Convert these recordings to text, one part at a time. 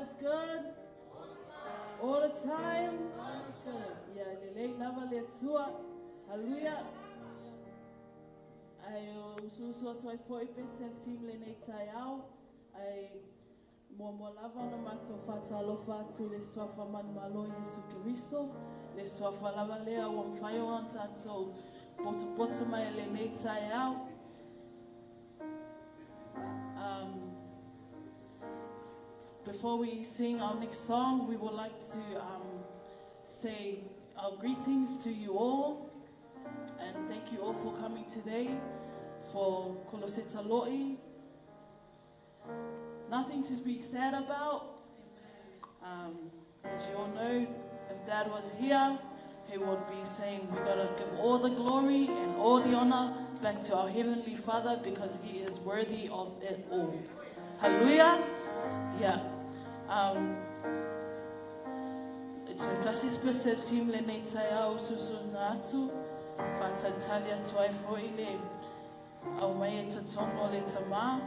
is good. All the time. God is good. Yeah, lele lava letua. Hallelujah. Ai ususo toi foi pesel team le nei tai au. Ai mo lava no mato fatalo fatu le sofa man malo Yesu Kristo. Le sofa lava lea o mfaio antato. Poto mai le nei tai au. Before we sing our next song, we would like to say our greetings to you all. And thank you all for coming today for Koloseta Loi. Nothing to be sad about. As you all know, if Dad was here, he would be saying we got to give all the glory and all the honor back to our Heavenly Father because He is worthy of it all. Hallelujah. Yeah. It's a special team le nei tai au susu na atu. Whatatalia tuai fo ile au mai e tatongo le tama.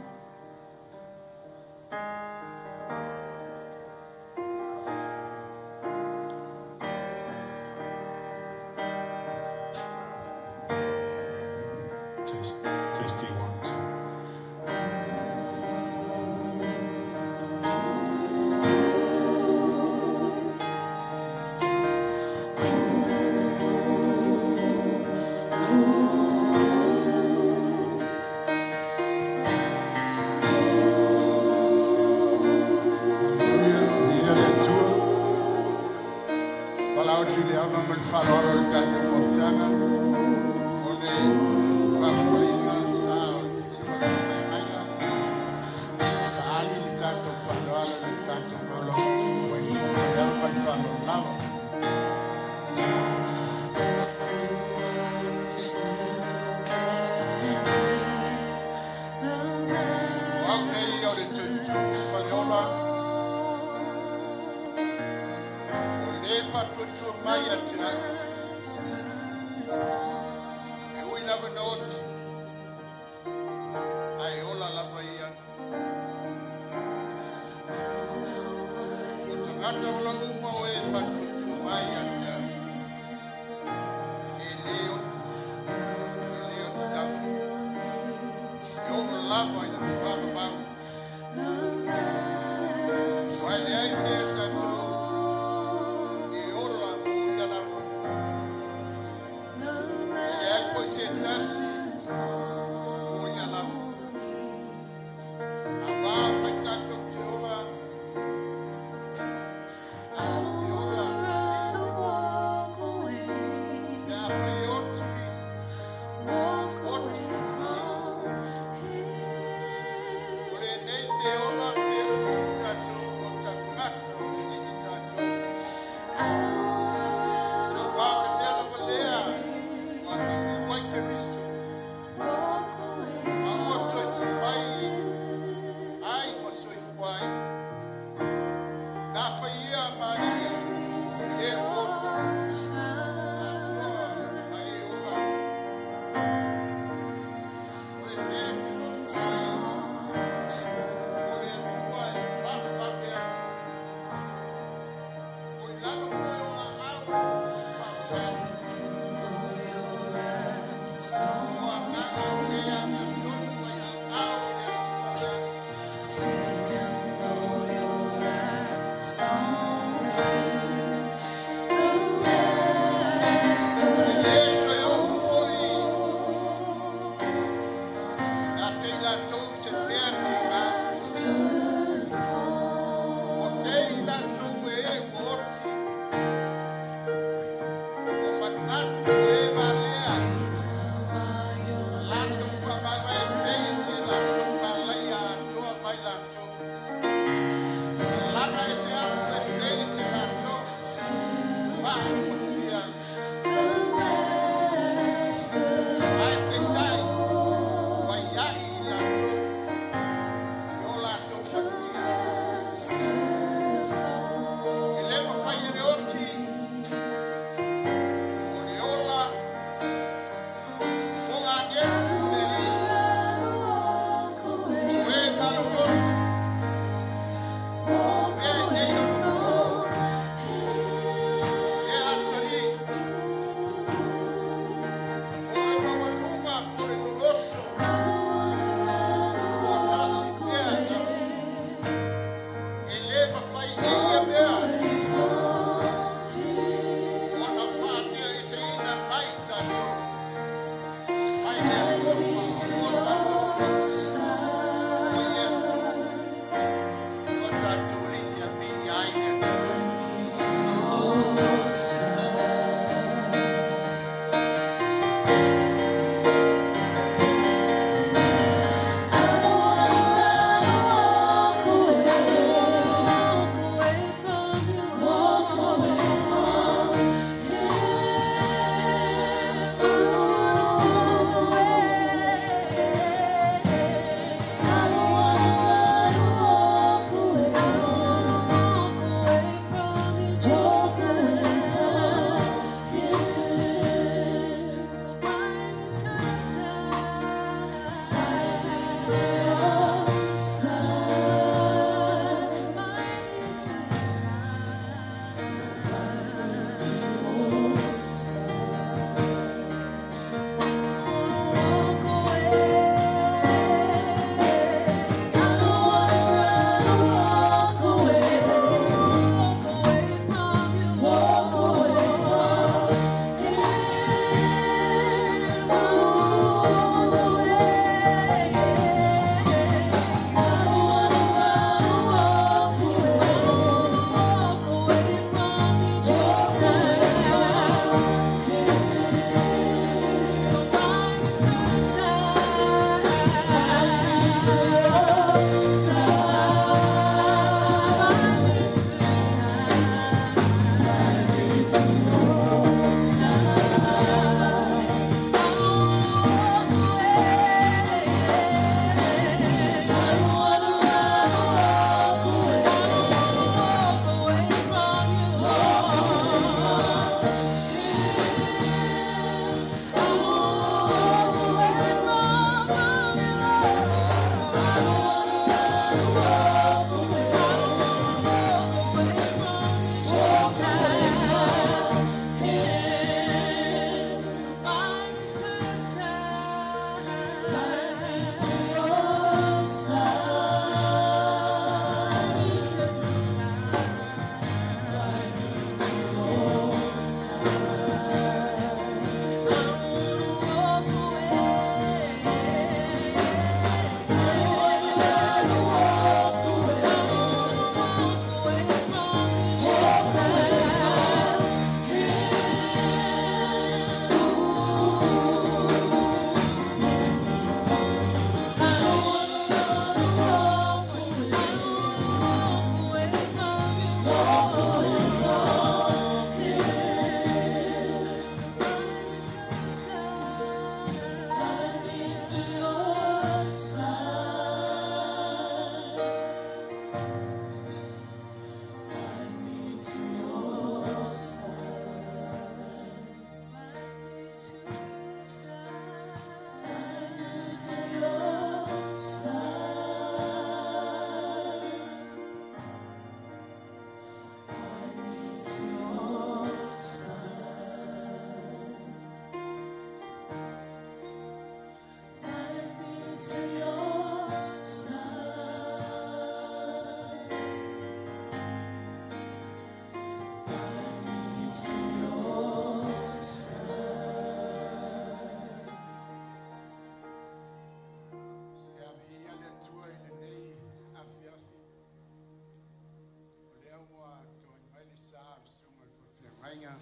whainga.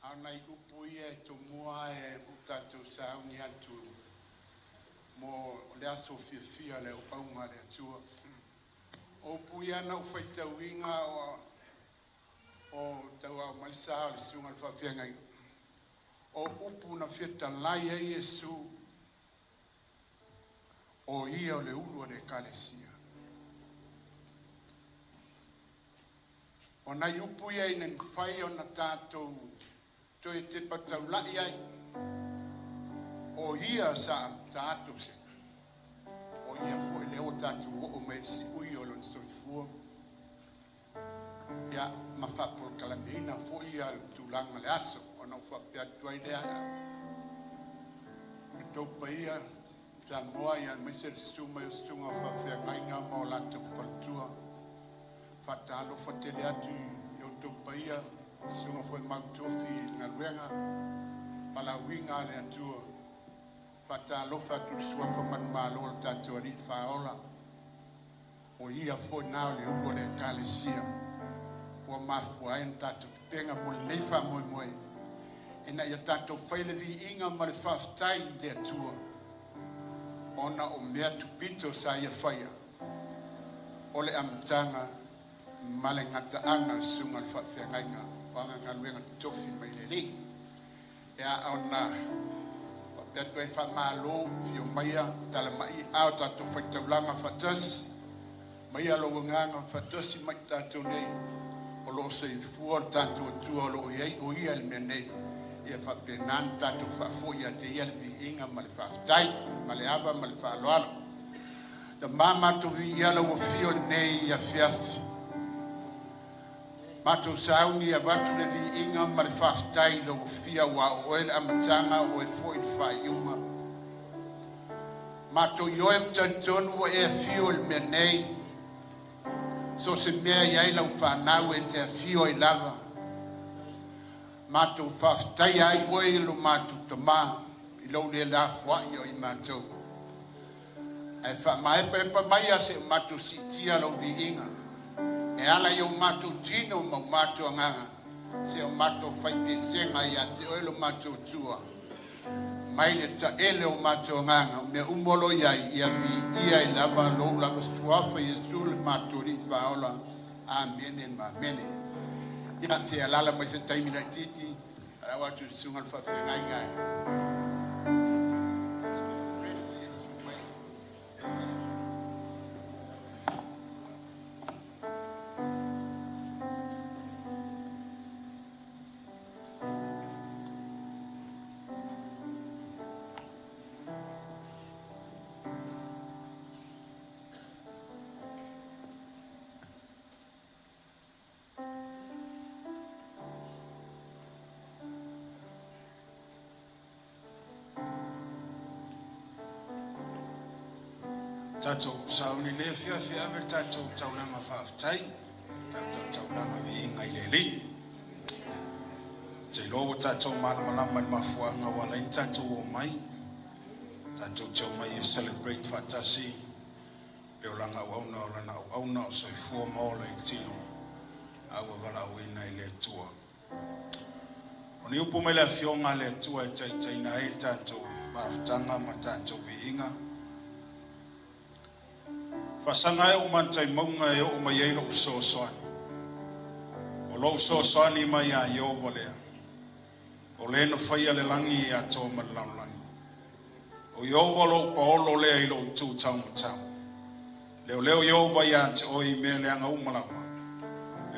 Anai upu ia e to mua e utatu sauni atu mo le aso fia le upaunga le atua. O upu ia na ufaita winga o taua maisa le sunga le whawhiangai. O upu na fieta lai e Yesu o ia o le ulu le kalesia. O nai upu ia ina ngwhai o na tātou to e te patau lai ai o ia sa tātou se. O ia fo e leo tātou o me si ui o lon soifua. Ia ma whapol kalamina fo ia tūlanga le aso o na whapea tuai lea. Me taupa ia sa moa ia mese le suma i sunga whawhea ngainga ma o lata whaltua. Whatalo whatele atu i o taupa ia sunga foi mautofi na luenga pala winga le atua fata lofa tu suafa man malo tatu ali faola o ia foi na le ugo le kalesia o mafu ai tatu penga mo le fa mo ina ia tatu faile vi inga ma le fastai le atua ona o mea tu pito sa ia faia o le amtanga malengata anga sunga le fafengainga wanga ngaluenga tofi mai lele ya ona peto e fa malo fio maia tala mai out at to fight langa fatas mai alo nganga fatas mai tato nei o lo se fu tato tu lo ye o ia il mene e fa penan tato fa foia te ia vi inga mal fa dai male aba mal fa lo alo da mama to vi ia lo fio nei ya fiaf Mato sauni a batu le vi inga ma le whaftai lo fia wa oel amatanga o e foi whai uma. Mato ioem tantonu wa e fio il menei. So se mea iai lau whanau e te fio i lava. Mato whaftai ai oe lo mato tama i lau le la fwai o i mato. E wha maepa mai a se mato sitia lo vi inga. E ala yo mato tino ma mato nganga se o mato fai ke senga ya te o lo mato tua mai le ta ele o mato nganga me umolo ya vi ia i lava lo la suafa Yesu le mato ri faola amen e amen ya se ala la mai se taimi la titi ala watu sunga fa ngai ngai Tato sauni le fia ver tato taulanga whaftai tato taulanga vi inga i leli te logo tato malama i mafuanga wala in tato o mai tato tau mai e celebrate fatasi leolanga wauna o lana auna o soifua maola i tino awa wala wina i le tua o ni upu mele a fionga le tua e taina e tato maftanga ma tato vi inga Fasanga e o mantai maunga e o mai eino uso soani. O lo uso soani mai a Iova lea. O le no whaia le langi a tō malalangi. O Iova lo paolo lea i lo tū tau matau. Leo leo Iova ia te oi mea leanga umalawa.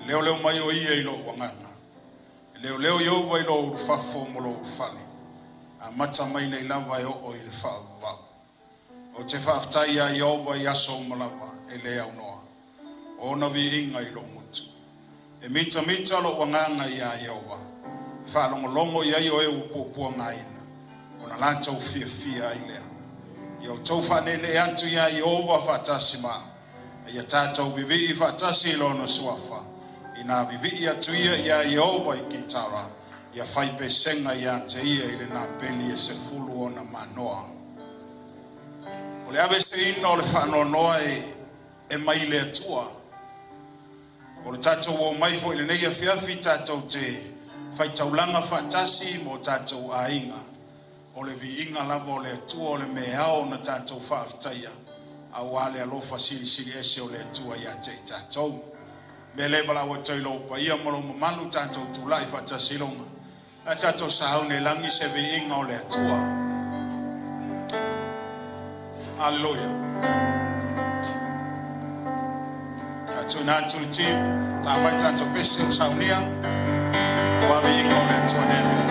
Leo leo mai o ia i lo wanganga. Leo leo Iova i lo urufafo mo lo urufale. A mata mai nei lava e o i le whaavau. O te whaftai a Iova i aso malawa e lea unoa. O na vi inga i lo mutu. E mita lo wanganga i a Iova. Whalongolongo i ai o e upopua ngaina. O na lanta u fia i lea. I au tau whanele antu i a Iova whatasi maa. E a tātou vivi i whatasi i lono suafa. I nā vivi i atu i a Iova i ki tara. I a whaipe senga i a te ia i le nā peli e se fulu o na manoa. O le ave se ino le whanonoa e mai le atua. O le tātou o mai fo i le nei a whiawhi tātou te whaitaulanga whatasi mo tātou a inga. O le vi inga lava o le atua o le meao na tātou whaaftaia. A wale alofa siri siri ese o le atua ia te tātou. Me le wala o tei lo pa ia moro mamalu tātou tūlai whatasi longa. A tātou sahau ne langi se vi inga o le atua. Hallelujah. Tuna tulti tamai tanto pesi saunia wa vi ngone tone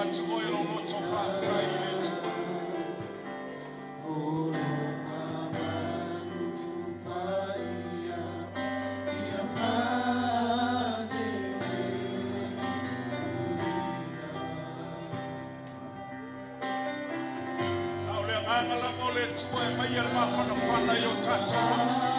atu oilo loto whaftai le tua. Angala mole tua e mai el mafana fana yo tato roto.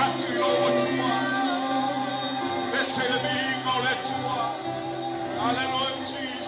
atu I loa tua. Pese le minga o le tua. Hallelujah, Jesus.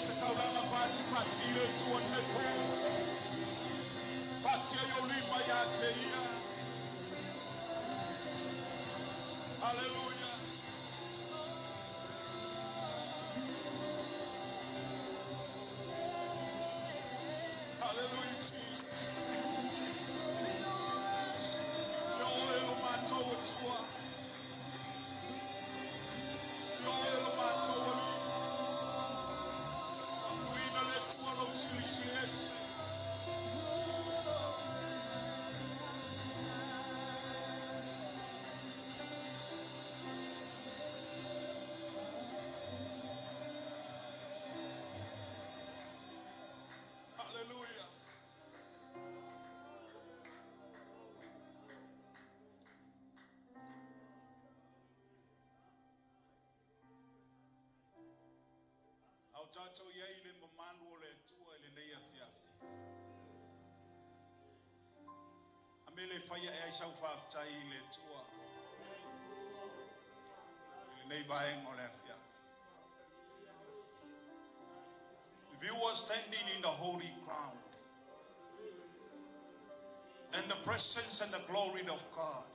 se taulanga pati patile tuan lepo. Patia yo lima ya teia. Hallelujah. tato ya ile mamanu ole tua ile nei afiafi. Amele faya ya isa ufafta ile tua. Ile nei baeng ole afiafi. If you were standing in the holy ground, and the presence and the glory of God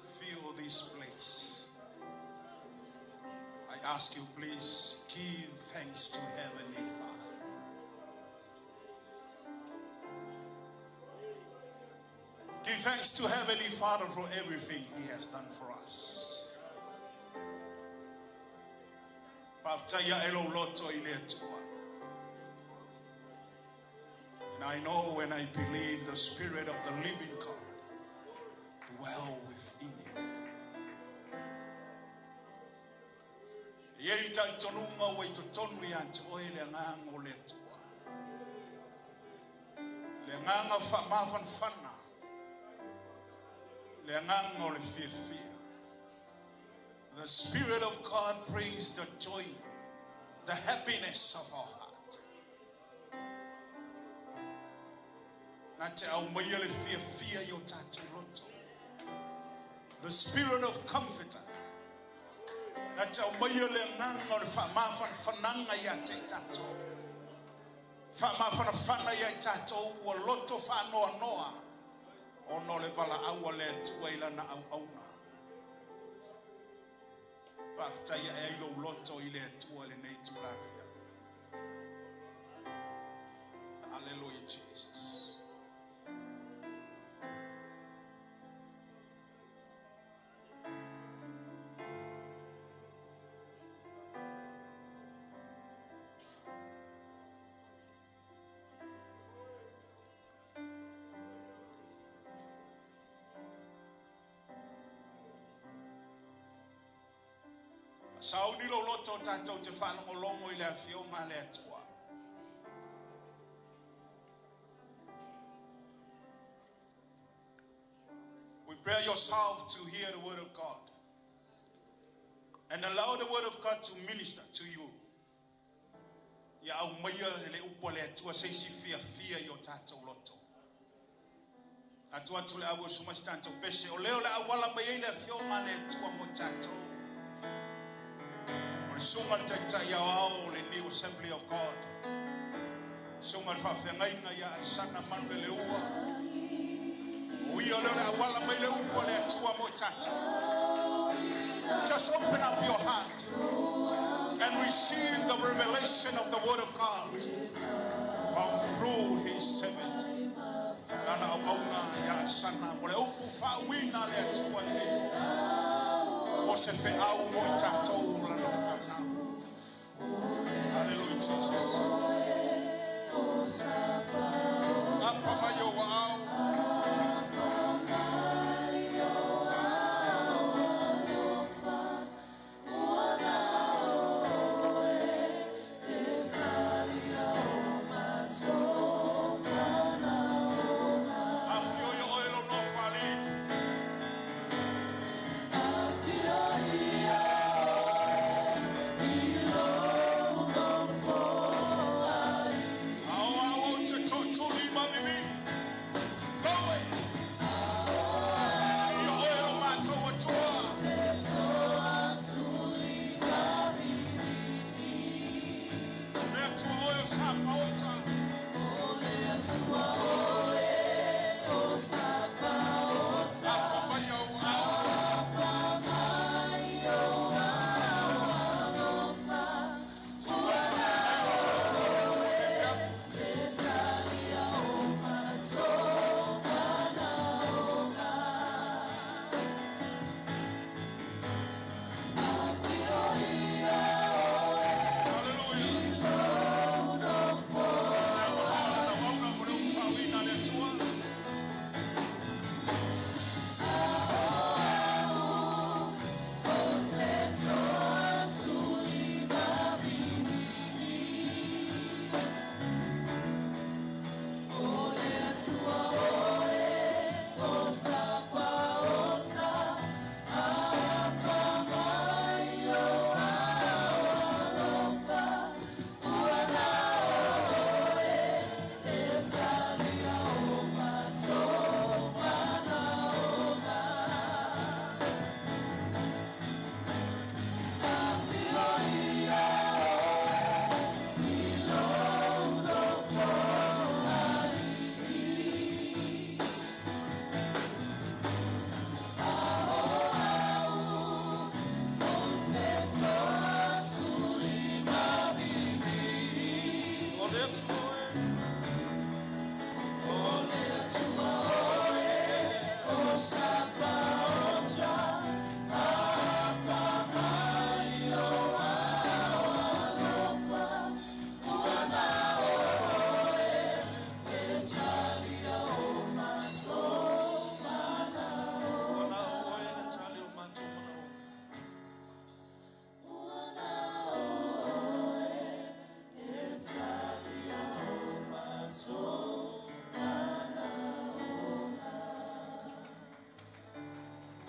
fill this place, I ask you, please give thanks to Heavenly Father. Give thanks to Heavenly Father for everything He has done for us. And I know when I believe the Spirit of the living God dwell within you. The Spirit of God brings the joy, the happiness of our heart. The Spirit of Comforter. Hallelujah, Jesus. Saunilo loto tato te whanongo longo ile afionga le atua. Prepare yourself to hear the word of God and allow the word of God to minister to you. Ya umaya le upole atua seisi fia yo tato loto. Atua tule awo sumastanto peshe oleo le awala baye ile afionga le atua mo tato. Sungal tata ya wao le new assembly of God. Sungal fa fengainga ya sana manbele uwa. Uyo le awala mele upole atua mo tata. Just open up your heart and receive the revelation of the word of God through His servant. Ana auna ya sana mole ufa wina le atua le. Osefe au mo tata o la no. Hallelujah, Jesus.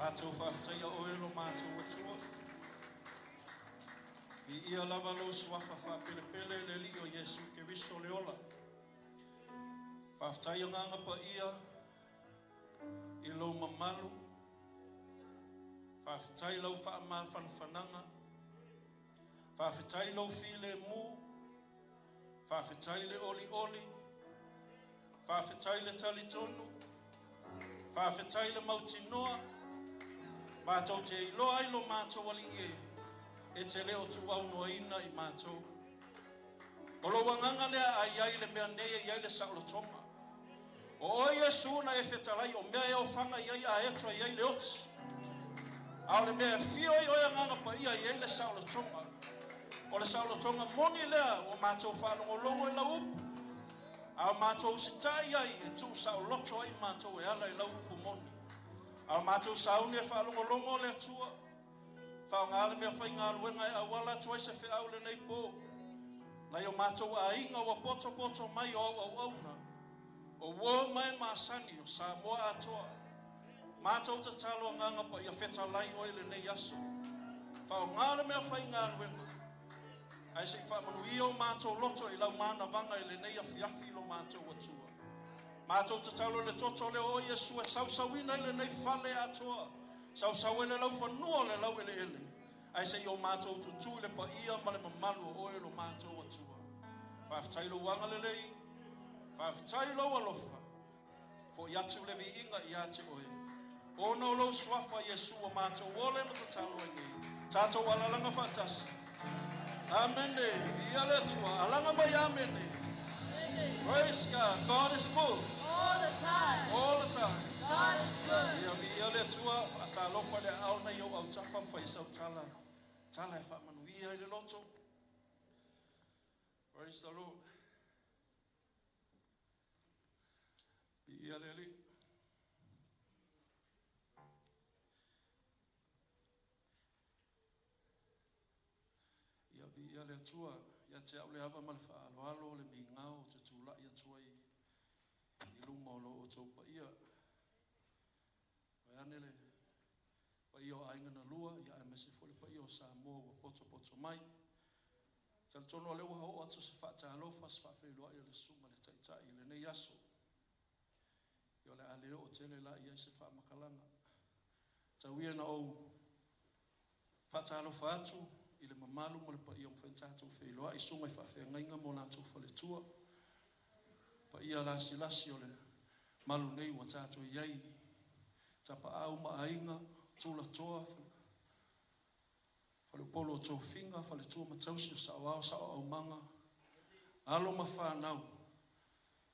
Mātou whaftai o elo mātou atua. I ia lava lo suafa whapele pele le li o Yesu Keriso le ola. Whaftai o nganga pa ia I lo mamalu. Whawhitai lau whaama whanwhananga. Whawhitai lau while mu. Whawhitai le oli oli. Whawhitai le talitonu. Whawhitai le mautinoa. Mātou te iloa ilo mātou ali e te leo tu au noa ina I mātou. O lo wanganga lea a iai le mea nea iai le saulotonga. O Yesu na e whetalai o mea e o whanga iai a etua iai le oti. Ao le mea fio I oia nganga pa ia iai le saulotonga. O le saulotonga moni lea o mātou whanongolongo I lau upu. Ao mātou sitai iai e tu sauloto ai mātou e ala I lau upu moni. Ao mātou sauni e whanongolongo le atua. Whaongale mea whainga luenga e awala tuai se whiau le nei pō. Nai o mātou a inga wa poto mai o au auna. O wō mai māsani o Samoa atoa. Mātou te talo nganga pa ia whetalai oi le nei aso. Whaongale mea whainga luenga. Ai se whamanu o mātou loto I lau mana vanga I le nei a fiafi lo mātou atua. Mātou te talo le toto le o Yesu e sausawina I le nei whale atoa. Sau ele lau whanua le lau ele ele. Ai se o mātou tutu le pa ia ma le mamalu o lo mātou atua. Whawhitai lo wanga le lei. Whawhitai lo alofa. Fo iatu le vi inga I ate oe. O no lo swafa Yesu o mātou ole no te talo e nei. Tātou alalanga whatasi. Amene. Ia le tua. Alanga mai amene. Praise God. God is good. All the time. All the time. God is good. Ia le tua atalofa le au na yo au tafa faisa tala. Tala e whamanu ia le loto. Praise the Lord. Ia le li. Ia le tua. Ia te au le hava ma le whaaloalo le mi ngao te tūla ia tua I luma o lo o taupa ia. Anele pa io ainga na lua ia e mese fole pa io Samoa wa poto mai tal tono le wa o atu se fata alo fas fa fe lo ia le suma le taitai le nei aso io le ale o tele la ia se fa makalanga tawia na o fata alo fa atu I le mamalu mo le pa io mfenta tu fe lo ai suma fa fe ngainga mo na tu fole tua pa ia la silasi o le malu nei wa tatu iai tapa au maainga tula toa fale polo to finga fale tu matausi sa au manga alo mafanau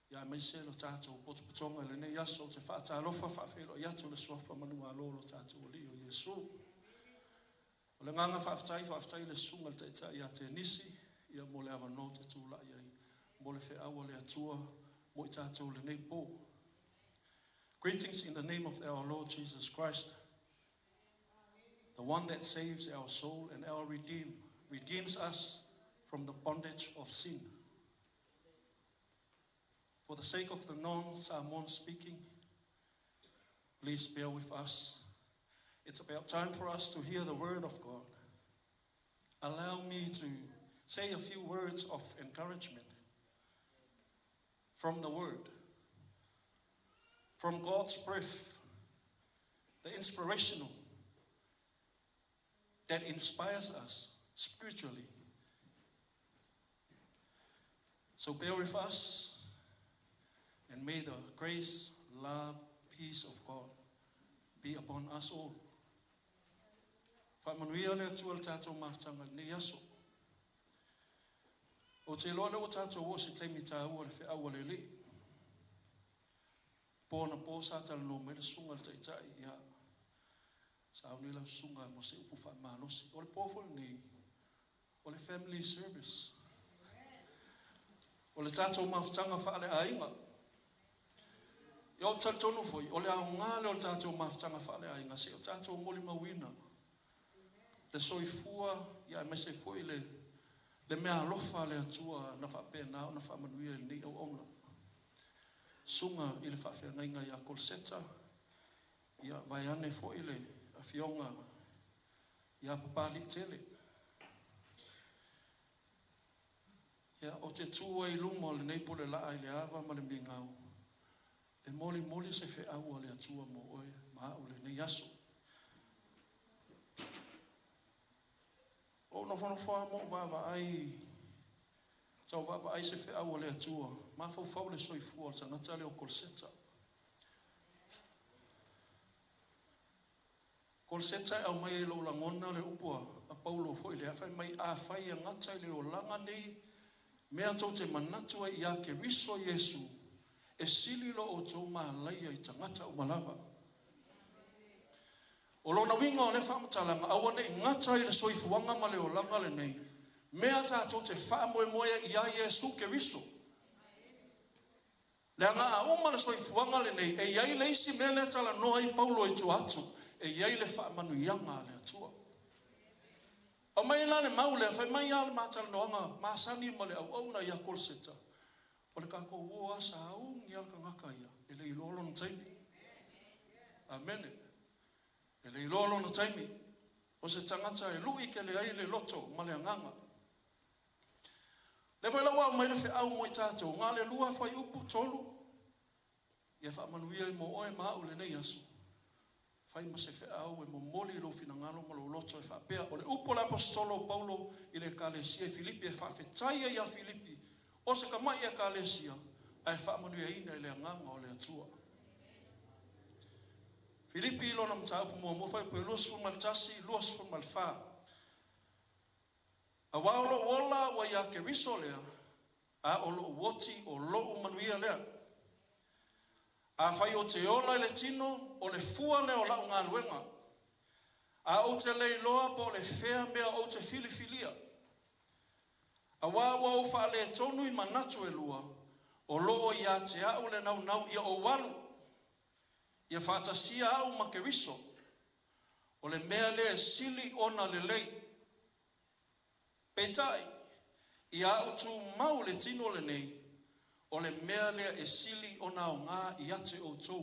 ya mai se lo tato poto potonga le nei aso te fa ta lo fa felo ya tu le sofa manu alo lo tato li o Yesu o le nganga fa le sunga te ta ya te nisi ya mo le ava no te tula ya mo le fe au le atua mo tato le nei po. Greetings in the name of our Lord Jesus Christ, the one that saves our soul and our redeems us from the bondage of sin. For the sake of the non-Samoan speaking, please bear with us. It's about time for us to hear the word of God. Allow me to say a few words of encouragement from the word. From God's breath, the inspirational that inspires us spiritually. So bear with us and may the grace, love, peace of God be upon us all. Whamanuia lea tua tātou maftanga ni aso. O te loa leo tātou o se teimi tā ua le whi awa le li. Pōna pō sātala no mele sunga le taitai ia. Sao ni la sunga mo se upu wha manosi. O le pōwhole ni. O le family service. O le tātou maftanga wha ale ainga. Ia o tātou foi. O le au ngāle o le tātou maftanga wha ale ainga. Se o tātou moli mawina. Le soifua ia me se foi le mea alofa le atua na wha pēnao na wha manuia ni au ona. Sunga I le whawhiangainga ia Koloseta ia vai ane fo ile a fionga ia Papalii Tele. Ia o te tua I luma le nei pole la ai le ava ma le mingau. E moli se fe au le atua mo oe ma o le nei aso. O no fono foa mo vava ai tau vava ai se fe au le atua. Ma fau le soifua le tangata le o Koloseta. Koloseta au mai lo langona le upua a Paulo fo ile afai mai a fai ngata le o langa nei mea tau te manatua I a ke riso Yesu e sili lo o tau maa laia I tangata o malava. O lo na winga o le whamatalanga awane I ngata I le soifuanga ma le o langa le nei mea tātou te whaamoe moe I a Yesu ke riso. Le anga a oma le soifuanga le nei e iai le isi mea le tala noa I Paulo I tu atu e iai le whaamanu ianga le atua. O mai la le maule fai mai ale matal noanga masani ma le au na ia Koloseta. O le kako ua sa au ngi al ka ngaka ia e le ilolo na taimi. Amen. E le ilolo na taimi. O se tangata e lui ke le ai le loto ma le anganga. Le fai lawa mai le fe au mo I tātou ngā le lua fai upu tolu. Ia whaamanuia I mo oe maa ule nei asu. Fai ma se fe au e mo moli lo finangalo ma lo loto e whapea. O le upo le apostolo Paulo I le kalesia Filipi e whawhetaia ia Filipi. O se ka mai e kalesia ai whaamanuia ina I le anganga o le atua. Filipi ilo na mtaupu mua mo fai po e luas fu maltasi, luas fu malfa. A waolo wola wa ia ke riso lea, a o lo woti o lo umanuia lea. A fai o te ola le tino o le fua leo la unga luenga. A o te leiloa po le fea mea o te filifilia. A wawa o fa le tonu I manatu e lua, o lo o ia te au le nau ia o walu. Ia whatasia au ma ke riso, o le mea le sili ona le lei. Petai, ia au tu mau le tino le nei, o le mea lea e sili ona o ngā I ate o tō.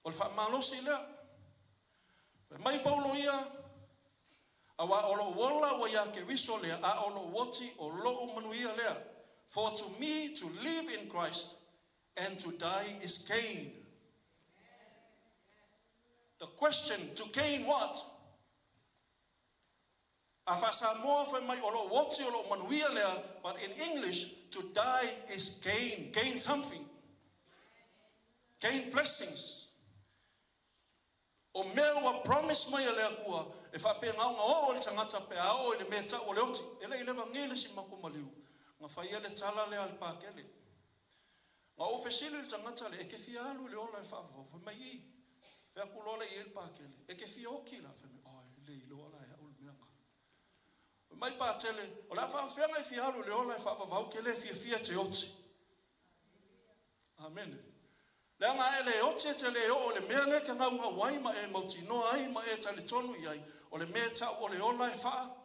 O le whaamalosi lea, mai Paulo ia, a wa o lo wola wa ia ke riso lea, a o lo woti o lo umanuia lea. For to me to live in Christ and to die is gain. The question, to gain what? Afasa mo fa mai o lo woti o lo manuia lea, but in English, to die is gain. Gain something. Gain blessings. O mea wa promise mai lea kua, e fa pe ngau ngau o le tangata pe ao le meta o le oti. Ele I lewa ngele si makumaliu. Nga fa ia le tala le al pakele. Nga o fesili le tangata le, e ke fia alu le ola e fa fa mai I. Fea kulola I el pakele. E ke fia oki la, fa me, le I lo ola e au le meanga. Mai pa tele, o la fa fenga I fia alu le ola e fa vau ke le fia te oti. Amen. Le anga ele oti te le o le mea le ka ngau wai ma e mauti noa ai ma e tali tonu iai. O le mea ta o le ola e fa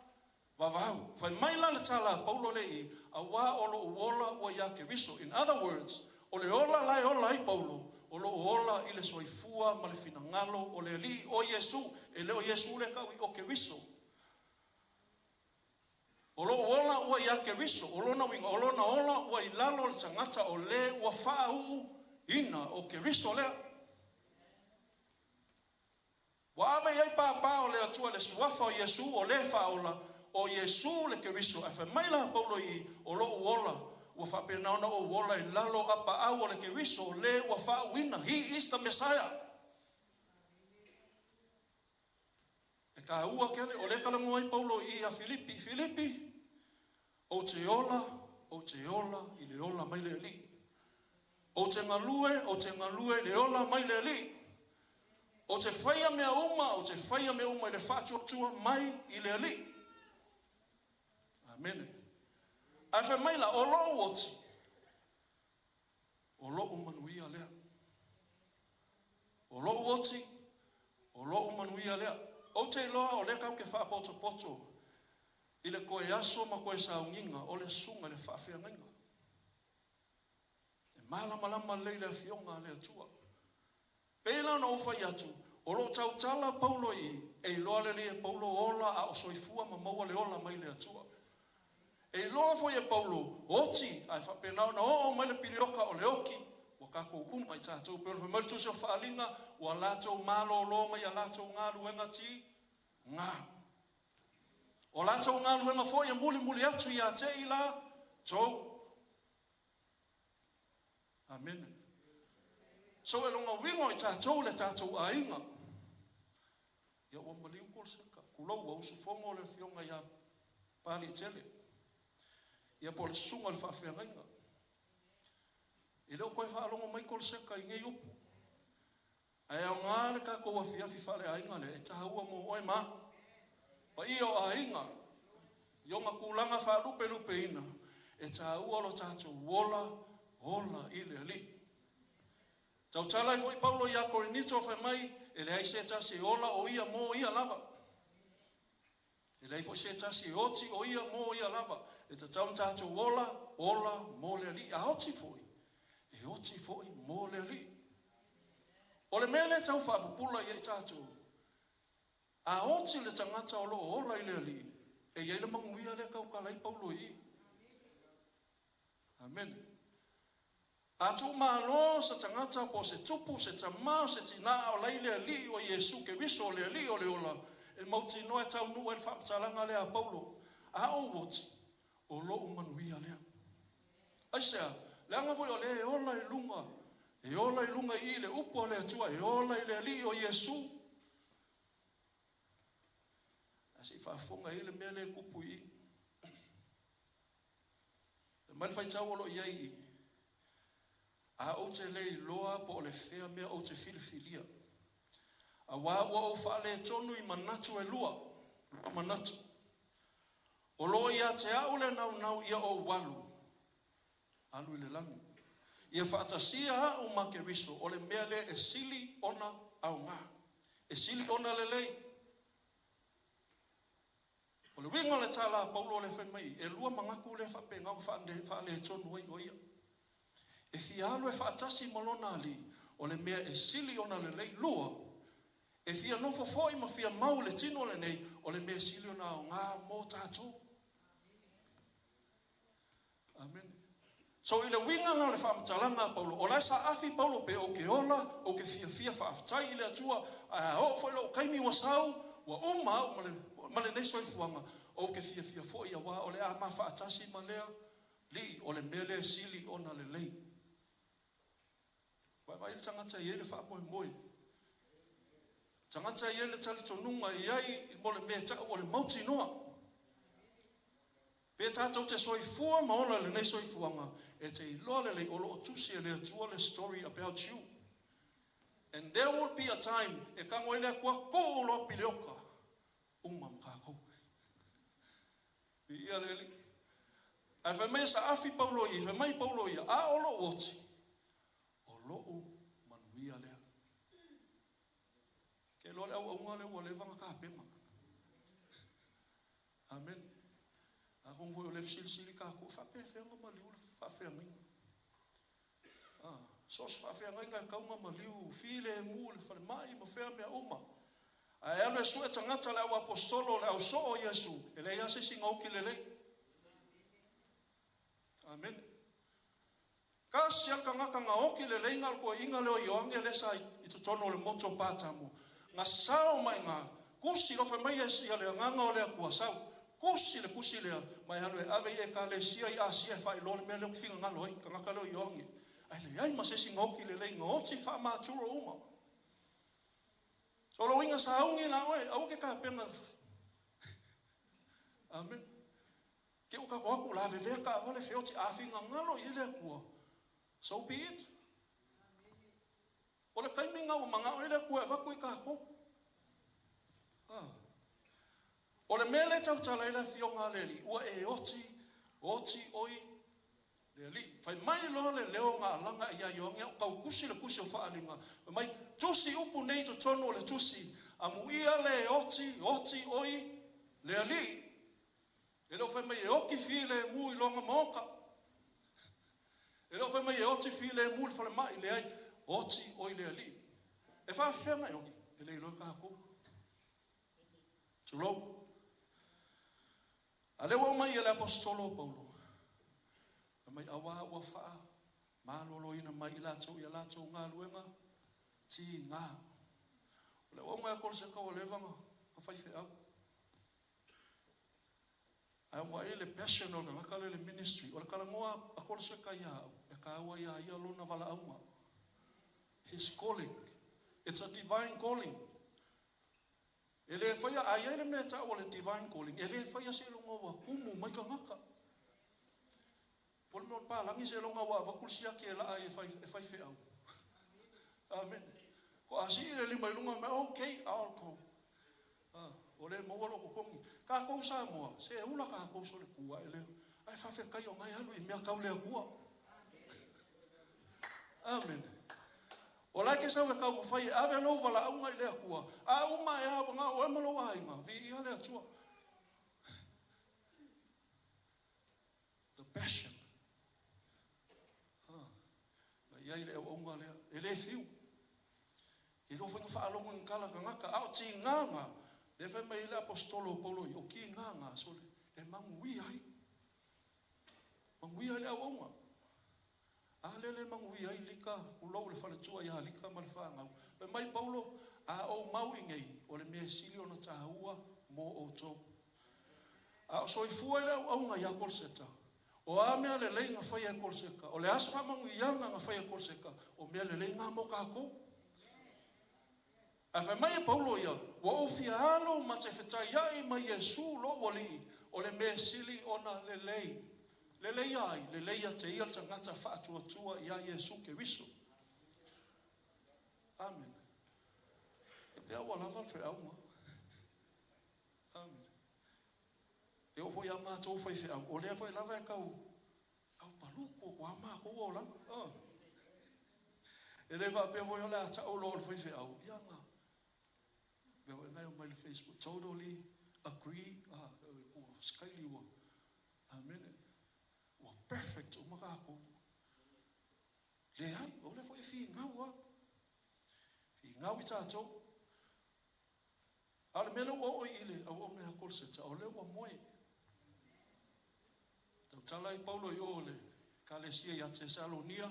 vavau. Fai mai la le tala Paulo le I a wa o lo uola o ia ke riso. In other words, o le ola lai ola I Paulo. O lo ola I le soifua ma le finangalo o le li o Yesu. E le o Yesu le kau I o ke riso. O lo ola o ia ke riso. O lo na winga, o lo na ola o I lalo le tangata o le o faa uu ina o ke riso lea. Wa ame iai pāpā o le atua le suafa o Yesu o le faola o Yesu le ke riso. E wha maila Paulo I o lo uola. Ua whapenaona o uola I lalo apa au o le ke riso o le ua whaawina. He is the Messiah. E ka ua kele o le kalango ai Paulo I a Filipi. Filipi, o te ola I le ola mai le li. O te ngalue le ola mai le li. O te whaia mea uma I le whātua mai I le li. Amen. Ai wha mai la o lo oti. O lo umanuia lea. O lo oti. O lo umanuia lea. O te loa o le kau ke whaapoto poto. I le koe aso ma koe saunginga o le sunga le whaawhiangainga. Malama lei le fionga le atua. Pela na ofa yatu. O lo tau tala Paulo e loa le le Paulo ola a o soifua ma maua le ola mai le atua. E loa fo e Paulo oti ai fa pena na o mai le pilioka o le oki wa kako umai tatou pero fa mal tuso fa alinga wa lato malo lo mai lato nga luenga ti nga. O lato nga luenga fo e muli atu ya te ila to. Amen. So e longa wingo i tatou le tatou ainga. Ia o maliu Koloseka. Kulau wa usu fongo le fionga ia Papalii Tele. Ia po le sunga le whawhiangainga. I leo koe whaalonga mai Koloseka i ngei upu. Ai au ngā le ka koua whiawhi whale ainga le. E tahaua mo oe ma. Pa i o ainga. I o ngā kulanga whaalupe ina. E tahaua lo tatou ola i le ali. Tau talai foi Paulo ia Korinito fe mai ele ai se tasi ola o ia mo ia lava. Ele ai foi se tasi oti o ia mo ia lava. E tau tatou ola mo le ali a oti foi. E oti foi mo le ali. O le mele tau whapupula ia i tatou. A oti le tangata ola i le ali. E ia le manguia le kaukalai Paulo i. Amen. Atu malo sa tangata po se tupu se tamau se tina o laile ali o Yesu ke viso le ali o le ola e mauti no e tau nu e whaamtalanga lea Paulo a o woti o lo umanuia lea aisea leanga voi o le e ola i lunga i le upo le atua e ola i le ali o Yesu asi whaafunga i le mea le kupu i e mai whaitau o lo iai a o te lei loa po le fea mea o te filifilia. A wawa o whaale tonu i manatu e lua manatu. O loa ia te au le nau ia o walu. Alu i le langu. Ia whaatasia ha o make riso o le mea le e sili ona au ngā. E sili ona le lei. O le wingo le tala Paulo le whenmai. E lua mangaku le whape ngau whaale tonu ai o ia. E fialo e whaatasi malona ali, o le mea e sili ona le lei lua, e fia nofo foi ma fia mau le tino le nei, o le mea sili ona o ngā mō tātou. Amen. So i le winga ngā le whaamatalanga Paulo, o lai sa afi Paulo pe o ke ola, o ke fia whaaftai i le atua, o foi lo kaimi wa sau, wa ma le nei soifuanga, o ke fia foi a wā, o le a ma whaatasi ma lea, li o le mea le sili ona le lei. Vai tangata i ele wha moe. Tangata i ele tali tonunga i ai mo le mea ta o le mauti noa. Pe tātou te soifua maola le nei soifuanga e te iloa le lei o lo tusi e le atua le story about you. And there will be a time e kango ele kua ko o lo pilioka. Makako. I ia le li. Ai wha mea sa afi Paulo i, wha mai Paulo i, a o lo oti. Lo'o manuia lea. Ke lo le au unga le ua le vanga ka penga. Amen. A kong voi o le fsil ka ko whape whenga maliu whawhenga. Sos whawhenga kaunga maliu file mu le whale mai ma whea mea uma. A elu e sue tangata le au apostolo le au so o Yesu. E le iase si ngauki le le. Amen. Kasi al ka ngaka nga oki le leinga ko inga leo ionge le sa i tutono le moto patamu. Nga sao mai nga kusi lo fe mai esi ale nganga o le kua sao. Kusi le mai halo e ave e ka le sia i asia fa i lo le mele finga nga loi ka ngaka leo ionge. Ai le ai ma se si ngoki le leinga oti fa ma turo uma. So lo inga sa ungi la oi au ke ka penga. Amen. Ke o ka ko la ve ka vale feoti afinga ngalo i le kua. So be it. O le kaimi ngau manga o le kua vaku i ka ko. O le mele tau tala ila fionga leli. Ua e oti oi leli. Fai mai loa le leo ngā langa ia ionga o kau kusi le kusi o whaalinga. Mai tusi upu nei to tono le tusi. Amu ia le oti oi leli. E leo fai mai e oki fi le mui longa moka. E lo fai mai e oti fi le mul fale mai le ai oti oi le ali. E fa fenga yo e le lo ka ko. Tulo. Ale wa mai ele apostolo Paulo. Mai awa wa fa ma lo ina mai la tso ya la tso nga luenga ti nga. Le wa nga ko se ka le vanga ka fa fe au. Ai wa ele passion o ka le ministry o ka ngoa a ko se ka ya e ka wa ya lo na vala au. His calling. It's a divine calling. Ele faya ayele me ta o le divine calling. Ele faya se longa wa kumu mai ka ngaka. Pol mo pa langi se longa wa va kulsia ke la ai fai fe au. Amen. Ko asi le lima longa me okay I'll go. Ole mo lo ko kongi. Ka ko sa mo se ula ka ko so le kua ele. Ai fa fe kai o mai alu i me ka le kua. Amen. Ola ke sa ka mo fai ave no vala unga le kua. A uma e ha nga o mo lo wa inga vi ia le tua. The passion. Ya ile o unga le ele fiu. Ke lo fa alo mo kala nga ka au ti nganga. Le fa mai le apostolo Paulo o ki nganga so le mangui ai. Mangui ai o unga. Alele mangui ai lika kulo le fale tua ya lika malfanga pe mai Paulo a o mau ingei o le me silio na tahua mo o to a so i fuele o nga ya Koloseta o a me le le nga fai Koloseta o le asfa mangui yanga nga fai Koloseta o me le nga mo ka ko a fe mai Paulo ya o fialo ma te fetai ya i mai Yesu lo wali o le me sili ona le le ia te ia tangata whaatua ia Yesu ke wiso. Amen. E pia wala whal au ma. Amen. E o fo ia mātou whai whiau. O lea whai lawa e kau paluko ko ama ko o lang. E le wha pia whai ala ta o lor whai whiau. Ia ngā. Pia whai ngai o mai le Facebook. Totally agree. Skyli wa. Amen. Perfect o makako. Le ai, o le foi fi ngau a. Fi ngau I tātou. Ale mena o ile, au o mea Koloseta, o le ua moe. Tau tala I Paulo I o le, kalesia I a Tesalonia,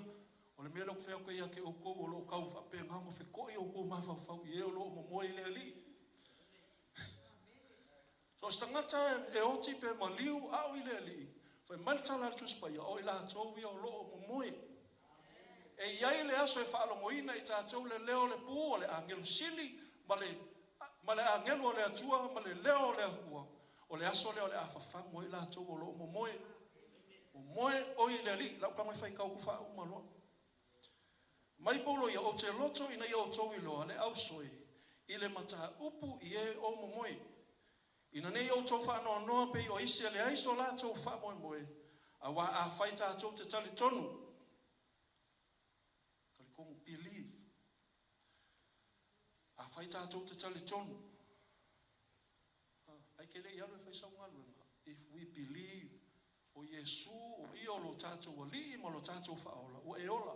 o le mena kufea ke ia ke o kou o lo kau whape ngamo fe koi o kou mawhawhau I e o lo mo moe le ali. So stangata e oti pe maliu au I le ali. Foi maltala tus pa ia o ila tau ia o lo mo moe. E iai le aso e whaalo moina I tātou le leo le pū o le angelu sili, ma le angelu o le atua, ma le leo o le ahua. O le aso leo le awhawhang o ila tau o lo mo moe. Mo moe o I le li, lau kamai whai kau kuwha umaloa. Mai Paulo ia o te loto ina ia o tau I loa le ausoi, I le mata upu I e o mo moe. Ina nei o tau whanau noa pe o isi le aiso la tau wha moe moe. A wa a whai tātou te tali tonu. Kali kongu believe. A whai tātou te tali tonu. Ai ke le iaro e whai sau ngaluenga. If we believe o Yesu o I o lo tātou wa li ma lo tātou wha ola. O e ola.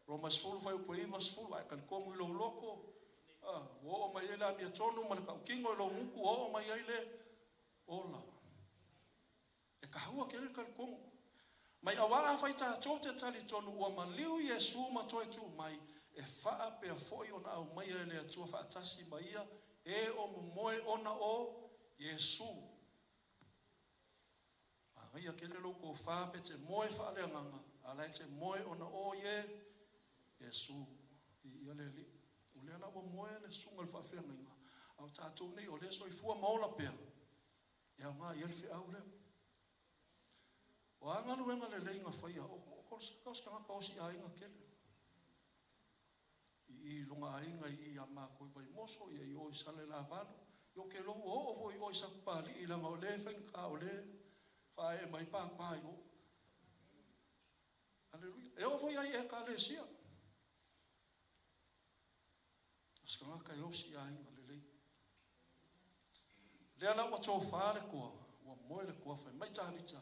Romas fulu whai upo ivas fulu. Ai kali kongu ilo loko. O mai ele a mia tonu ma le kau kingo lo muku o mai ele ola e ka hua kele kal kongo mai awa a fai tātou te tali tonu ua maliu Yesu ma toi tu mai e faa pe a foi ona au mai ele atua faa tasi mai ia e o moe ona o Yesu a ia kele loko faa pe te moe faa le nganga alai te moe ona o Yesu ia le li le ala wa moe le sunga le whawhenga inga. Au tātou nei o le so I fua maola pia. Ia ngā I elwhi au leo. O angalu enga le leinga whaia. O kauska ngaka osi a inga kele. I lunga a inga I a mā koi vai moso. I oi sale la valo. I o ke lohu o voi oi sakpali. I langa o le whenka o le. Whae mai pāpai o. Aleluia. E o voi ai e ka le sia. Skanga ka yosi ai malele. Le ala wa tofa le ko wa moe le ko fa mai tavita.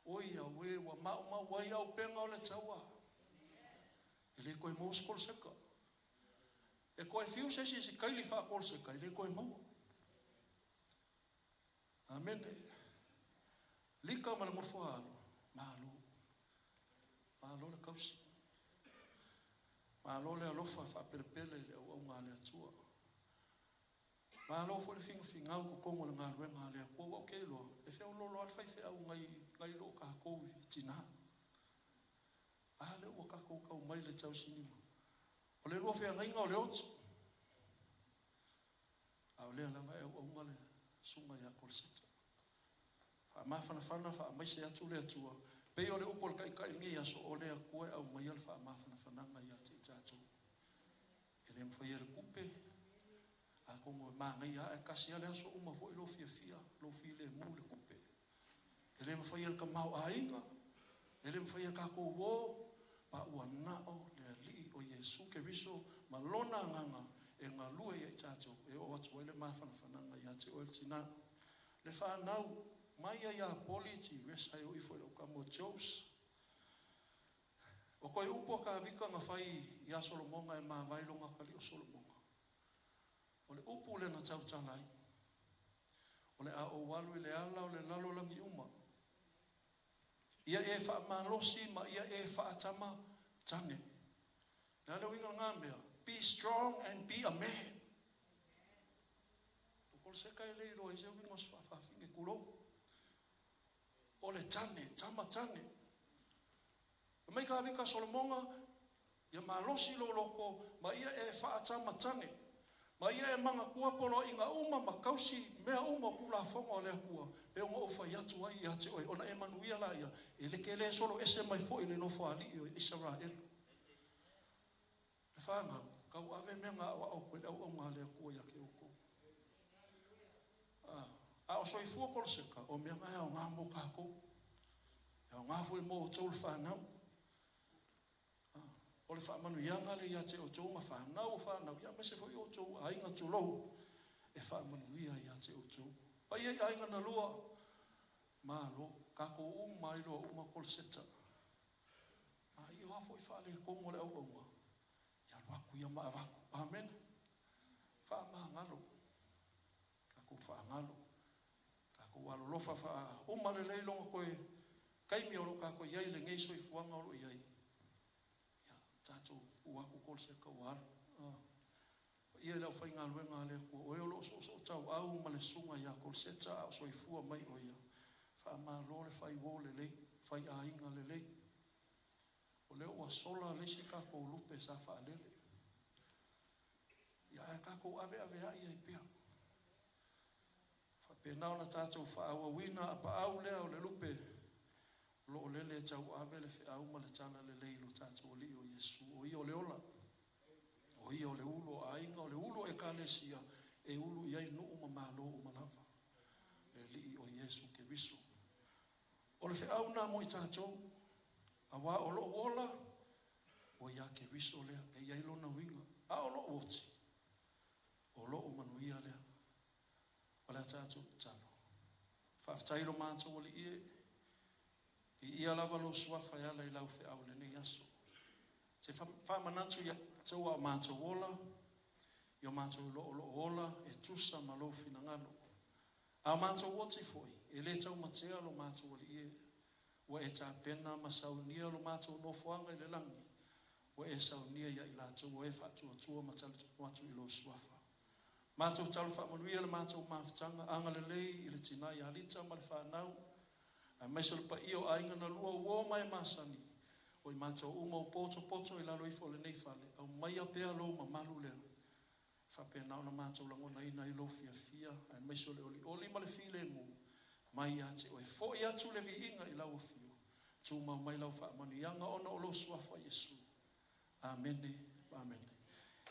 Oi a we wa ma wa ia o penga o le taua. Ele ko mo skol seka. E E koe fiu se si kaili wha kol se kaili, koe mau. Amen. Lika ma le ngofo alo, malo. Malo le kausi. Malo le alofa wha perepele le au ngā le atua. Malo fo le finga au ko kongo le ngā luenga le kua wau keiloa. E whea ulolo alwhai whea au ngai lo ka koui tina. Le ua kako kau mai le tau sinima. O le lua whea ngainga o le otu. Au lea lava e au ngale sunga ya Koloseta. Wha mawhana wha maise atu le atua. Pei o le upol kai ngi aso o lea kua au mai al wha mawhana ngai ati tatu. E le mwhai le kupe. A kongo e maa ngai a e kasi ale aso uma hoi lo fia lo fi le mu le kupe. E le mwhai le ka mau a inga. E le mwhai ka ko wo. Pa ua nao le li o Yesu Keriso ma lona nganga e ngā lua i tato e o atu ele mawhanawhananga i ate o el tina. Le whanau mai ia politi resa i o ifo le ukamo Jos. O koe upo ka vika ngā whai i a Solomonga e mā vailonga kali o Solomonga. O le upu le na tautalai. O le a o walu i le ala o le lalolangi uma. Ia e wha malosi ma ia e wha atama tane. Nā leo inga ngā mea. Be strong and be a man. O kol se kai leiro e zeu ingos whawhawhinge kulo. O le tane, tama tane. E mai ka vika Solomonga, ia malosi lo loko, ma ia e wha atama tane. Ma ia e manga kua polo inga uma ma kausi mea uma kula fonga o lea kua. E unga ofa iatu ai i ate oi. Ona e manuia la ia. E leke le solo ese mai fo i le nofo ali i o Israel. Le whanga, kau ave mea ngā awa au koe au ngā lea kua ia ke oko. A o soi fua Koloseka, o mea ngai au ngā mō kako. E au ngā fui mō o tau le whanau. O le whaamanu ianga le ia te o tau ma whanau o whanau. Ia mese fo i o tau a inga tulou. E whaamanu ia te o tau. Pai ai ainga na lua. Malo, kako mai loa uma Koloseta. Ma i o hafo i whaale kongo le au aunga. Ia waku ia maa waku. Amen. Wha maa ngalo. Kako wha ngalo. Kako walo lofa wha uma le leilonga koe. Kaimi olo kako iai le ngeiso i fuanga olo iai. Tato uaku Koloseka uaru. Ia lau whai ngā luenga le kua. O eo lo so tau au ma le sunga ia Koloseta au so i fua mai o ia. Wha maa lo le whai wo le lei. Whai a inga le lei. O leo ua sola le si kako lupe sa wha lele. Ia e kako ave a ia i pia. Wha penao na tato wha awa wina apa au lea o le lupe. Lo lele tau ave le fe au ma le tana le lei lo tato o li o Yesu. O i o le ola. O i o le ulo a inga o le ulo e kalesia. E ulu iai nuu ma malo o malava. Le li o Yesu Keriso. O le fe au na mo i tato. A wa o lo ola. O ia Keriso lea. E iai lo na winga. A o lo oti. O lo o manuia lea. O le tato talo. Whaftairo mātou o li ie. I ia lava lo suafa ia lai lau fe au le nei aso. Te whamanatu ia tau a mātou ola, i o mātou lo ola, e tusa ma lo fina ngano. A mātou oti foi, e le tau matea lo mātou oli ie, wa e tā pena ma saunia lo mātou no fuanga i le langi, wa e saunia ia i lātou, wa e whaatua tua ma tali tuatu i lo suafa. Mātou talu whaamanuia le mātou mawhitanga, anga le lei i le tina i halita ma le whanau, a mesel pa io ainga na lua uo mai masani. O i mātou uma o poto i lalo i fo le nei fale. Au mai a pea lo ma malu lea. Whapea nao na mātou lango na ina i lo fia. A mesel oli ma le file ngu. Mai ate o e fo i atu le vi inga i lau fio. Tu mau mai lau wha mani anga ona o lo suafa Yesu. Amene. Amene.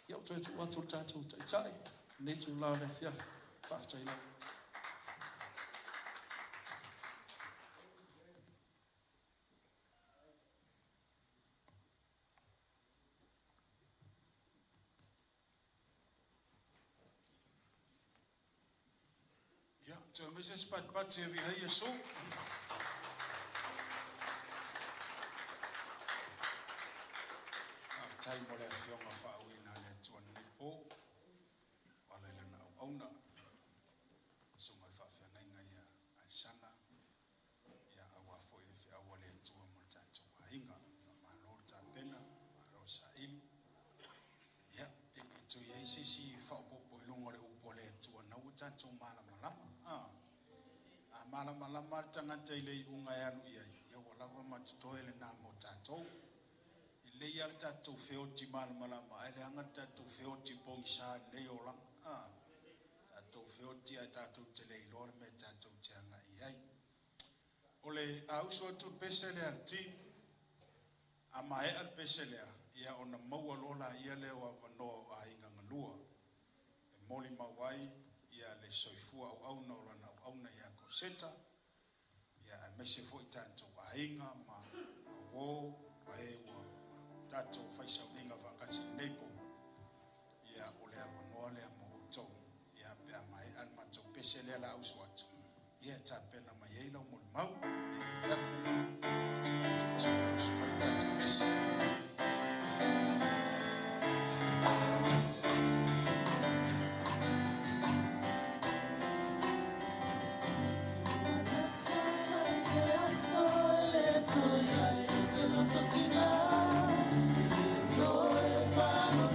Iau toi tu atu tātou tai. Ne tu lau le fia. Whaftai lau. Mrs. Pat vi har Jesu. Af time mo le fionga fa wina le tuan lipo. Malama tangata ile unga ya lu ia walava matutoe le na mo tatou. Ile ia tatou feoti malama ele anga tatou feoti pongsa nei ola. Tatou feoti a tatou tele lor me tatou tanga iai. Ole auso tu pesele alti. Ama e al pesele ia ona maua lola ia le wa vano a inga ngalua. E moli mawai ia le soifua au na ola na au na ia Koloseta. Ia mese foi tanto a inga ma wo ma e wa tato faisa inga vakasi nepo. Ia ole a vano le mo to. Ia pe mai an ma to pesele la au swat. Ia ta pena mai ila mo mau e fiafu. Tanto pesele. Soy, soy, soy, soy, soy, soy,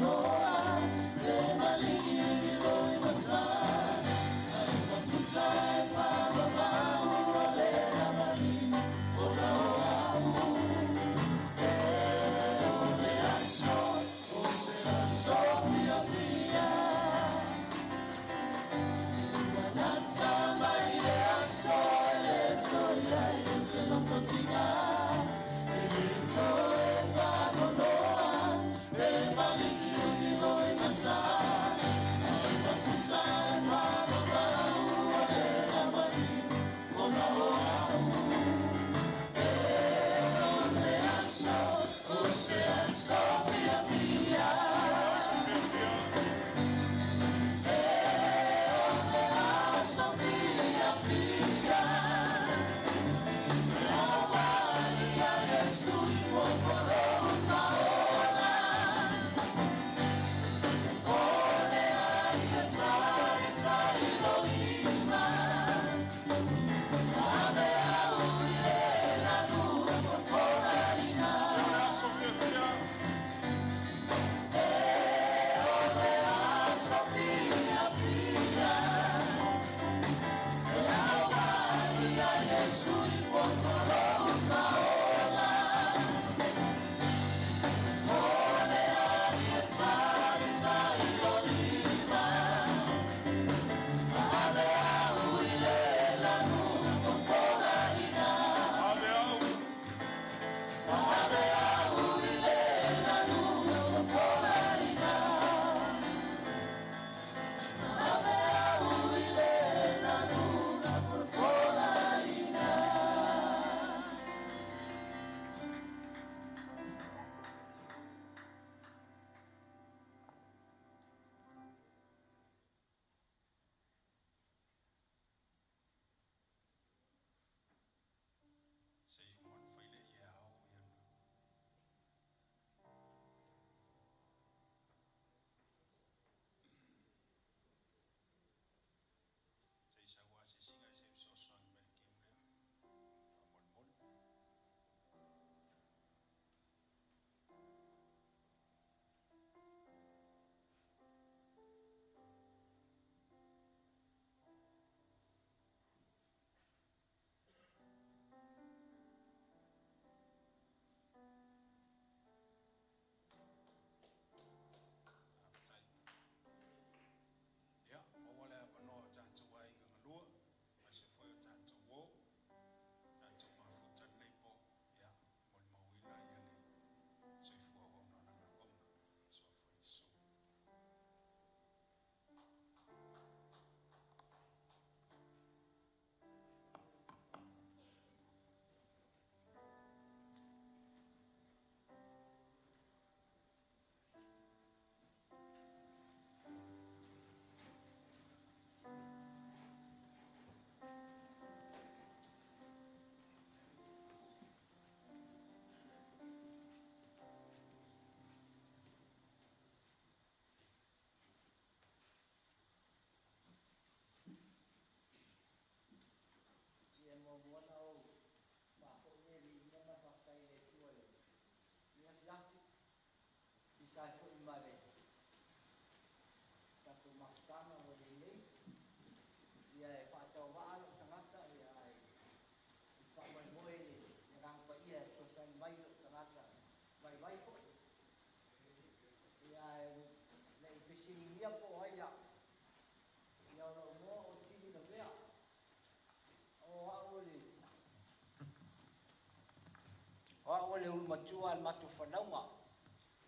matua al matu whanaunga.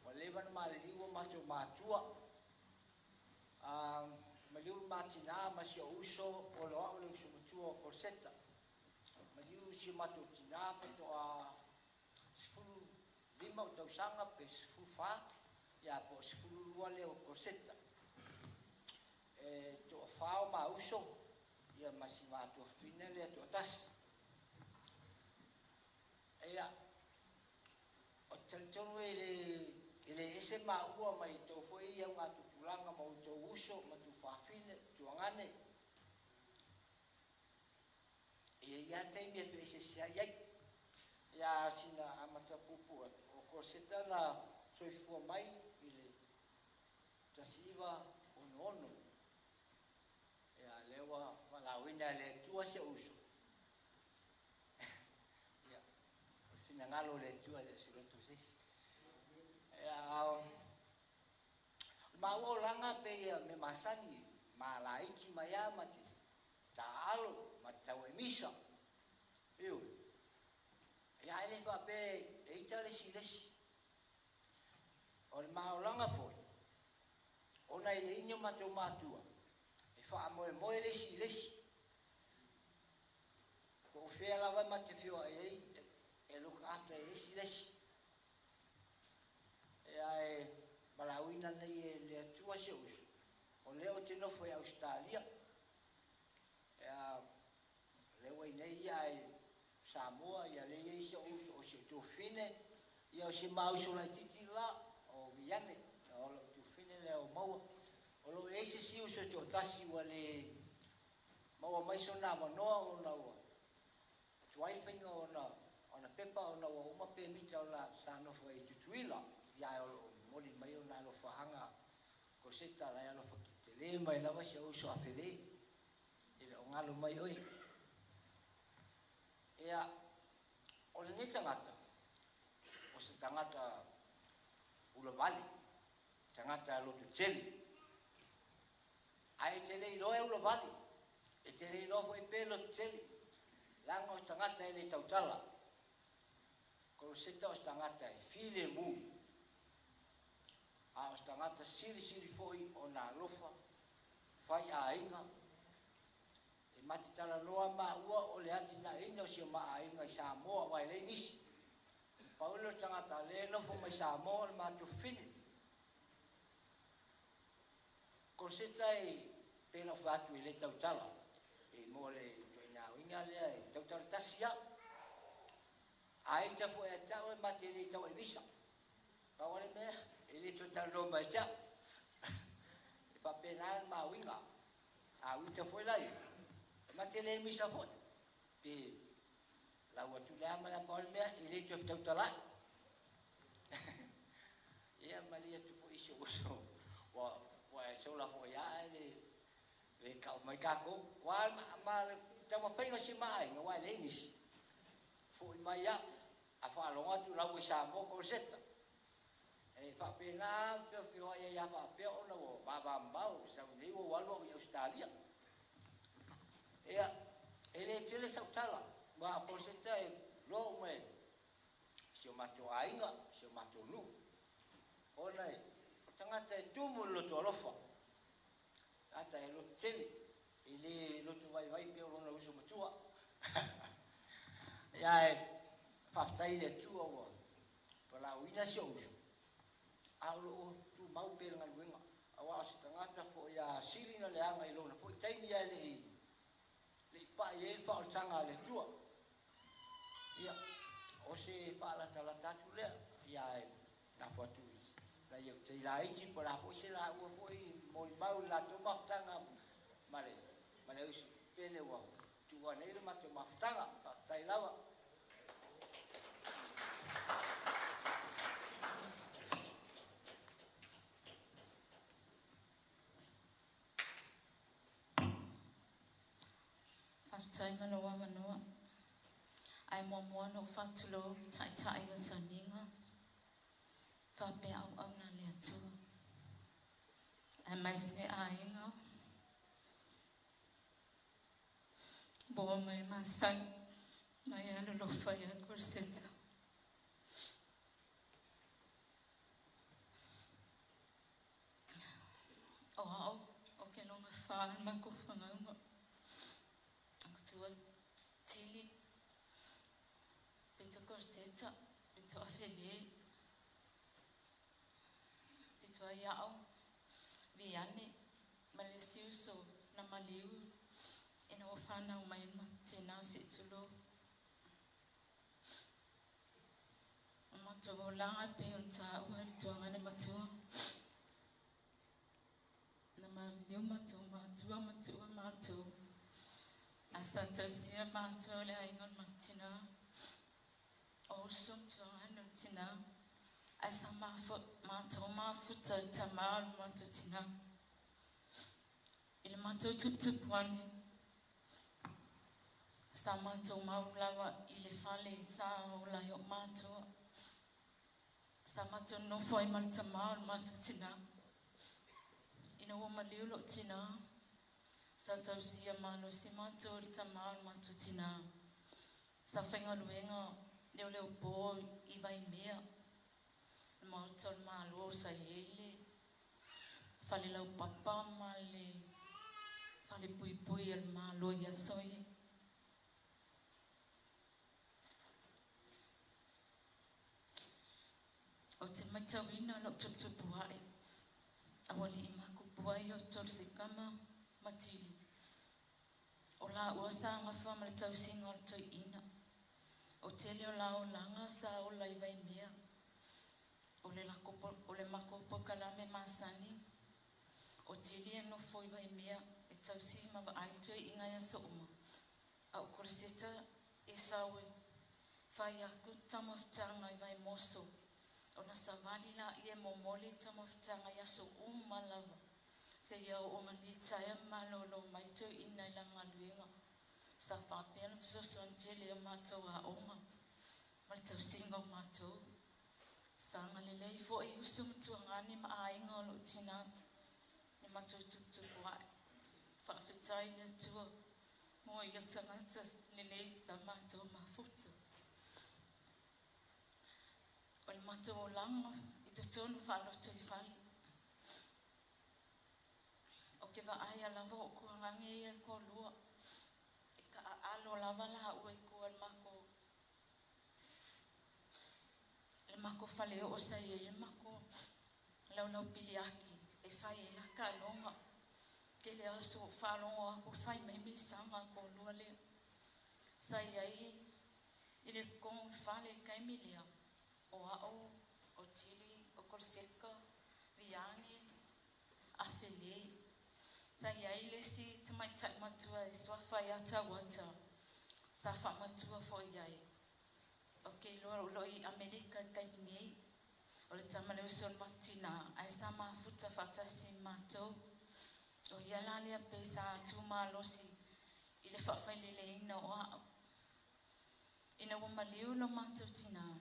Wa lewa na maliliwa matu matua. Maliu matina ma si uso o loa o le uso matua o Koloseta. Maliu si matu tina peto a sifuru lima o tausanga pe sifuru wha. Ia po sifuru lua le o Koloseta. To whao ma uso. Ia masi matu fine le to tas. Ia o talitonu ele ese maua mai tau foi ia ngā tupulanga mau tau uso ma tu whawhine tuangane ia teimi atu ese sia iai ia sina amata pupu o Koloseta na soifua mai ile tasiva ono ia lewa walawina le tua se uso ia sina ngalo le tua le sirotu sisi ma o langa pe me masani ma laiki maya mati taalo matau emisa eu ya ele va pe e tale silesi o ma o langa foi ona ile inyo matu matua e fa mo ele silesi ko fe la va mate fio e look after ele silesi malawina nei le tua se uso o leo te no foi Australia le wai nei ai Samoa ia le ia se uso o se tu fine ia o se mauso la titi la o viane o lo tu fine le o mau o lo ese si uso to tasi wale mau mai sona mo no ona o tuai finga ona pepa ona o ma pe mi la sano foi tutuila ia o moli mai ona lo fahanga Koloseta la lo fakitele mai la se uso afele ile ngalo mai oi ia o le tangata o se tangata ulo vale tangata lo tu tele ai tele lo e ulo vale e tele lo foi pelo tele lango tangata ele tautala Koloseta o tangata e file mu a stangata siri foi ona lofa fai ainga e matitala noa ma ua o le atina ina o si ma ainga i Samoa wai le nisi paulo tangata le nofo mai Samoa le matu fine Koloseta e pena fatu i le tautala e mo le tuina winga le e tautala tasia ai ta fo e tau e mati le tau e visa kawale mea ele to talo mai cha e fa pena ma winga a wita foi lá ma tele mi sa foi pe la watu la ma la pol me ele to tala e malia tu foi so wa so la foi ya le ka mai ka ko wa ma tamo pena si mai wa le nis foi mai ya a fa longa tu la wi sa mo Koloseta e fa pena fio ia fa peo no baba mbau sa ni wo walo i Australia ele tele sautala wa Koloseta e lo me si o mato ainga si o mato lu ona tangata e tumu lo to lofa ata e lo tele ele lo tu vai peo no uso matua ya e fa tai le tua wa para uina si uso aulo tu mau pe ngal wenga awa stangata fo ya silina le anga i lona fo taimi ya le pa ye fa tanga le tua ia o se fa la tala tatu le ia na fo tu la yo te la ichi para fo se la u fo i mo mau la to ma tanga male us pele wa tu wa nei ma to ma tanga pa tai lava tai manoa ai mo no fatulo tai o saninga fa pe au na le atu ai mai se ainga bo mai masai mai ana lo fa ya Koloseta Fa'al mako whangaunga. Ako tua tili. Pito Koloseta. Pito Falana'i. Pito Ia'o. Viane. Malesiu so na maliu. Ina o whanau mai matina se tulo. Matua langa pe on ta ua i tuangane matua. Niu matua matua. Asa tausia matua le aingon matina. O sum tuangane matina. Asa matua mafuta tamal matutina. Ile matua tupuani. Sa matua maulawa ile fale sa ula yo matua. Sa matua no foi mal tamal matutina. Ina o maliu lo tina. Sa tausia mano si matua tamal matutina. Sa whenga luenga leo po I vai mea. Mautol malo sa ele. Fale lau papa male. Fale pui al malo ya soye. O te maitawina lo tupuai. Awali imaku puai o tol se kama matili. O la ua sa ngafa male tausinga o toi ina. O tele o la o langa sa o la I vai mea. O le makopo kalame masani. O tili e no foi vai mea. E tausi ma va ai toi inga ya so uma. A o Koloseta e sawe. Fai aku tamaftanga I vai moso. O na savali la I e momole tamaftanga ya so malava. Se ia o ngali tsaya malolo mai toi ina I langa luenga. Sa whapena fisoson tele o matou a onga. Mali tau singa o matou. Sa ngalelei fo I usu mtuangani ma ainga o lo tina. Ni matou tupu ai. Whawhetai le tua. Mo ia tangata lelei sa matou mafuta. O le matou o langa. I te tonu whaloto I whali. O ke wa aia lava o kuangange ia ko lua. E ka alo lava la ue kuan mako. Le mako whale o sa ia le mako. Lau piliaki. E whai e la ka longa. Ke le aso whalongo ako whai mai me sanga ko lua le. Sa ia I le kong whale kaimilia. O ao, o tili, o Koloseta, viange, a Falana'i. Sa ia le si te mai tak matua e swa whai ata wata. Sa wha matua fo iai. O ke lo I Amerika kaimingei. O le tamale uson matina. Ai sa mafuta fatasi matou. O ia lalea pe sa tu malosi. I le whawhai lele ina o ao. Ina wa maliu no matou tina.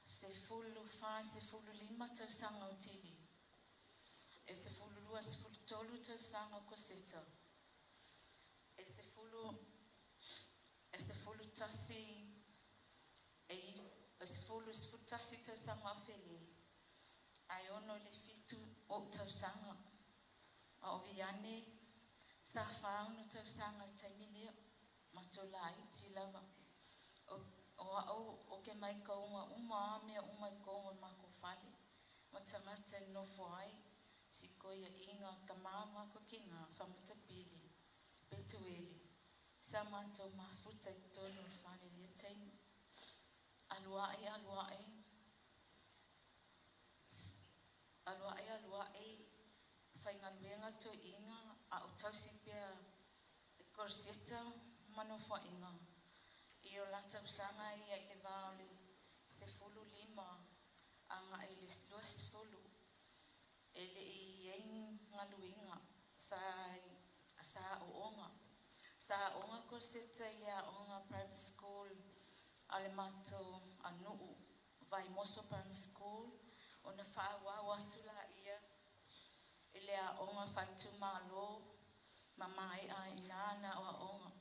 Se fulu lima tau sanga o tili. E se fulu lua se fulu tolu tau sanga o Koloseta. E se fulu tasi. E se fulu tasi tau sanga o Falana'i. Ai ono le fitu o tau sanga. A o viane. Sa whaano tau sanga I taimilea. Matola iti lava. O ke mai kaunga uma mea umai kaunga mako whale. Matangata no whai. Sikoia inga kamama ko kinga whamatapili. Petueli. Sa matou mafuta I tonu whale lia taimi. Aluai. Whaingaluenga to inga. A o tausi pia Koloseta mano whainga. I o lata usanga I le vaole se fulu lima anga I le luas fulu e le I eng ngaluinga sa o onga Koloseta I le onga primary school ale matou anu vai moso primary school ona whawa watu la ia e le onga whaitu malo mamai a inana o onga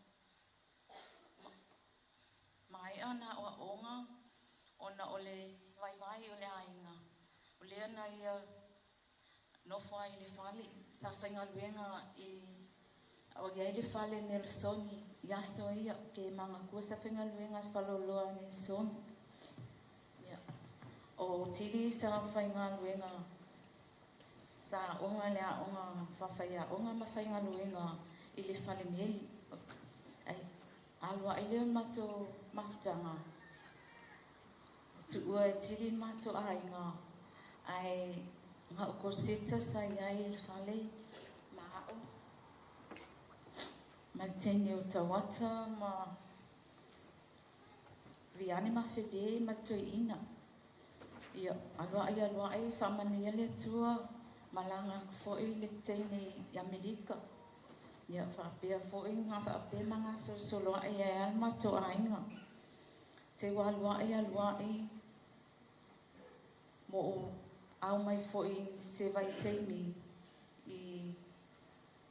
mai ana o onga ona ole vai o le ainga o le ana ia no fua I le fale, sa whainga luenga I o gai le fale Nelsoni, yaso ia, ke manga kua sa whainga luenga whaloloa Nelsoni. O tiri sa whainga luenga, sa onga lea onga whawhaia, onga ma whainga luenga I le fale meli. Ai, alua I leo mato maftanga. Tu ua e tiri mato ainga, ai nga o Koloseta sa iai le fale, maa o. Ma teni o tawata, ma viane ma whede, ma toi ina. Ia, alua ai whamanuia le tua, malanga foi le teni I Amerika. Ia, whaapea foi nga whaapea manga solo ai alma to ainga. Te wa alua ai, mo au mai foi se vai teimi I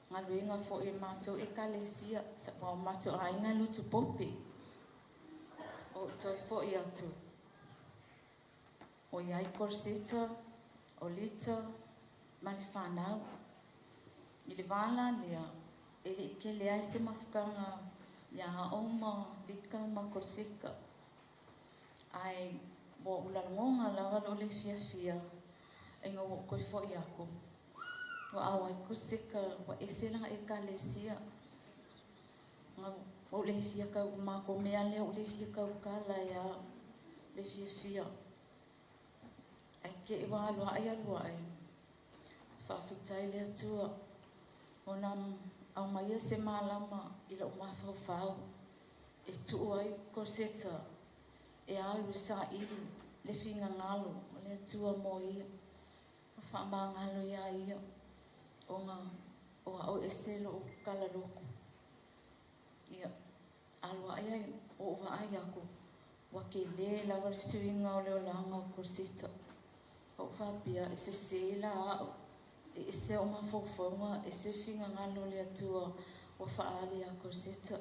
ngaluenga foi mato e kalesia, sa pa mato ainga lutu popi. O toi foi atu. O iai Koloseta, o lita, ma le whanau. I le wala lea, e ke lea se mafukanga ia oma lika ma Koloseka. Ai, mo ulalonga lawa lo le fia, e ngā koe foi ako. Wa awa I Koloseka, wa ese langa e kalesia. O le fia kau mako mea lea, o le fia kau kala ia, le fia. Ai ke wa alua ai. Whawhitai lea tua. O nam au maia se malama I la umawhau. E tuu ai Koloseta. E alu sa ilu. Le finga ngalo. O le tua mo ia. O whaama ngalo ia. O au estelo o kalaloko. Ia. Alua ai. O wa ai ako. Wake le lawa le suinga o leo langa o Koloseta. O whapia e se sela au. E se o mawhauwhaunga, e se finga ngalo le atua o whaale a Koloseta.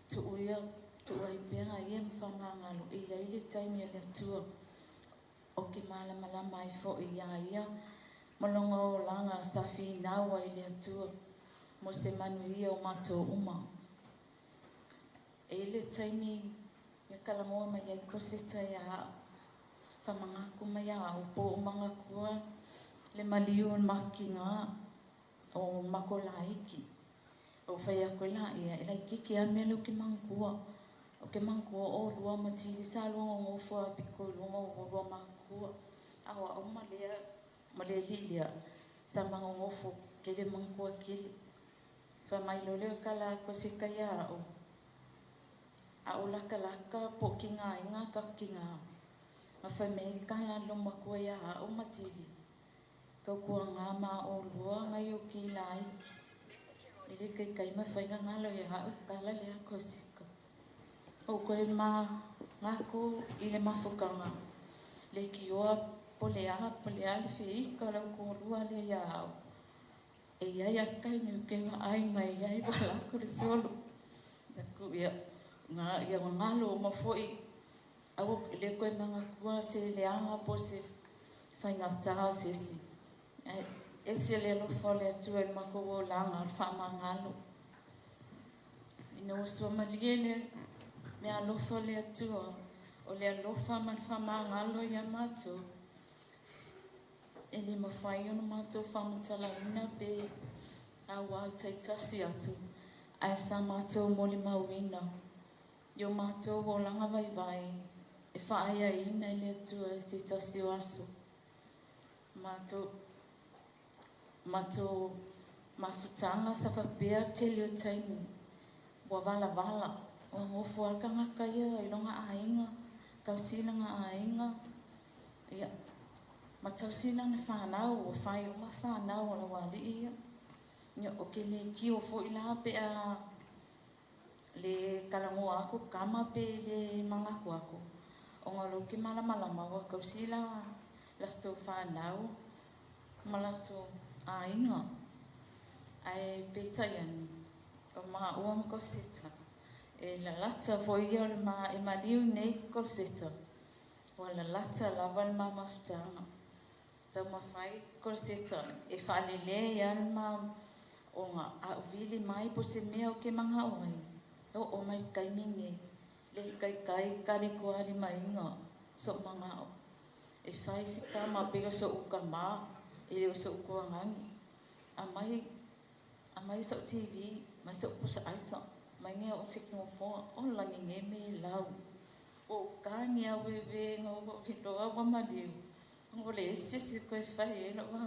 Tu ai penga ia mwhanga ngalo, I lei le taimi le atua. O ke malama I fo I ia, malonga o langa sa whinaua I le atua. Mo se manuia o mato uma. E le taimi, ia kalamoa mai ai Koloseta ia whamangaku mai a upo o mga kua, le maliu maki ngā o makolaiki. O whai a koe la ia, e lai kiki a mele o ke mangkua. O ke mangkua o rua matili sa luonga o ngofua piko luonga o rua mangkua. Awa o malea lilia sa mga ngofu ke le mangkua kili. Whamailo leo kala ko se kaya o. A o laka po ki ngā inga ka ki ngā. Ma whamei kala lo makua ia o matili. Kau kua ngā mā o lua ngai o ki laiki. Ele kai ma whainga ngalo ia o kala lea Koloseka. O koe mā ngako I le mawhukanga. Le ki oa polea le whiika lau ko lua le ia au. E iai akai ni ke ai mai iai wala ko le solo. Naku ia ngalo o mawhoi. Au le koe mga kua se leanga po se whainga taha sesi. E se le lofa le atua I mako o langa al whaama ngalo. Ina usua malie le mea lofa le atua. O le alofa man whaama ngalo ia mato. E ni mawhai ono mato whamatala ina pe awa taitasi atu. Ai sa mato moli mauina. Yo mato o langa vai. E whaaya ina le atua e se tasi o aso. Mato mafutanga sa whapea tele o taimi. Wa vala. O ngofu alka ngaka ia I longa ainga. Kausina nga ainga. Ia. Matausina na whanau o whai o ma whanau o la wali ia. Ia o ke le ki o fo ila pe a le kalango ako kama pe le mangako ako. O ngalo ki malama wa kausila lasto whanau. Malato ainga. Ai petaiani. O maa ua ma Koloseta. E la lata fo ia le maa e maliu nei Koloseta. O la lata lava le maa mafutanga. Tau mawhai Koloseta e whalele ian ma o ngā a vili mai po se mea o ke manga oai. O mai kai minge, le kai kare kuari mai inga, so manga o. E whai si ka ma pega so uka maa, e reo so ukua ngangi. A mai so TV, mai so pusa aisa, mai ngea o se kingo fōa, o langi nge me lau. O kāngi a wewe ngā o hitoa wa madeu. O le ese koe whai e no wa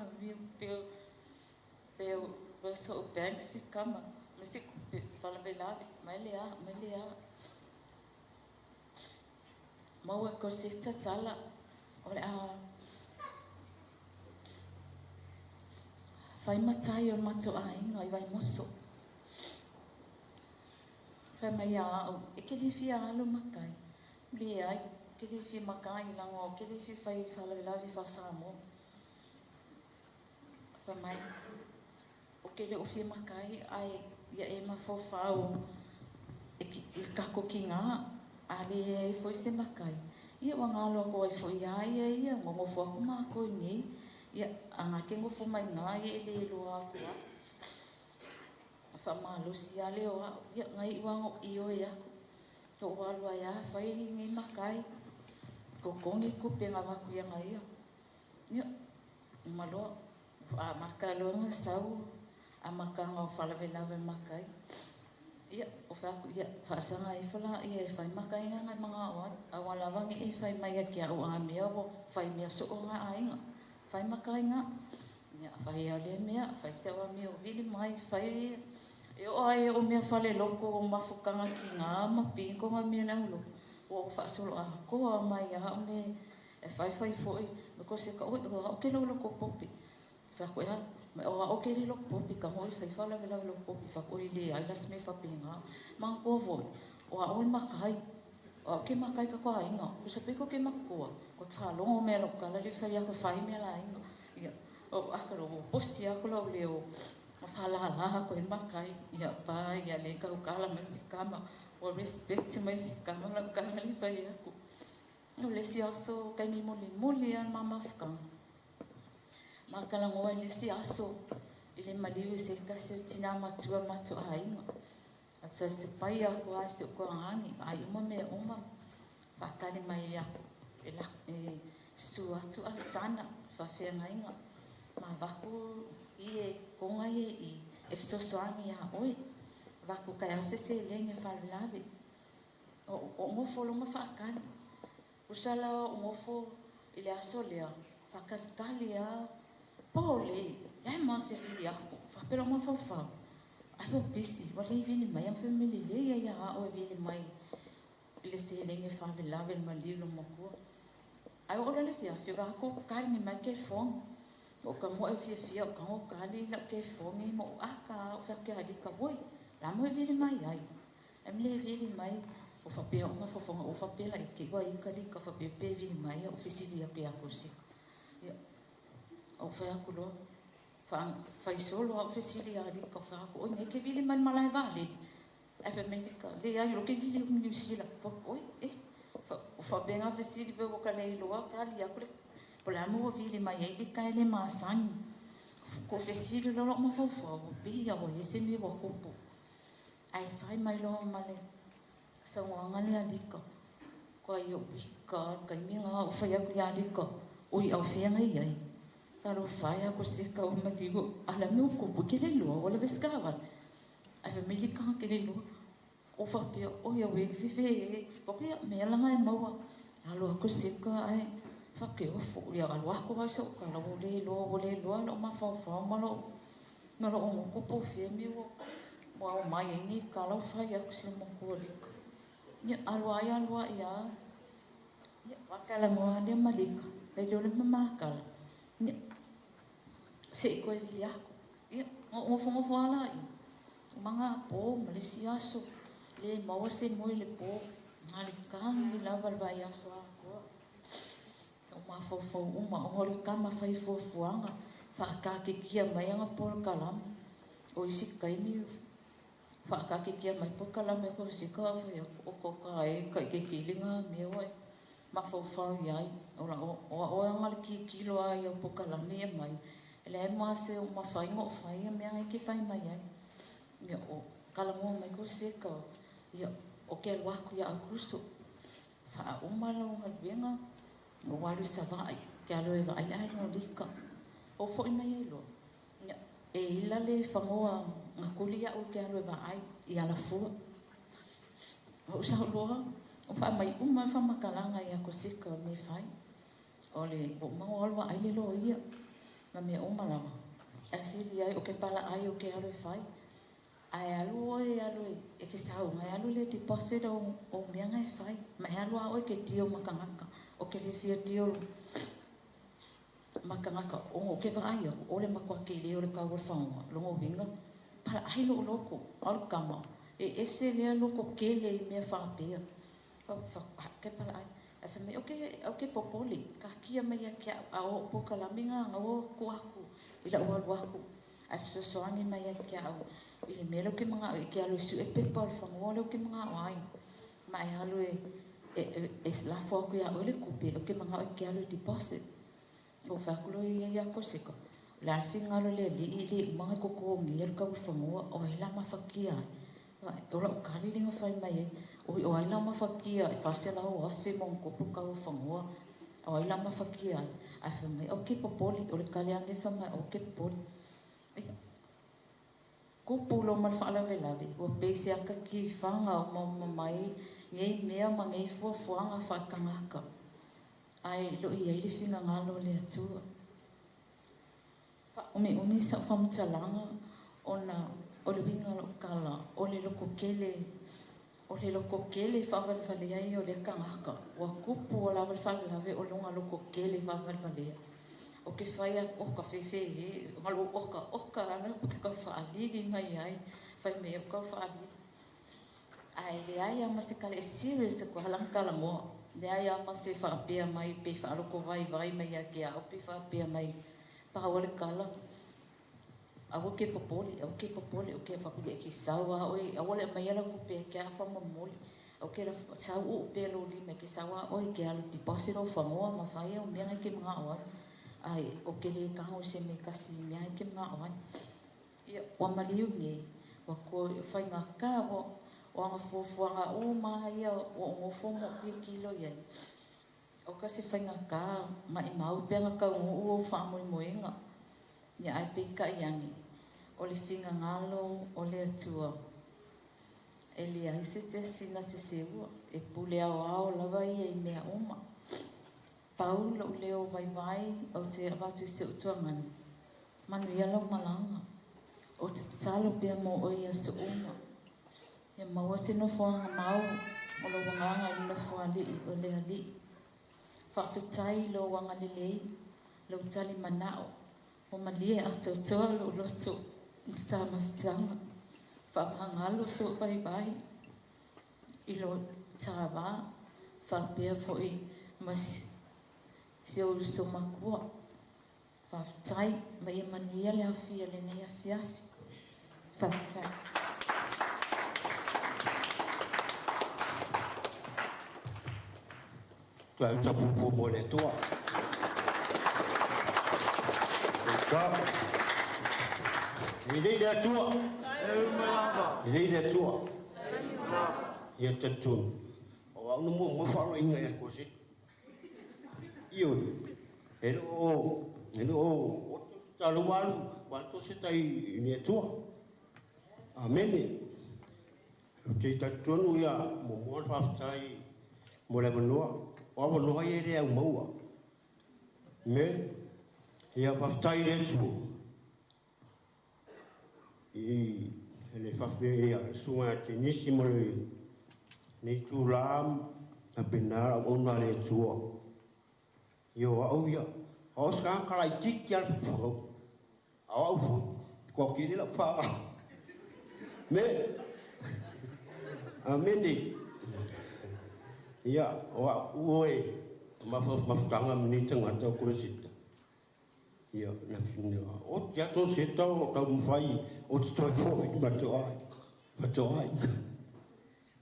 peo so bank si kama. Me si whalawelave, mai lea. Mau e Koloseta tala, o le a whai matai o mato a inga i wai moso. Whai mai a au, e ke liwhi a alo makai. Mle ai, ke liwhi makai lango, ke liwhi whai whalawelawi whasamo. Whai mai, o ke le uwhi makai ai ia e mawhawhau e kako ki ngā, a le e fwoi se makai. Ia wa ngalo ko ai fwoi ia, ngongo fwaku mako ni. Ia, anga ke ngofo mai ngā e le loa kua. Whamalusi a leo a, ia ngai iwango iyo e aku. Ko walua ia, whai ngi makai. Ko kongi kupe ngā waku ia ngai ia. Ia, maloa, a maka loa sau, a maka ngā whalawelawe makai. Ia, o whaku ia, whaasanga e whala, ia e whai makai ngā ngai mga awan. A walawangi e whai mai a kia o a mea o, whai mea so o ngā ainga. Whai makai ngā. Ia, whai a le mea, whai sewa mea o vili mai, whai e o ai o mea whale loko o mawhukanga ki ngā mapi, ko ngā mea naulo. O whaasolo a koa mai a me e whai fwoi, me ko se ka oi, o ke lau loko popi. Whaku ea, me o a o ke li loko popi, ka hoi whai whala me lau loko popi, whaku oi le ailas me whapinga. Mang koa voi, o a oi makai, o ke makai ka koa inga, o sa peko ke makoa, ko te whalongo mea lau kala li whai ako whai mea la inga. Ia, o akaro, o posti ako lau leo, o whalalaha ko e makai, ia pā, ia le kau kala mai si kama, o respect mai si kama lau kala li whai ako. O le si aso, kai mi muli an mamafkang. Makala ngoa le si aso, ile maliu se kasi tina matua matu a inga. At sa pai ako asi o ko ngani, ai uma me uma, whakari mai ako, e su atu al sana, whawhea inga. Ma waku i e konga i e fisosoani a oi. Waku kai ase se lenge whalalawe. O ngofo longa whakari. Usala o ngofo i le aso lea. Whakakali a pole. Iai maa se riri ako. Whapera ma whawhau. Ai o pisi. Wale i vini mai. Ang family lea ia a o vini mai. I le se lenge whalalawe ma liu makua. Ai o le fia. Whiwa ako kari ni mai ke whonga. O ka moe fia o ka ho kali la ke fongi mo aka o fa ke ali ka boi la mo vili mai ai em le vili mai o fa pe o ma fo fonga o fa pe la ke wa i kali ka fa pe vili mai o fisili a pe a kursi o fa ku lo fa solo o fisili a ri ka fa o ne ke vili man malai vale e fa me ka le ai lo ke vili o mi sila fo oi o fa benga fisili be o ka le lo a kali a ku Pola mo vili mai ai di kai le masani. Ko fesiri lo ma fofo, bi ya o ese mi wo kupu. Ai fai mai lo male. Sa wanga le adiko. Ko ai o ka minga o fai aku ya adiko. O i au fia ngai ai. Karo fai aku se ka o matigo ala no kupu ke le lo o le vescava. Ai fa mi ka ke le lo. O fa pe o ya we vive. Ko pe me la ngai maua. Alo aku se ka ai Whake o fo ia alwa ko vai so ka lo lo ma fa ma lo o ko po fe mi o mai ni ka lo fa ia ko se mo ko ri ni alwa ia wa ka la mo ande malika e lo le ma ka ni se ko ia ko ia o fo ala manga po Malaysia so le mo se mo le po ngali ka ni la val vai so ma fofo uma o hori kama fai fofuanga whakake kia mai anga por kalam o isi kaimi whakake kia mai por kalam e ko sika o ko ka e ka ke kilinga me oi mafau iai o anga ki kilo ai o Pokalami e mai ele ma se o mafai ngo fai me ai ki fai mai ai ia o kalango mai ko se ka ia o ke waku ia akuso fa o malo halbenga o walu sa vai ke alo e vai ai no dika o foi mai lo ia e ila le fangoa ngakuli ia o ke alo e vai ia la fu o sa lo o fa mai uma fa makalanga ia ko se ka me fai ole o mau alwa ai le lo ia ma me o malama asili ai o ke pala ai o ke alo e fai ai alu e ke sau mai alu le deposit o mianga e fai mai alu o ke tio makangaka o ke le fia tio makangaka o ke vai o le makwa ke le o le ka wafanga longo vinga para ai lo loko al kama e ese le loko ke le me fa pe fa ke para ai a fa me o ke popoli ka kia mai ke a o Pokalami nga o ko aku ila o aku a so ani mai ke a ile melo ke mga ke alu su e pe por fangolo ke mga ai mai alu e la fo ku ya ole kupe ke mga ke alu deposit o fa kulo ya ko seko la finga lo le li mga ko ko mi el ka fango o ila ma fakia o la kali linga fai mai o ila ma fakia fa se la o afi mon ko ka fango o ila ma fakia a fa mai o ke popoli o le kali ande fa mai o ke popoli ko pulo mal fa la vela o pese aka ki fanga o mai ngai mea ma ngai fo nga fa kangaka ai lo ia ile finga ngalo le tu o me sa fam talanga ona o le winga lo kala o le loko kele fa val fale ai o le kangaka wa kupu o la val fale ave o longa loko kele fa val fale o ke fai o ka fefe malo o ka ana ka fa ali mai ai fai me o ka fa ali ai le ai ama se kale serious ko halang kala mo le ai ama se fa pe mai pe fa lo ko vai mai ya ke o pe fa pe mai pa o le kala a o ke popoli o ke fa ku ke sawa o le mai ala ku pe ke fa mo moli o ke la sa o pe lo li me ke sawa o ke ala deposit o fa mo ma fa o me ke mga o ai o ke le ka o se me kasi me ke mga o ia o maliu ni o ko fa nga ka o nga fofo nga o ma ia o ngo fomo pe kilo ia o ka se fa nga ka mai mau pe nga ka o fa mo moenga ia ai pe ka iani o le finga ngalo o le atua e le ai se te sina te seua e pule ao lava ia i mea uma Paulo leo vai o te avatu se utuangani manu ia lau malanga o te talo pia mo o ia su uma e maua se no fuanga mau o lo wanganga i no fuali o le ali whawhetai lo wanga lelei lo tali manao o malie a tautoa lo loto i tā mawhitanga whamahangalo so vai i lo tā wā whapea fo i masi se o so makua whawhetai mai e manuia le awhia le nei awhiasi whawhetai Tua tapu po le tua. Ini dia tua. Ini dia tua. Ia tetun. Awak nemu mo faro inga ya kosi. Iyo. Hello. Taluan wanto sitai ini tua. Amen. Kita tunu ya mo mo fastai mo le menua. O no ia re au maua. Me ia pastai le tu. I le fafe ia sunga tenissimo le nei tu ram a penara ona le tu. Yo au ia. O ska kala tikya fo. Au fo. Ko ki le fa. Me ameni. Ia, oe, mafutanga minita ngata o Koloseta. Ia, na fina. O tia to seta o tau mwhai, o te toi fōi, matoai.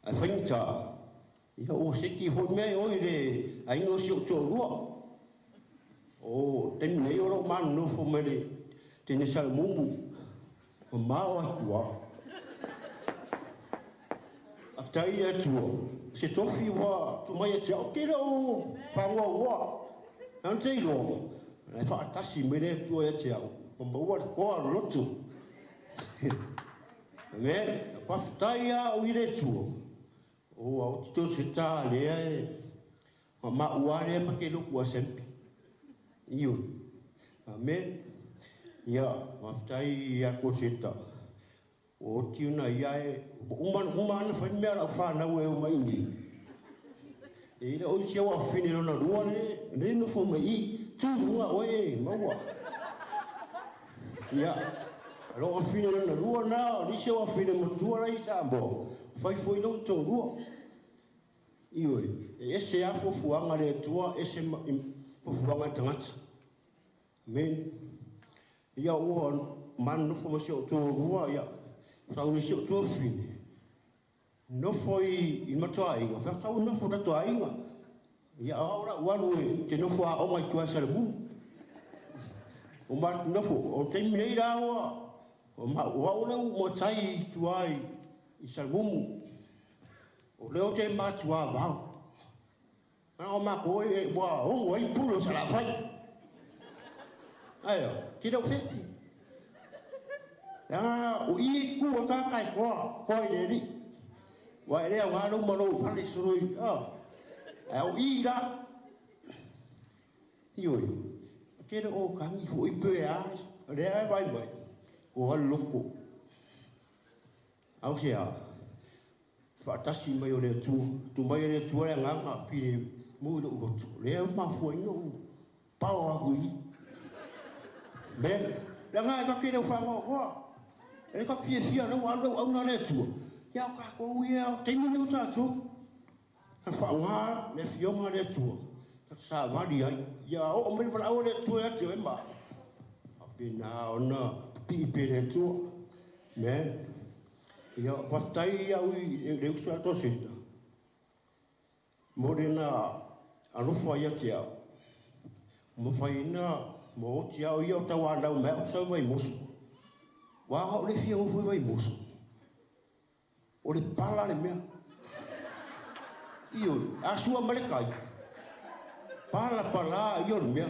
A whainta, Ia o se ki hoi mea oi le aingo si o tō rua. O temi nei oro manu no fo mere tene sa mumu. O mao a kua. Aftai e tua. Se tofi wa tu mai e te au kera o whangoa ua. Antei lo. Nei whaatasi mere tua e te au. O maua koa roto. Me, whaftai a o ire tua. O au tito se tā lea e. Ma uare ma ke loku a sempi. Iyo. Amen. Ia, whaftai ia Koloseta. O tiuna ia e. Umana whai mea la whanau e o mai ni. E ira oi sia wa whine rona rua ne. Reno fo mai i. Tūrunga oe, maua. Ia. Roa whine rona rua na. Risia wa whine matua rai tambo. Whai foi non tō rua. Ioi. E ese a pofuanga le tua. Ese pofuanga tangata. Men. Ia ua manu fo masi o tō rua. Ia. Sau ni si o tō whine. No foi i matua inga. Whakau no fo ratua inga. Ia aura waru e te nofo a omai tua sarabu. O mar nofo. O te minei rawa. O waurau mo tai tuai i sarabu. O leo te matua vau. O mako e wa ongo i puro sarafai. Ayo, kira o feti. O i kua kakai koa. Koa i eri. Wa ere a waro maro pare surui. O ira. Ioi. Kere o kangi fo i pue a. Rea e vai vai. O hal loko. Au se a. Whaatasi mai o rea tua. Tu mai o rea tua rea nganga. Pire mui lo urotu. Rea mafua ino. Pao a hui. Me. Rea ngai ka kere o whangoa koa. Rea ka pia fia rau alo au na rea tua. Ia o kako ui e au. Teimi ni o tātou. Ka whaunga le fionga le tua. Ka sa wari ai. Ia o mele wala au le tua e te ma. Ape na ona pipe le tua. Me. Ia whaftai au i reusa tosita. Morena arofa ia te au. Mo whaina mo te au ia o tawanau mea o sau vai mosu. Waha o le fionga fui vai mosu. O le pala le mea. Iyo, asua malekai. Pala, iyo mea.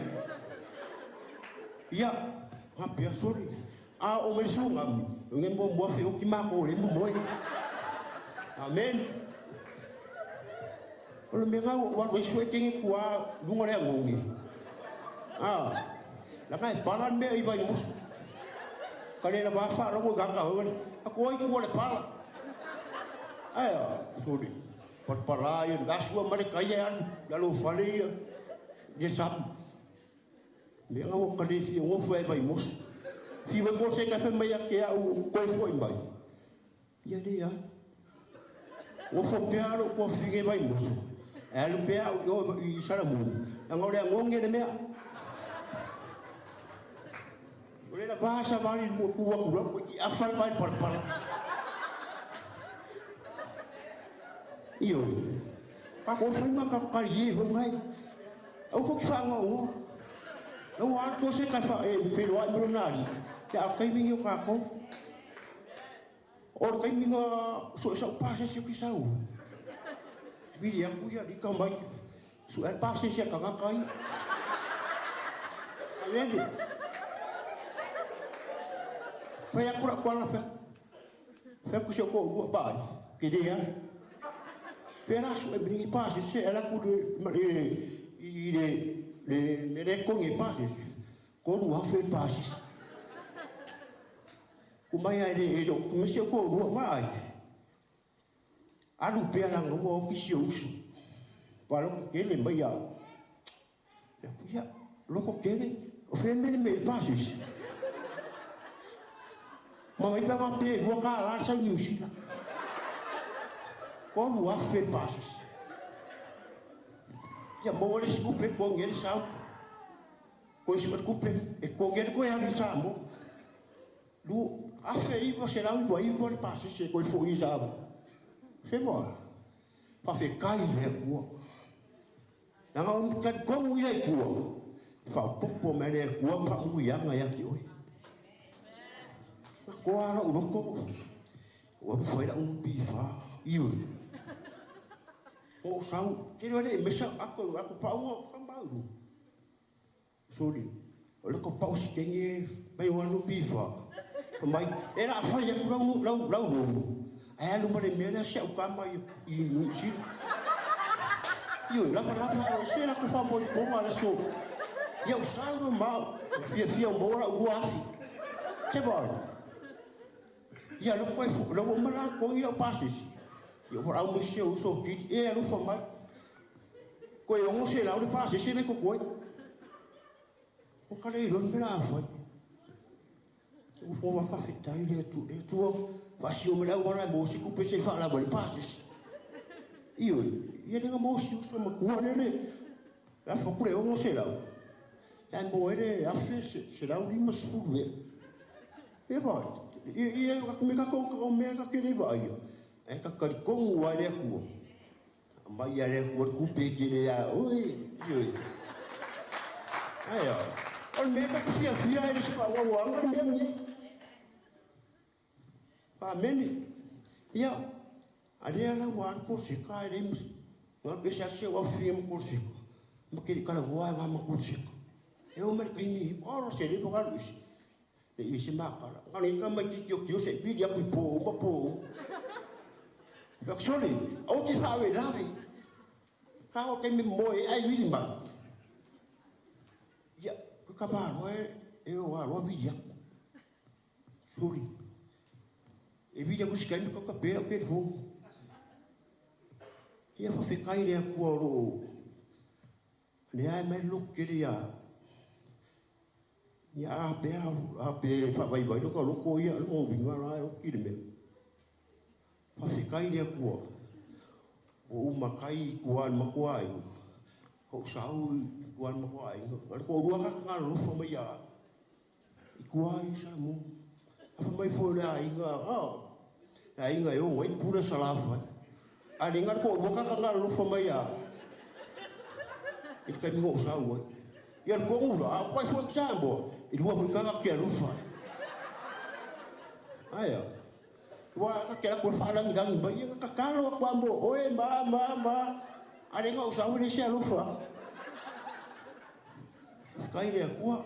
Ia, hapia, sorry. O me sunga mi. Nge mo fe o ki mako le mo moi. Amen. O le mea wa sue kingi kua lunga le ngongi. La kai pala mea i vai musu. Kare la ba fa ro ga ka ho. Ko i ku le pala. Sorry. Papalii asua malekai an lalu fali dia sap dia ngau kali fi ngofu e vai mos fi we ko se ka fe mai ke au ko foi mai ia dia o fo piaro ko fi ke vai mos lu pea o i sara mu ngau le ngonge de mea o le bahasa vali mo ku wa ki afal vai papala. Iyo. Kako fai makakari ho ngai. Au ko whanga o. Au ato se ka fa e whiroa i mronari. Te a kai mingi o kako. O kai minga so sa pase se ki sau. Bili aku ia di kamai. So e pase se ka kai. Alele. Pai aku ra kwala fa. Fa ku se ko bu ba. Ke dia. Pera su e bringi pasi se ala ku le rekongi pasi ko nu afe pasi ku mai ai le do ku se ko ru mai alu pera ngo ki se usu para que le mai ya lo que o fe me pasi ma mai pa ma pe go ka la sa usi como a fe passes. Ya mole scupe con el sau. Ko se scupe e con el ko ya sambo. Lu a fe i você lá o boi por passes se ko foi isabo. Se mo. Whawhekai lea kua. Nanga o ka kongu ia kua. Whaupopo me lea kua whaungu ianga iaki oi. Na koa ara uroko. Ua whaira ungu piwha. Iuri. O sau. Kere wale mesa ako paunga kambauru. Sorry. O leko pau si kenge mai wanu piwha. Mai, era whai aku lau rongo. Ai alu mare mea se au kama I nusi. Ioi, lapa, se la kufa mo poma la so. Ia usau mau, fia mora uafi. Te vai. Ia lo koe fu, lo mala ko ia pasis. Ia ora mo se o so kit, e alu fa mai. Ko e ngo se la o pasis se me ko koe. O kale lo mera foi. O fo va fa ile tu Pasi o mera ora mo se kupe se fa la bole pasis. Io, ia nga mo si usa ma kua nele. La fa kure o mo se la. Ya mo ere a fe se la uri ma suru e. E vai. Ia ka kumeka ko me ka kere vai. E ka kari ko wa le ku. Ma ia le ku kupe ki le ya. Oi, io. Ai. O me ka fia e se ka wa nga me. Amen. Ia. Ada la wan kursi ka rems. Ngal bisa se wa film kursi. Makiri kala wa ma kursi. E o mer kini ora se ri boga luis. E isi makala. Ngani ka ma ki se video ku po. Actually, o ti fa we lavi. Ka o ke mi moi ai wi ma. Ya, ku ka ba e o wa video. Sorry. E video ku skai ko ka pe vo. Ia whawhekai rea kua ro. Ne ai mai loke rea. Ia ape whawaiwai loka loko ia lo winga rai o kire me. Whawhekai rea kua. O umakai kuan makuai. Ho sau kuan makuai. Ko rua ka lofa mai a. I kuai sa mo. Apa mai fo rea inga. A inga yo wai pura salafa. Ali ngar ko boka ka ngar lufa mai a. It kai ngo sa wo. Ia ko ula, ko fo example. I lua ko ka ke lufa. Aya. Wa ka ke ko fala ngang ba ia ka kalo ko ambo. Oe ma. Ali ngo sa wo ni se lufa. Kai le ko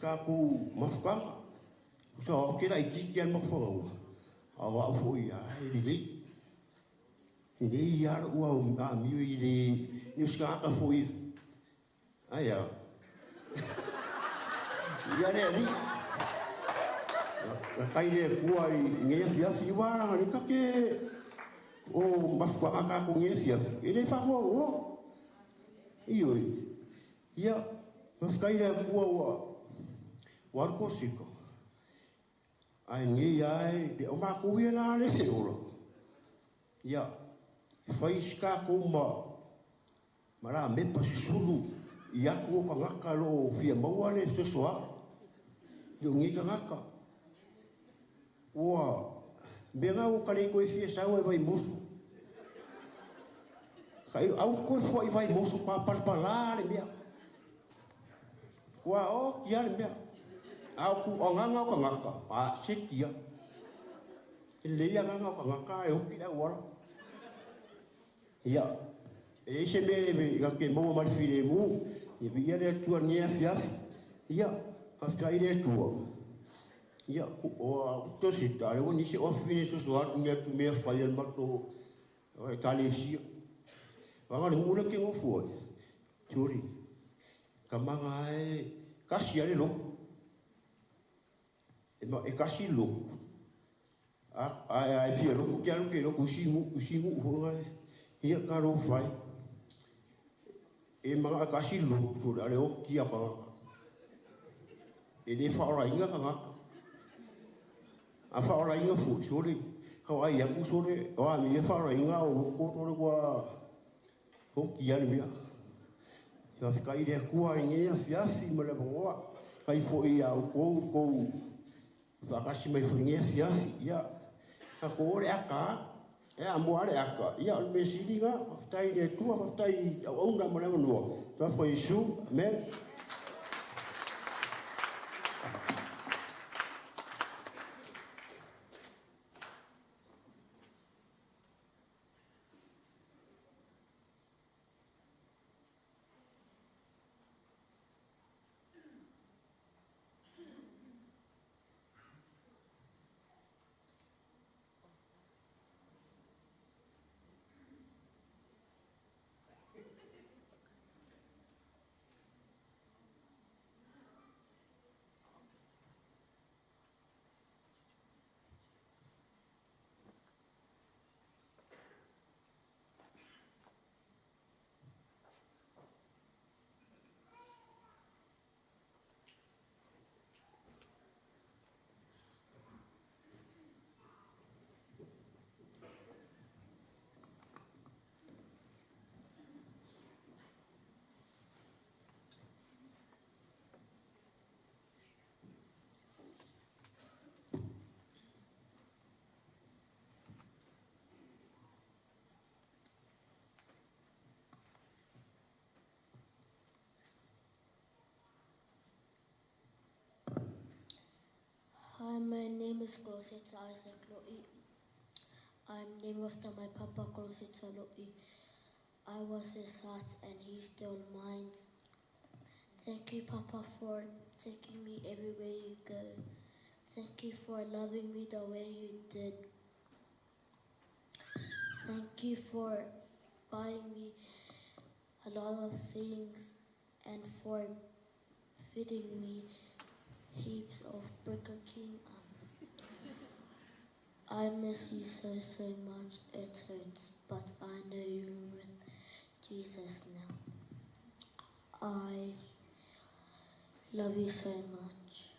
ka ku mafka. So kira iki kian mafo. Awa fo ia, ili. Ini ia ua miu ili niuskaka foi. Aya. Ia ne ni. Kai le kua nge fia wara ni kake. O mafua aka ko nge fia. Ele fa ho. Iyo. Ia mafkai le kua wa ko siko. Ai nge ai de o ma ko ia na le feolo. Ia fai ska ko mara me pasulu ia ko ngaka lo fia mawane se soa yo ngi ngaka wa bega o kale ko fia sa o vai musu kai au ko foi vai musu pa palare mia wa o kia mia au ku nganga ko ngaka pa sekia ele ia nganga ko ngaka e o ki da wala. Ia, e se me ke mo mal file mu, e via le tua nia fiaf. Ia, a fai le tua. Ia, o to sita, le ni se ofine so so nia tu me fai el mato. O kalesia. Wanga le mula ke mo foi. Turi. Kamanga e kasi ale lo. E ma e kasi lo. A fia lo ke alo ke lo kusimu ho ngai. Ia karo fai. E mga kasi lo, so ale o kia pa. E de fa ora inga ka ngaka. A fa ora inga fu, so le kawai aku so le, o a mi fa ora inga o ko to le wa. Ho kia le mia. Ya kai de ku a inga ya fi me le boa. Kai fo ia o ko. Fa kasi mai fo inga ya. Ya. Ka ko le aka. E a mo ale aka. Ia o me sidi nga. Aftai ne tua. Aftai au na mo na mo. Fa fo Yesu. Amen. Hi, my name is Koloseta Loi. I'm named after my papa, Koloseta Loi. I was his heart and he still mine. Thank you, Papa, for taking me everywhere you go. Thank you for loving me the way you did. Thank you for buying me a lot of things and for feeding me heaps of Burger King. I miss you so much. It hurts, but I know you're with Jesus now. I love you so much,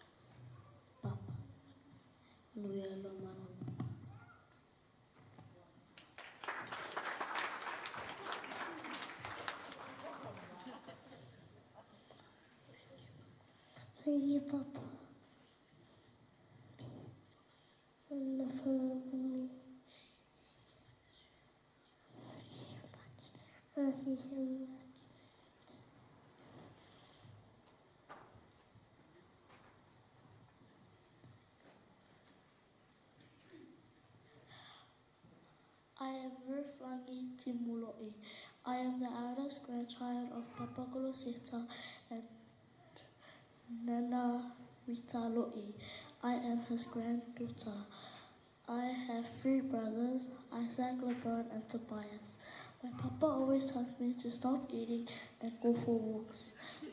Papa. And we are Loma. Thank you, Papa. And the family. Thank you so much. I am Falana'i Tele Loi. I am the eldest grandchild of Papa Koloseta and Nana Rita Loi. I am his granddaughter. I have 3 brothers, Isaac, LeBron, and Tobias. My papa always tells me to stop eating and go for walks,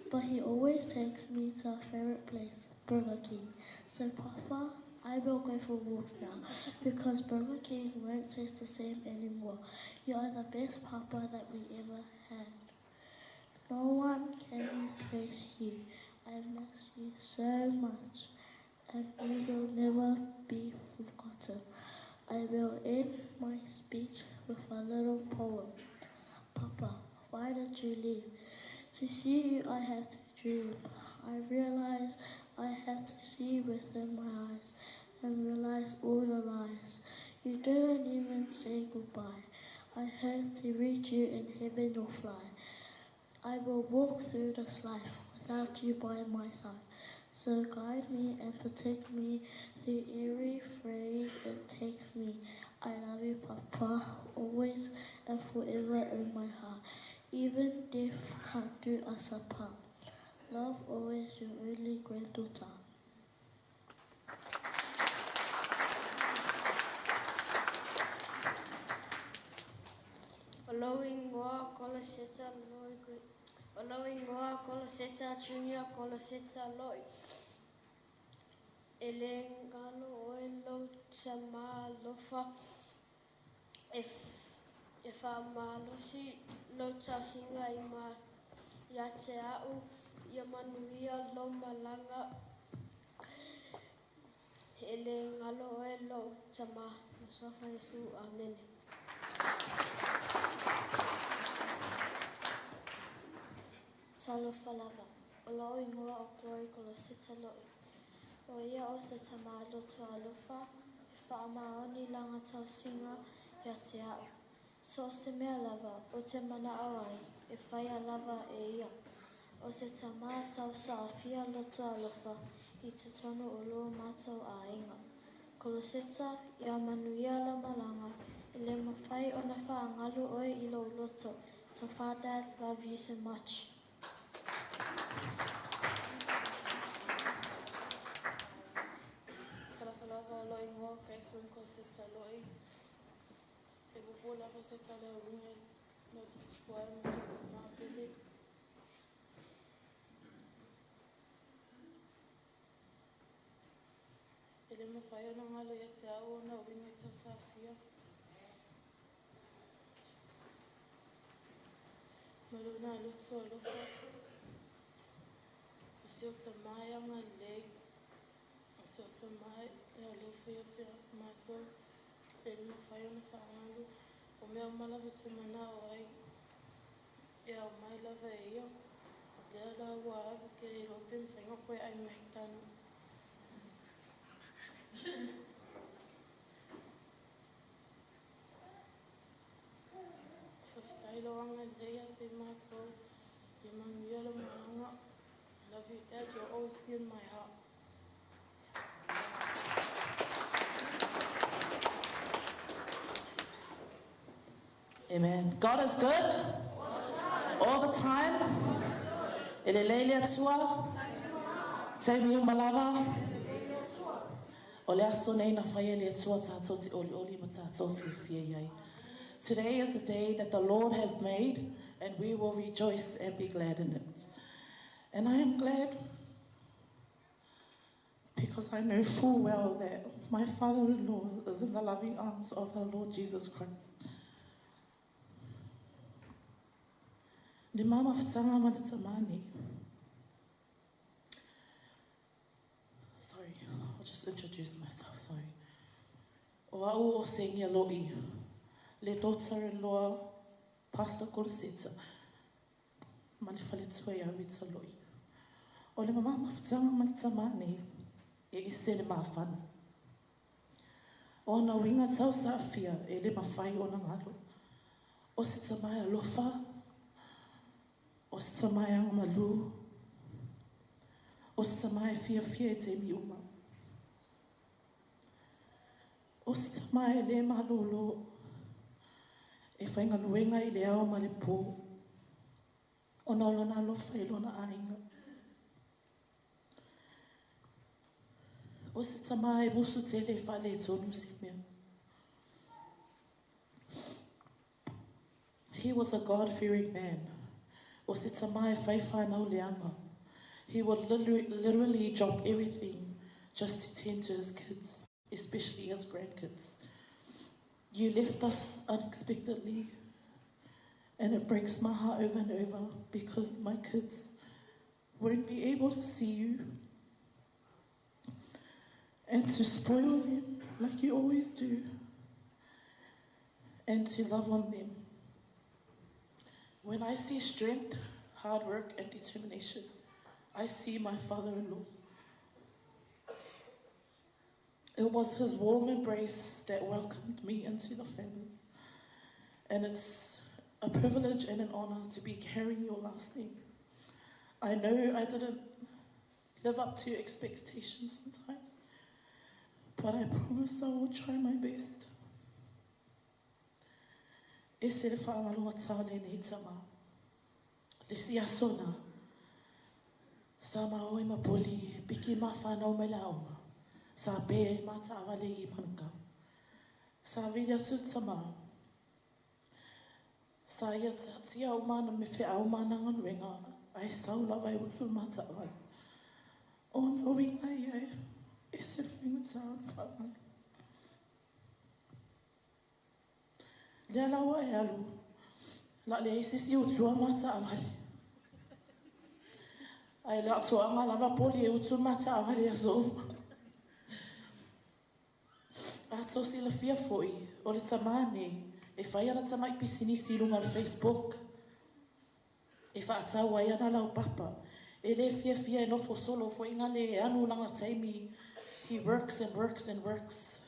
but he always takes me to our favorite place, Burger King. So Papa, I will go for walks now, because Burger King won't taste the same anymore. You are the best Papa that we ever had. No one can replace you. I miss you so much, and you will never be forgotten. I will end my speech with a little poem. Papa, why did you leave? To see you, I have to dream. I realize I have to see within my eyes and realize all the lies. You didn't even say goodbye. I hope to reach you in heaven or fly. I will walk through this life without you by my side. So guide me and protect me through every phrase it takes me. I love you, Papa, always and forever in my heart. Even death can't do us apart. Love always, your only granddaughter. Following Goa Koloseta Loi. Following Goa Koloseta Junior Koloseta Loi. Elengalo oelo sama lofa. If amalosi lo tasinga ima yate au yamanuia lo malanga. Elengalo oelo sama lofa Yesu. Amen. Talo falava. Olo ingoa o koi Koloseta Loi. O ia o se tamalo to alofa. E wha maoni langa tau singa. ia te au. So se mea lava o te mana awai e whaia lava e ia. O te tamaa tau sa awhia loto alofa I te tono o loa mātau a inga. Koloseta ia manuia la malanga e le mawhai o na whaangalu oe I lo loto. So far, Dad, love you so much. Talawhalawa o loi ngoa, Grace Koloseta Loi. E bubu la Koloseta leo runge, no te puara mo te mapili. E le mawhai o na ngalo ia te au o na winga tau sa whia. Maluna luto alofa. O seo te mai anga lei. O seo te mai e alofa ia te mātou. E le mawhai o na whaangalu. O mea malawa te mana o ai. E au mai lava e ia. Lea la ua abu ke le rope mwhainga koe ai mehtana. Whaftailo anga leia te mātou. E manuia la maranga. Love you, Dad. You'll always be in my heart. Amen. God is good all the time. Ele leile atua. Te miu malava. O le aso nei na whaia le atua tātou te oli oli ma tātou whiwhia iai. Today is the day that the Lord has made, and we will rejoice and be glad in it. And I am glad because I know full well that my father-in-law is in the loving arms of our Lord Jesus Christ. Ni mama whatanga mana tamani. Sorry, I'll just introduce myself, sorry. O au o sengia loi. Le daughter-in-law, Pastor Koloseta, mani whaletua ia wita loi. O le mama mawhitanga mani tamane, e se le mawhana. O na winga tau sa awhia, e le mawhai o na ngalo. O se tamai alofa, o se tamai anga malu, o se tamai fia e te miuma. O se tamai le malolo, e whainga luenga I le ao ma le pō. O na lona alofa I lona ainga. O se tamā e musu tele e whale e tonu si mea. He was a God-fearing man. O se tamā e whai whanau le ama. He would literally drop everything just to tend to his kids, especially his grandkids. You left us unexpectedly, and it breaks my heart over and over because my kids won't be able to see you and to spoil them like you always do and to love on them. When I see strength, hard work, and determination, I see my father-in-law. It was his warm embrace that welcomed me into the family. And it's a privilege and an honor to be carrying your last name. I know I didn't live up to your expectations sometimes, but I promise I will try my best. E se le whaamaloa tāne nei tama. Le si asona. Sa maoi mapoli, piki ma whanau me lauma. Sa be mata awale I manukau. Sa vila sutama. Sa ia tia o mana me whi au mana nganuenga. Ai sau lawa e utu mata awale. O na winga ia e se whinga tāna whaamalo. Lea lawa e alu. La le sisi utua mata awale. Ai la toanga lava poli e utu mata awale aso. Ato si la fia foi, o le tamane, e whai ana tamai pisini si lunga le Facebook. E whaatau ai ana lau papa. E le fia e nofo solo foi inga le anu langa taimi. He works and works and works.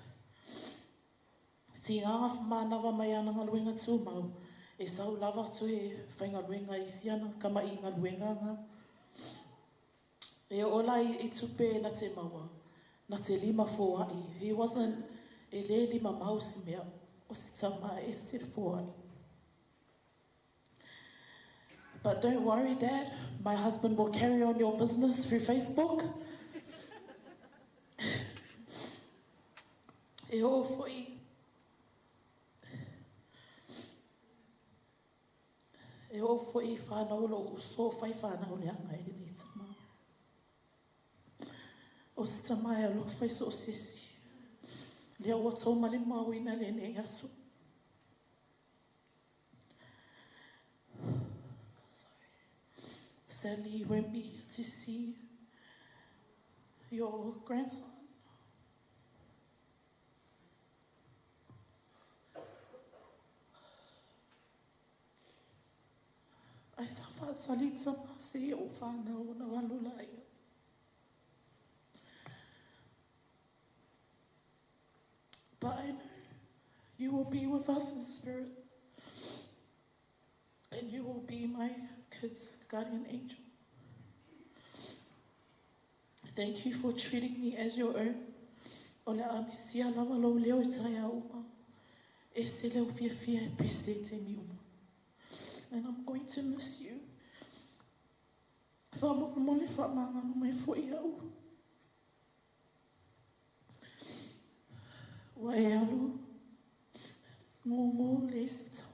Tia manawa mai ana ngaluenga tu mau. E sau lava tu e whainga luenga i siana, kama i ngā luenga ngā. E ola i tupe na te maua, na te 5 foai. He wasn't e le 5 mau si mea, o si tama e se foai. But don't worry, Dad. My husband will carry on your business through Facebook. E o foi. E o foi whanau lo so whai whanau le anga e ni tama. O si tama e alo whai so sisi. Lea ua tō mali mawina le ne aso. Sally, you won't be here to see your grandson. Ai sa whasalita masi o whanau na walulai. But I know you will be with us in spirit. And you will be my kids' guardian angel. Thank you for treating me as your own. Ole amisia lava lo leo itaya uma. E se leo fia fia e pese te mi uma. And I'm going to miss you. Wha mole wha manga no mai fwoi au. Wa e alu. Ngō le se tau.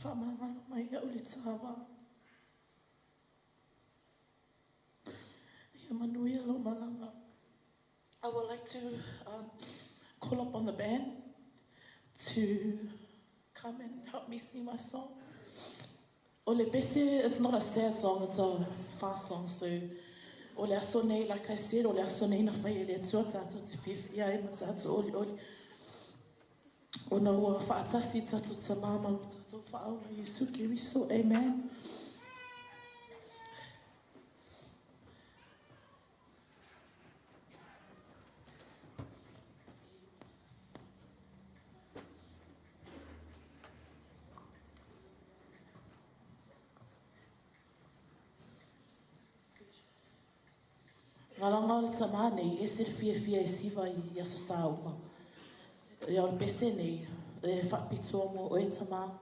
Wha manga no mai au le tawa. Ia manuia lo malanga. I would like to call up on the band to come and help me sing my song. Ole Bese, it's not a sad song, it's a fast song. So, Ole Asone, like I said, Ole Asone na whai ele tuatata te whiwhia e matata oli. Ona ua whaatasi tatu ta mama tatu whaaura Yesu Kiriso, amen. Ngalanga o le tama nei, e sere fia e siwa i aso sa uma. E o le pese nei, e whakpitua mo o e tama.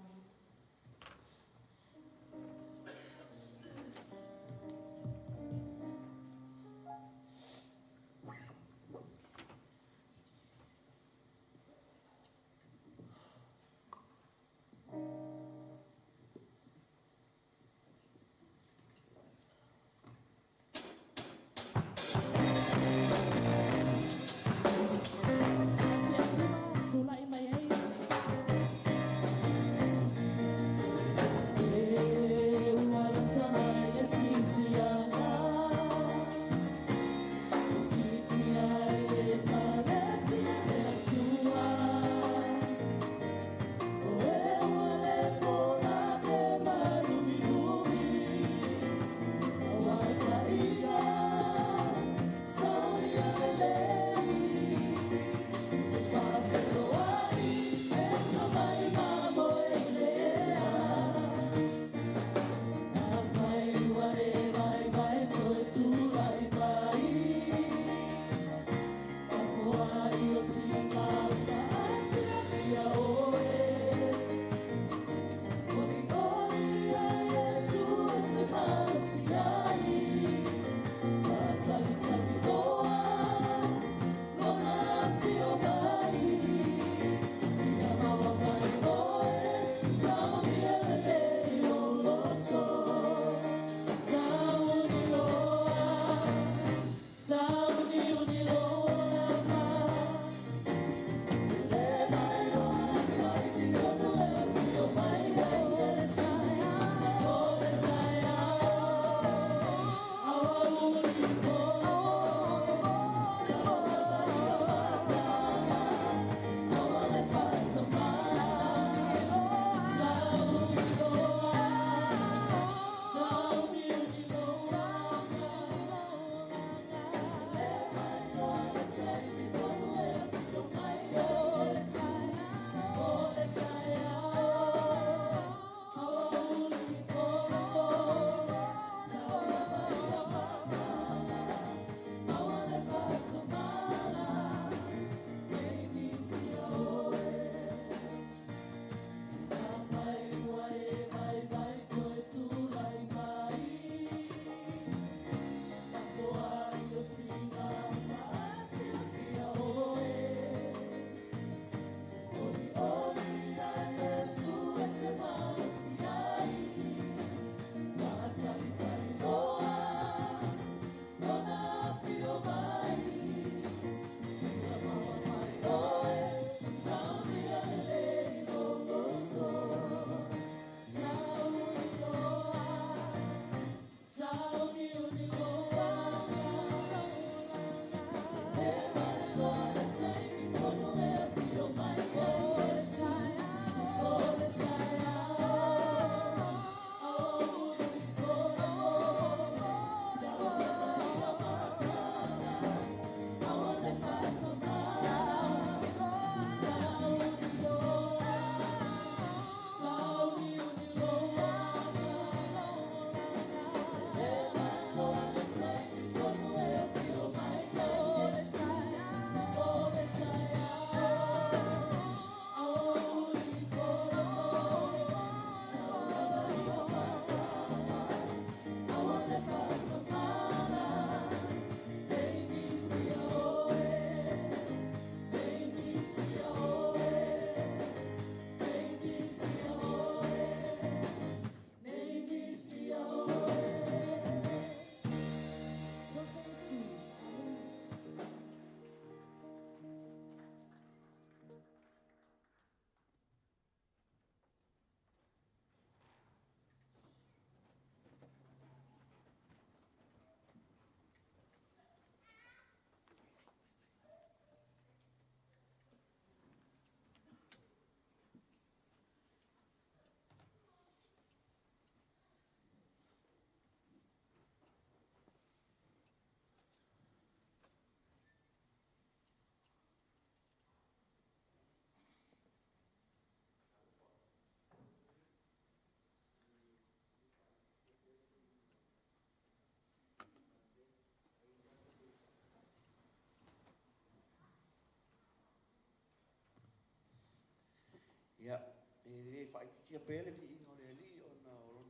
whaititia pele vi ingo le li o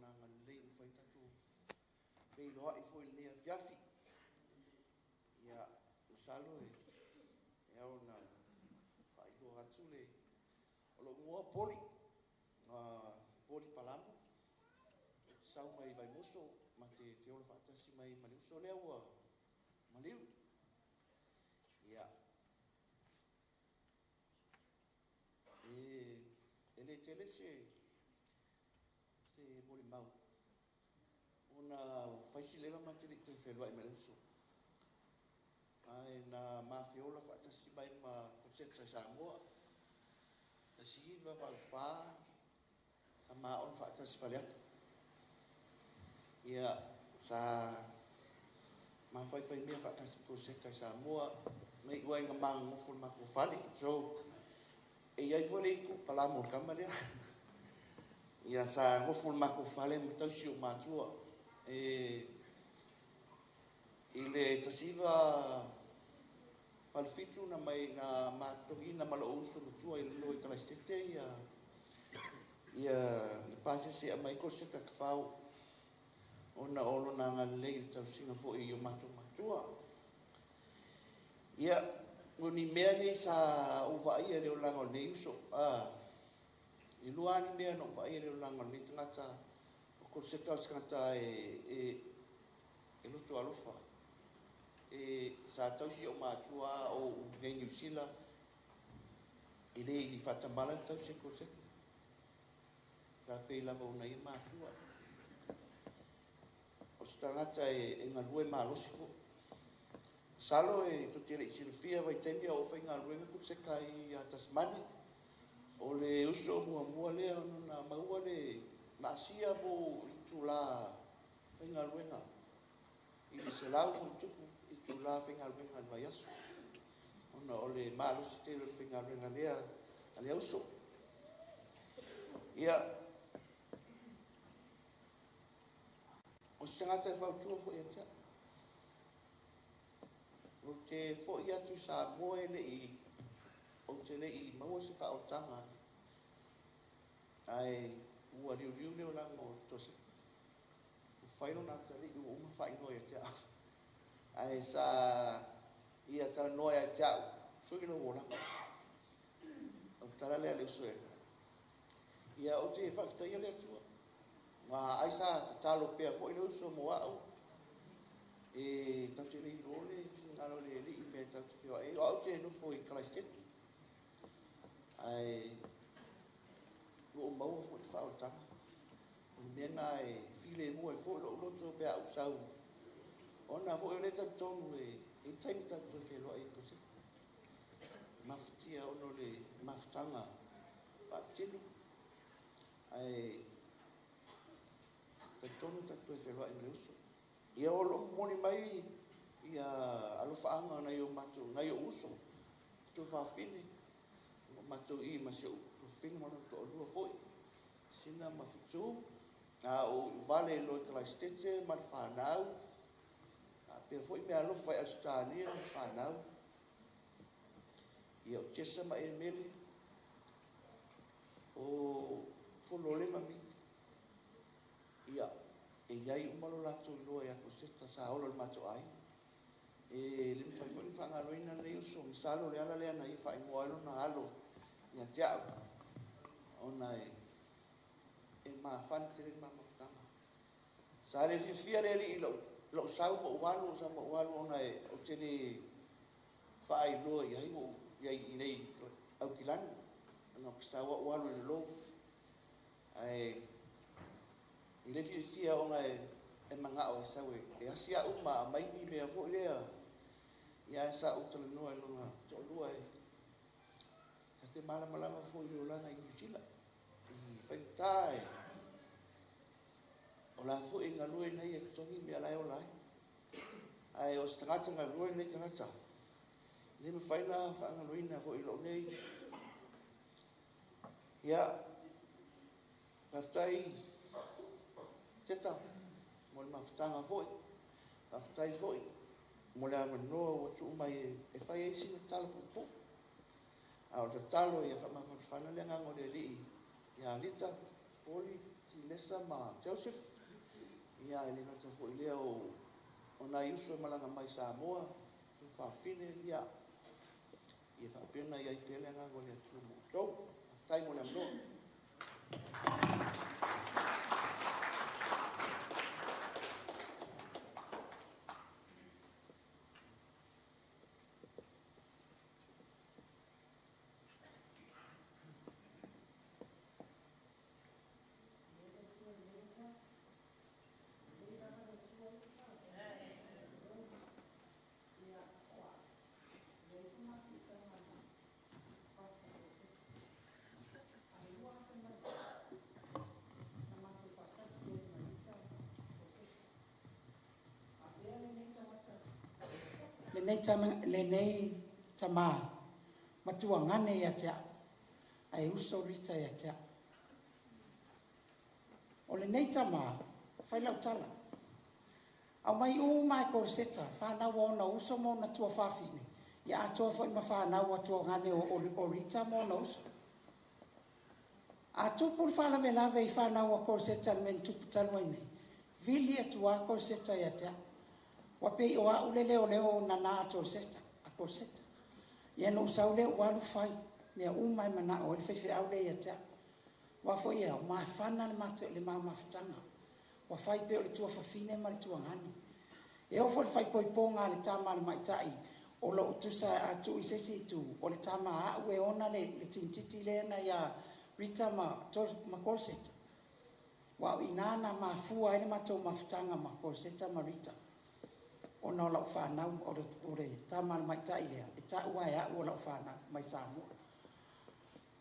na ngalei whai tatu pei loa I fo lea fiafi ia salo e au na whai ko hatu le o lo ngoa poli poli palamo sau mai vai moso ma te fiola whaatasi mai maliu so lea ua maliu ia ele tele se moli mau ona faisilela matili te whelua I maliuso ai na mafiola whaatasi mai ma Koloseta Samoa na siva wha sa maon whaatasi whaleatu ia sa mawhai mea whaatasi Koloseta Samoa mai uai nga mang ngofo ma Papalii so e ai foi le ku palamo kamarea ia sa ngofo ma Papalii mo tausi o matua ile tasiva palfitu na mai na matogi na malo uso tua I loi kalastete ia pase se mai Koloseta kafau ona olo na ngalei tausinga fo I o matua ia ngoni mea ni sa uwai e reo lango nei uso I luani mea no uwai e reo lango nei tangata o Koloseta skata e loto alofa sa tausi o matua o nei New Zealand I le I whatamala tausi Koloseta ka pei lava una I matua o stangata e ngalue malosi fo salo to tele silfia vai tenia o fainga ruenga Koloseta I Tasmania o le uso mua le na maua le masia bo itula fainga ruenga I se lau mo tuku itula fainga ruenga vai aso ona o le malo se tele fainga ruenga lea ale uso ia o stangata fa tu ko ia ta o te fo ia tu sa moe le o te le I maua se fa o tanga ai ua riu leo la mo to se o failo na te li o ma fa ino ia te ai sa ia ta noia te so ino wona o tala le so ia o te fa sta ia le tu ma ai sa te talo pe fo ino so mo au tanto le role finalo le li pe tanto fio ai o te no foi Koloseta ai o mau fo fa o ta o mena file mo fo lo to pe au sau ona fo le tanto e tenta to felo ai ko se maftia ono le maftanga pa tino ai tanto felo ai meso ia o lo moni mai ia alofaanga na yo mato na yo uso to fa fini mato I masio to fini mo to lo foi sina mafitu o vale lo Koloseta ma fanau pe foi me alofa Australia fanau ia o chesa ma emeli o folole mamit ia e ai umalo la to lo ia Koloseta sa olo el mato ai le mi fai fanga roina le uso salo le ala le na I fai mo alo na alo ia tia ona e ma fan te ma mafutanga sa le fia le lo sau mo walo sa mo walo ona o te le fai lo ia I nei au kilan na sa walo le lo ai ile fia ona e manga o sa we e asia uma mai ni me fo le ia sa o tole no e longa to lua e te mala fo I ola na New Zealand I fentai o la fo inga lue nei e tongi me ala ola ai o stangata nga lue nei tangata le me faina fa nga lue na fo I lo nei ia paftai teta mo mafutanga paftai foi mo le avano o tu mai e fai e sina talo po a o talo ia fa ma fa le nga ngore li ia Rita, Poli, Tilesa ma Joseph. Ia ele ngata fo ile o na iuso malanga mai Samoa, tu whawhine ia. Ia whapena ia i tele anga ngole atu mo. So, aftai mo le amno. le nei tama matua ngane ya tia ai uso rita ya tia o le nei tama fai lau tala au mai mai Koloseta Falana'i na uso mo na tua fafine ya atoa foi ma Falana'i tua ngane o rita mo na uso a tupu Falana'i lave i Falana'i Koloseta men tupu talwai nei vili atua Koloseta ya tia wa pe o a ulele o leo na na Koloseta a Koloseta ia no saule o alu fai me mai mana o le fefe aule ia tia wa foi ia ma fana le mate le mama fatanga wa fai pe o le tua fafine ma le tua ngani e o foi fai poi ponga le tama le mai tai o lo tusa a tu isesi tu o le tama a we ona le tintiti le na ia Rita ma Koloseta wa inana ma fua ele mato mafatanga ma Koloseta ma Rita ona la fana o le tama mai tai le e ta wa ya o la fana mai Samoa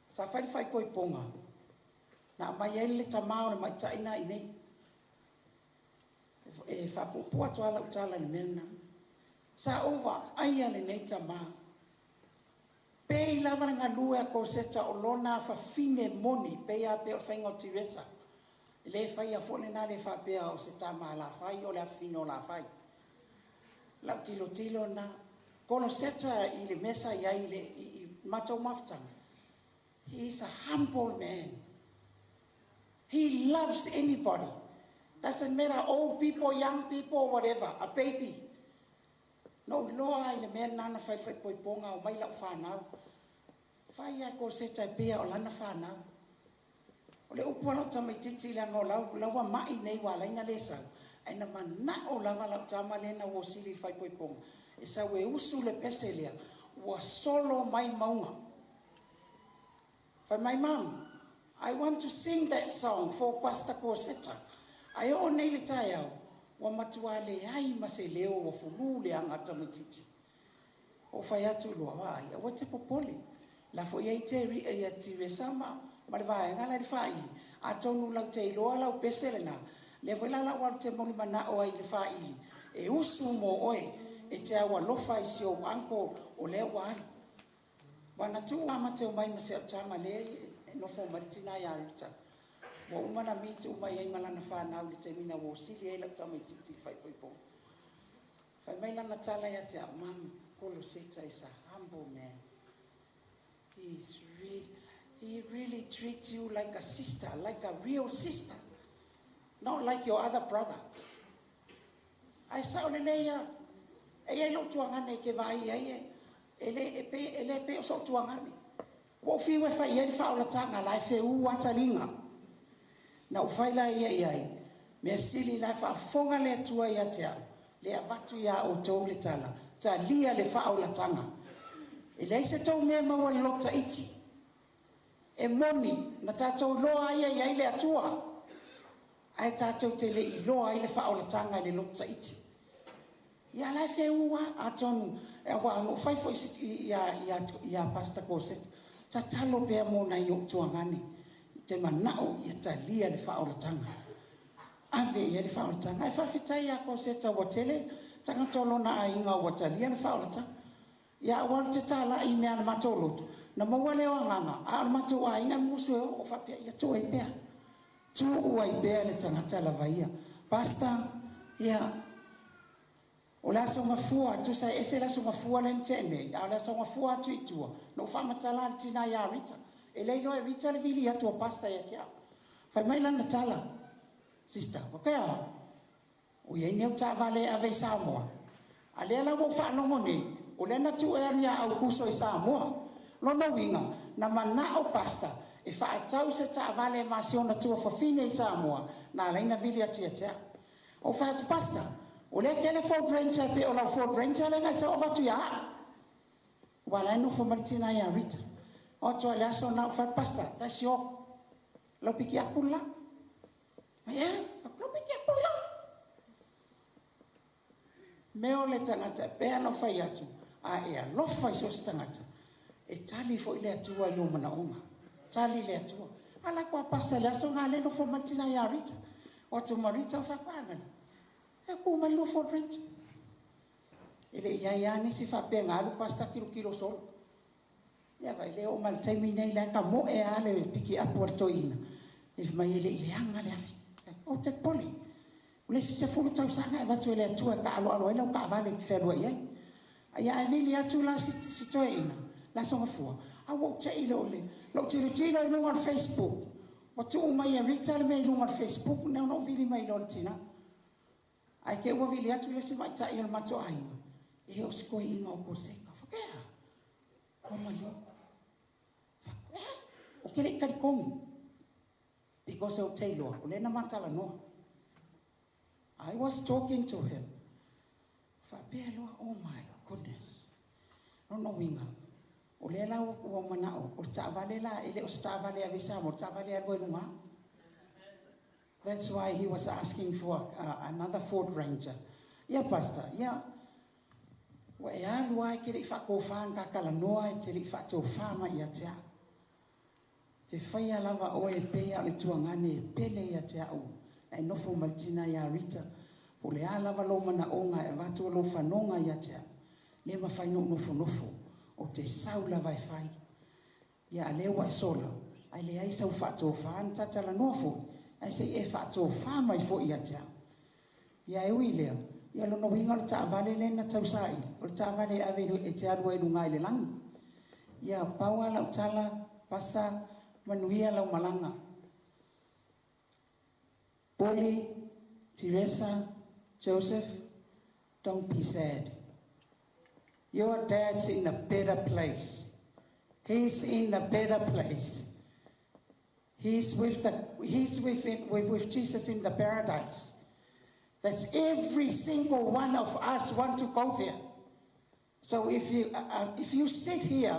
sa fai poi ponga na mai ele tama o mai tai na nei e fa po to ala utala ni mena sa over ai ale nei tama pe lava nga lua Koloseta o lona fa fine moni pe a pe o fengo tiresa le fai a fone na le fa pe o se tama la fai o la fino la fai la tilo na Koloseta i le mesa ia i le mato maftang. He is a humble man. He loves anybody. Doesn't matter old people, young people, whatever, a baby. No loa i le mea nana fai poi ponga o mai lau whanau. Fai a Koloseta pia o lana whanau. O le upua lau tamai titi le ango laua mai nei wa laina le sau. Aina mana o lava lau tama lena wo sili fai poi ponga. E sa we usu le pese lea, wa solo mai maunga. For my mom, I want to sing that song for Pastor Koloseta. Ai o nei le tai au, wa matua le ai ma se leo wa fulu le angata matiti. O fai atu loa wai, a wate popoli. La fo iei te ri e atire sama, ma le vai ngala le fai. A tonu lau te iloa lau pese le na. Le voila la wal te moni mana o ai le fai. E usu mo oe. E te awa lofa i si o anko o leo wari. Wana tu ama te o mai mase o tama le no fo maritina ya Rita. Wa umana miti umai ai malana whanau le te mina wo sili e lau tama i titi fai poi po. Fai mai lana tala ya te a mam Koloseta is a humble man. He really treats you like a sister, like a real sister. Not like your other brother. Ai sa o le leia. E lo tuangane ke vai ai ele pe o so tuangane wo fi we fa ye fa o la tanga la fe u watalinga na u fai la ai me sili la fa fonga le tua ya tia le avatu ya o to le tala ta lia le fa o la tanga ele se to me ma wa lo ta iti e moni na ta to lo ai le atua ai ta to te le lo ai le fa o la tanga le lo ta iti ya la fe ua atonu e wa no fai foi ya Pastor Koloseta ta talo pe mo na yo tuangani te manao ya talia le fa o tanga ave ya le fa o tanga e fa fitai ya Koloseta wa tele tanga tolo na ainga wa talia le fa o tanga ya wa te tala i me ana matolo na mo wale o nganga a mato a ina musu o fa pe ya to e pe tu o ai be le tanga tala vaia Pastor ya o la so mafua tu sa ese la so mafua le tene a la so mafua tu itua no fa matala tina ya Rita E lei loa Rita le vili atu o pasta ia kia. Fai mai lana tala. Sister, wakea. O ia ineu ta vale ave Samoa. A lea la mo whanongo ne. O lea na tu ea au kuso i Samoa. Lona winga. Na mana o pasta. E whaatau se ta vale masiona tua whawhine i Samoa. Na leina vili ati atea. O whaatu pasta. O lea kele Ford Ranger pe o lau Ford Ranger le ngai sa o watu ia. Wala eno fomaritina ia Rita. O toa lea so na whaatu pasta. Tasi o. Lau piki apula. Ma ia. Lau piki apula. Meo le tangata. Pea no whai atu. A ea lofa i sos tangata. E tali fo ile atua i o mana onga. Tali le atua. Ala kua pasta lea so ngā leno fomaritina ia Rita. O tu marita o whakwangan. E ko mai lo Ford Ranger. Ele ia ni si whapea ngā lu pasta kilo solo. Ia vai leo o maltaimi nei la ka mo e ale piki apu al toina. E mai ele anga le afi. O te poli. O le se fulu tau sanga e watu ele atua ka alo e lau ka vale ki wherua iai. Ia e vili atu la si toina. La songa fua. A wau te ilo ole. Lau tiro i lunga Facebook. O tu umai e Rita le mei lunga Facebook. Neu no vili mai lo le tina. Ai ke ua vili atu le si mai ta i o mato ainga. E o siko i inga o ko seka. Whakea. O mali. Whakea. O kere karikongu. Because o Taylor. O lena matala noa. I was talking to him. Whapea loa. Oh my goodness. No winga. O le la o manao. O ta vale la. Ele o sta vale avisa. O ta vale algo lunga. That's why he was asking for another Ford Ranger. Yeah, Pastor. Yeah. Wa e alua ke le whakofang kakala noa e te le whatofama i atea. Te whaia lava o e pea le tuangane e pele i atea u. E nofo maltina i a Rita. O le a lava lo mana onga e watu lo whanonga i atea. Le ma whai nofo. O te sau lava e whai. Ia a lewa e sola. Ai le ai sau whatofang tatala nofo. Ai se e whatofama i fo i atea. Ia e ui lea. Ia lono winga le taa vale le na tausai. O le taa vale ave e te arua e lunga i le langi. Ia paua lau tala pasta manuia lau malanga. Polly, Teresa, Joseph, don't be sad. Your dad's in a better place. He's in a better place. He's with Jesus in the paradise. That's every single one of us want to go there. So if you sit here,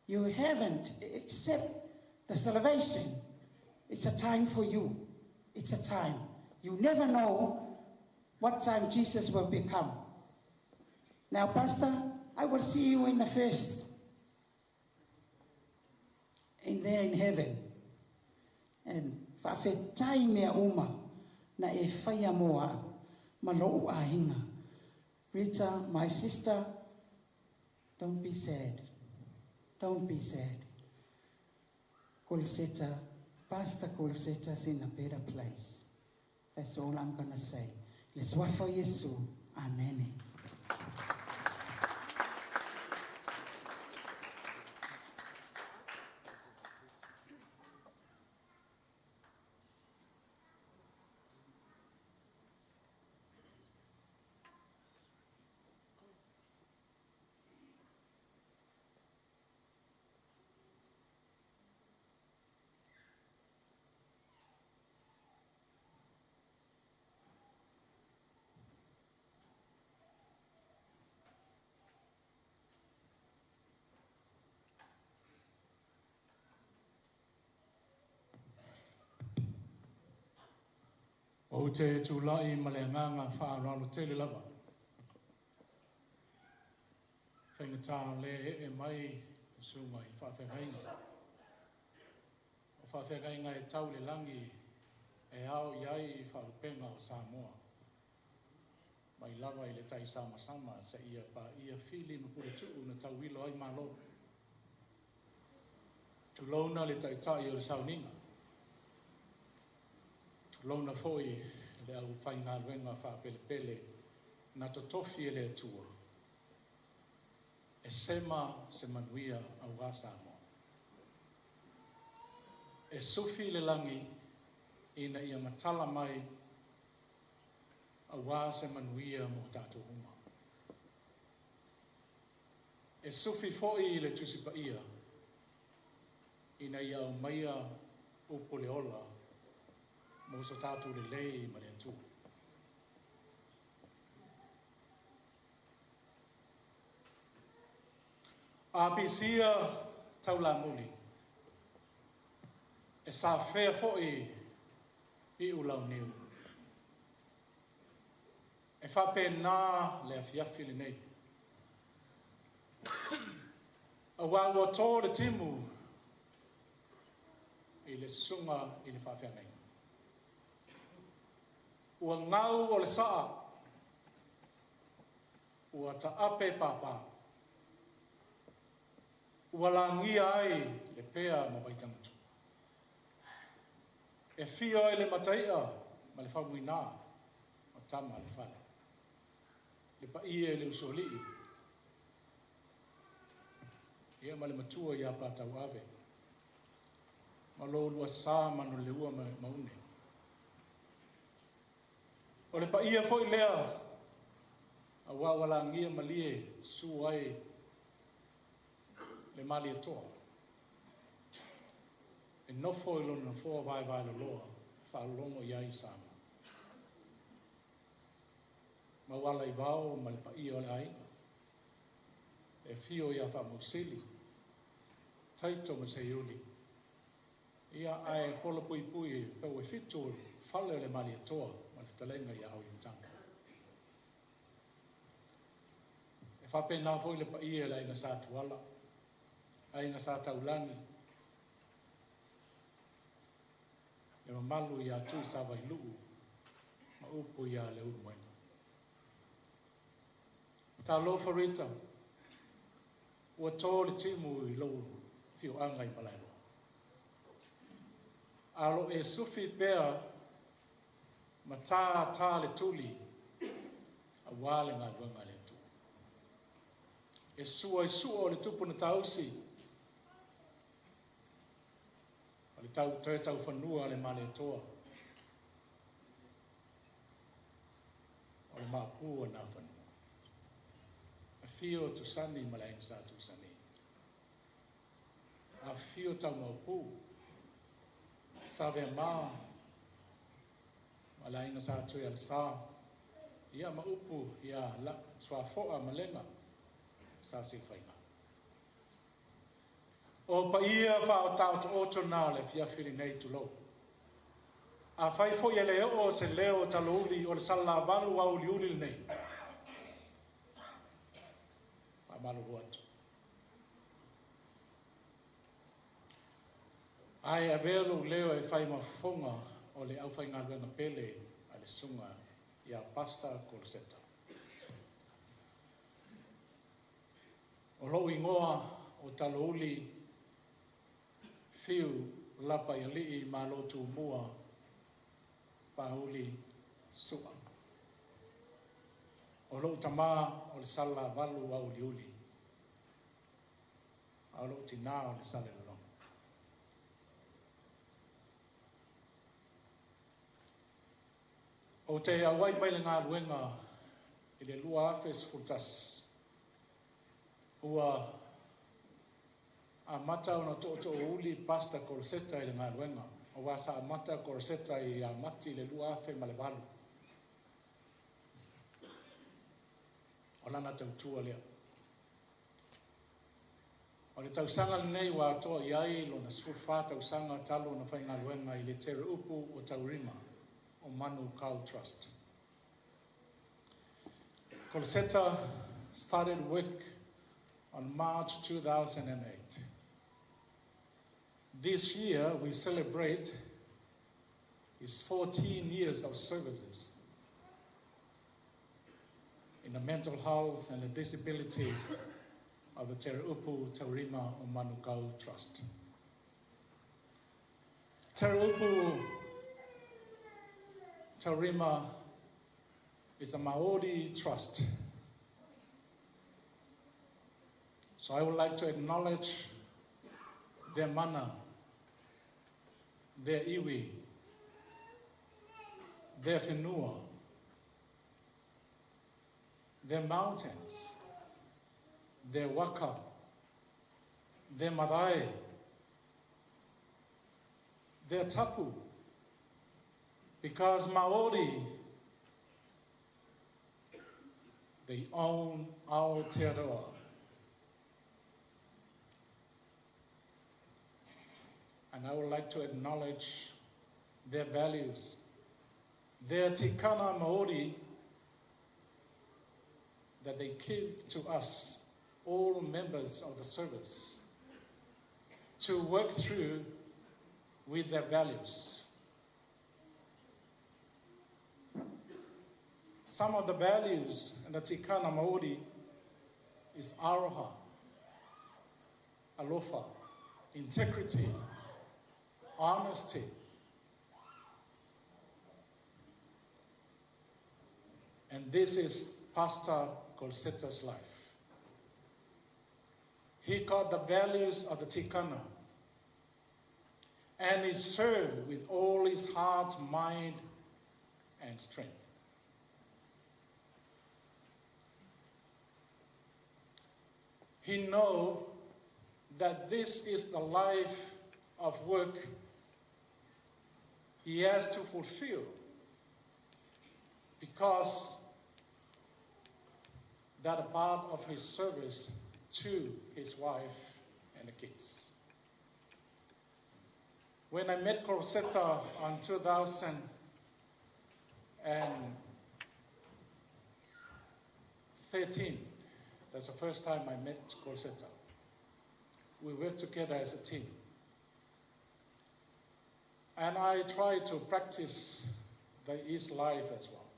you haven't accept the salvation. It's a time for you. It's a time. You never know what time Jesus will become. Now, Pastor, I will see you in the first. In there in heaven. And whawhetai mea uma na e whaia moa malou ahinga. Rita, my sister, don't be sad. Don't be sad. Koloseta, Pastor Koloseta's in a better place. That's all I'm going to say. Let's wait for Yesu. Amen. O te tūlai ma le nganga Falana'i Tele lava. Whaingatā le e mai sunga I whawhengainga. O whawhengainga e tau le langi e au iai I whaupenga o Samoa. Mai lava I le tai sama sa ia pa ia whili mapure tuu na tau wilo ai malo. Tulauna le tai o le sauninga. Lona foi le au whainga luenga whapele na to tofi e le atua. E sema se manuia au Samoa. e sufi le langi ina ia matala mai a wā se manuia mo tātou huma. E sufi fo'i le tusipa ia ina ia o maia upo le ola mo sa tātou le lei ma le atu. A pisia taula muli. E sa fea fo'i I ulau niu. E whape nā le awhiawhi le nei. A wāua tō le timu I le sunga I le whawhia nei. Ua ngau o le saa. Ua ta ape papa. Ua la ngia ai le pea ma waitamatu. E fio e le mataia ma le whamuina o tama le whale. Le pa ie le usoli'i. Ia ma le matua ia pātau ave. Ma lo lua sā manu le ua maune. O le pa ia fo I lea a wawala ngia malie su ai le mali atoa. E nofo I lona fōa vai le loa, whaalongo iai sama. Ma wala I vao ma le pa ia o le ainga. E fio ia wha mausili. Taito ma se iuli. Ia ai polo pui pui pau e fitu whale o le mali atoa ma le fitalenga ia au I utanga. E whape nā fo I le pa ia le ainga sā tuala. Ainga sā taulani. E malu ia tu sawa I luu, ma upu ia le uruwenga. Ta lo farita, ua tō le timu I lau fio anga I malairo. Alo e sufi pea, ma tā le tuli, a wale ngā luenga le tu. E sua I sua o le tupuna tausi, le tau whanua le male toa. O le māpua nā whanua. A fio tu sani ma le ainga sā tu sani. A fio tau maupu. Sa vea mā. Ma le ainga sā tu al sā. Ia ma upu ia la swa foa ma lenga. Sa si whainga. O pa ia whao tau to oto nā le whiawhiri nei tu lo. A whai fo ia leo o se leo talo uli o le sala walu wa uli uli nei. Pa malu huatu. Ai a velo leo e whai mafonga o le au whai ngā luenga pele a le sunga ia pasta Koloseta. O lo ingoa o talo uli fiu lapa I li'i ma lotu mua pauli sua. O lo tamā o le sala walu au liuli. O lo tina o le sale lolonga. O te awai mai le ngā luenga I le lua afes fultas. Ua a mata ona to uli pasta Koloseta I le ngā luenga. O wasa a mata Koloseta I a mati le lua afe ma le walu. O lana tautua lea. O le tausanga nei wa toa iai lo na sfurfa tausanga talo na whai ngā luenga I le tere upu o taurima o Manu Kau Trust. Koloseta started work on March 2008. This year, we celebrate his 14 years of services in the mental health and the disability of the Te Upu Taurima o Manukau Trust. Te Upu Taurima is a Maori trust. So I would like to acknowledge their mana their iwi, their whenua, their mountains, their waka, their marae, their tapu, because Maori, they own our Aotearoa. And I would like to acknowledge their values, their tikana Maori that they give to us, all members of the service, to work through with their values. Some of the values in the tikana Maori is aroha, alofa, integrity, honesty. And this is Pastor Koloseta's life. He got the values of the tikana, and he served with all his heart, mind, and strength. He knows that this is the life of work he has to fulfill, because that a part of his service to his wife and the kids. When I met Koloseta in 2013, that's the first time I met Koloseta. We worked together as a team. And I tried to practice his life as well.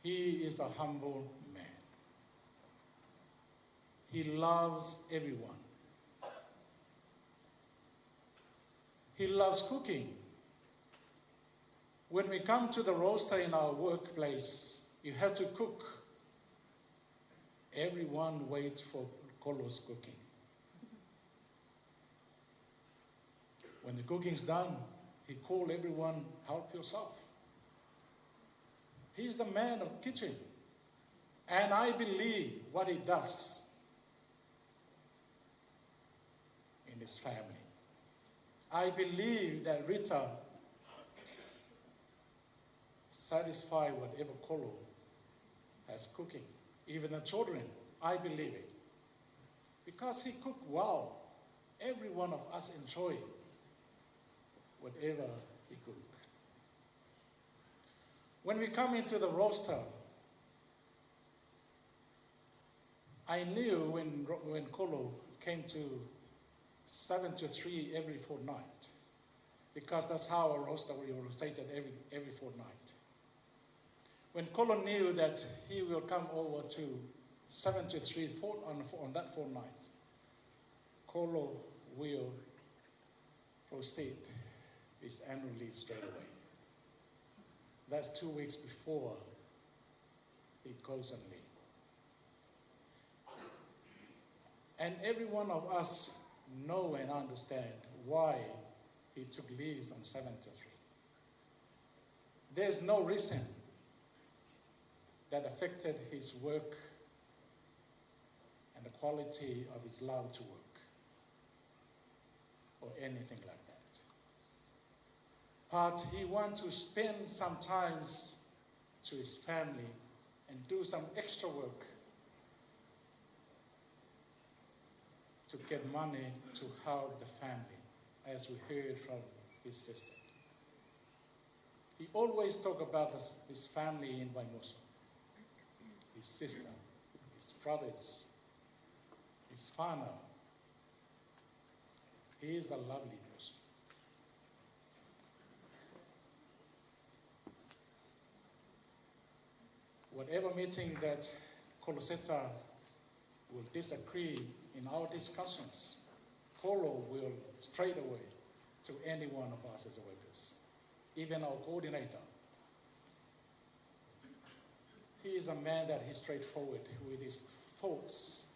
He is a humble man. He loves everyone. He loves cooking. When we come to the roaster in our workplace, you have to cook. Everyone waits for Kolo's cooking. When the cooking's done, he calls everyone, help yourself. He's the man of the kitchen. And I believe what he does in his family. I believe that Rita satisfies whatever Kolo has cooking. Even the children, I believe it. Because he cooked well. Every one of us enjoy whatever he cooked. When we come into the roaster, I knew when Kolo came to 7 to 3 every fortnight, because that's how our roaster we rotated every fortnight. When Kolo knew that he will come over to 7 to 3 on that fortnight, Kolo will proceed his annual leave straight away. That's 2 weeks before he goes on leave. And every one of us know and understand why he took leaves on 7 to 3. There's no reason that affected his work and the quality of his love to work or anything like that. But he wants to spend some time to his family and do some extra work to get money to help the family, as we heard from his sister. He always talk about his family in Waimoso, his sister, his brothers, his father. He is a lovely person. Whatever meeting that Koloseta will disagree in our discussions, Kolo will straight away to any one of us as workers, even our coordinator. He is a man that is straightforward with his thoughts,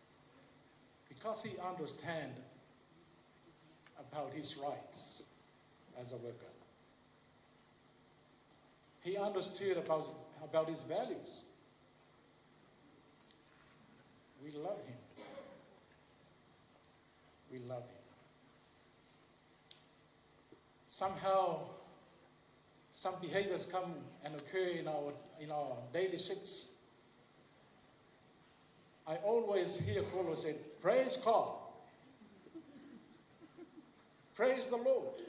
because he understands about his rights. as a worker. He understood about his values. We love him. We love him. Somehow, some behaviors come and occur in our daily shifts. I always hear Kolo say, "Praise God. Praise the Lord."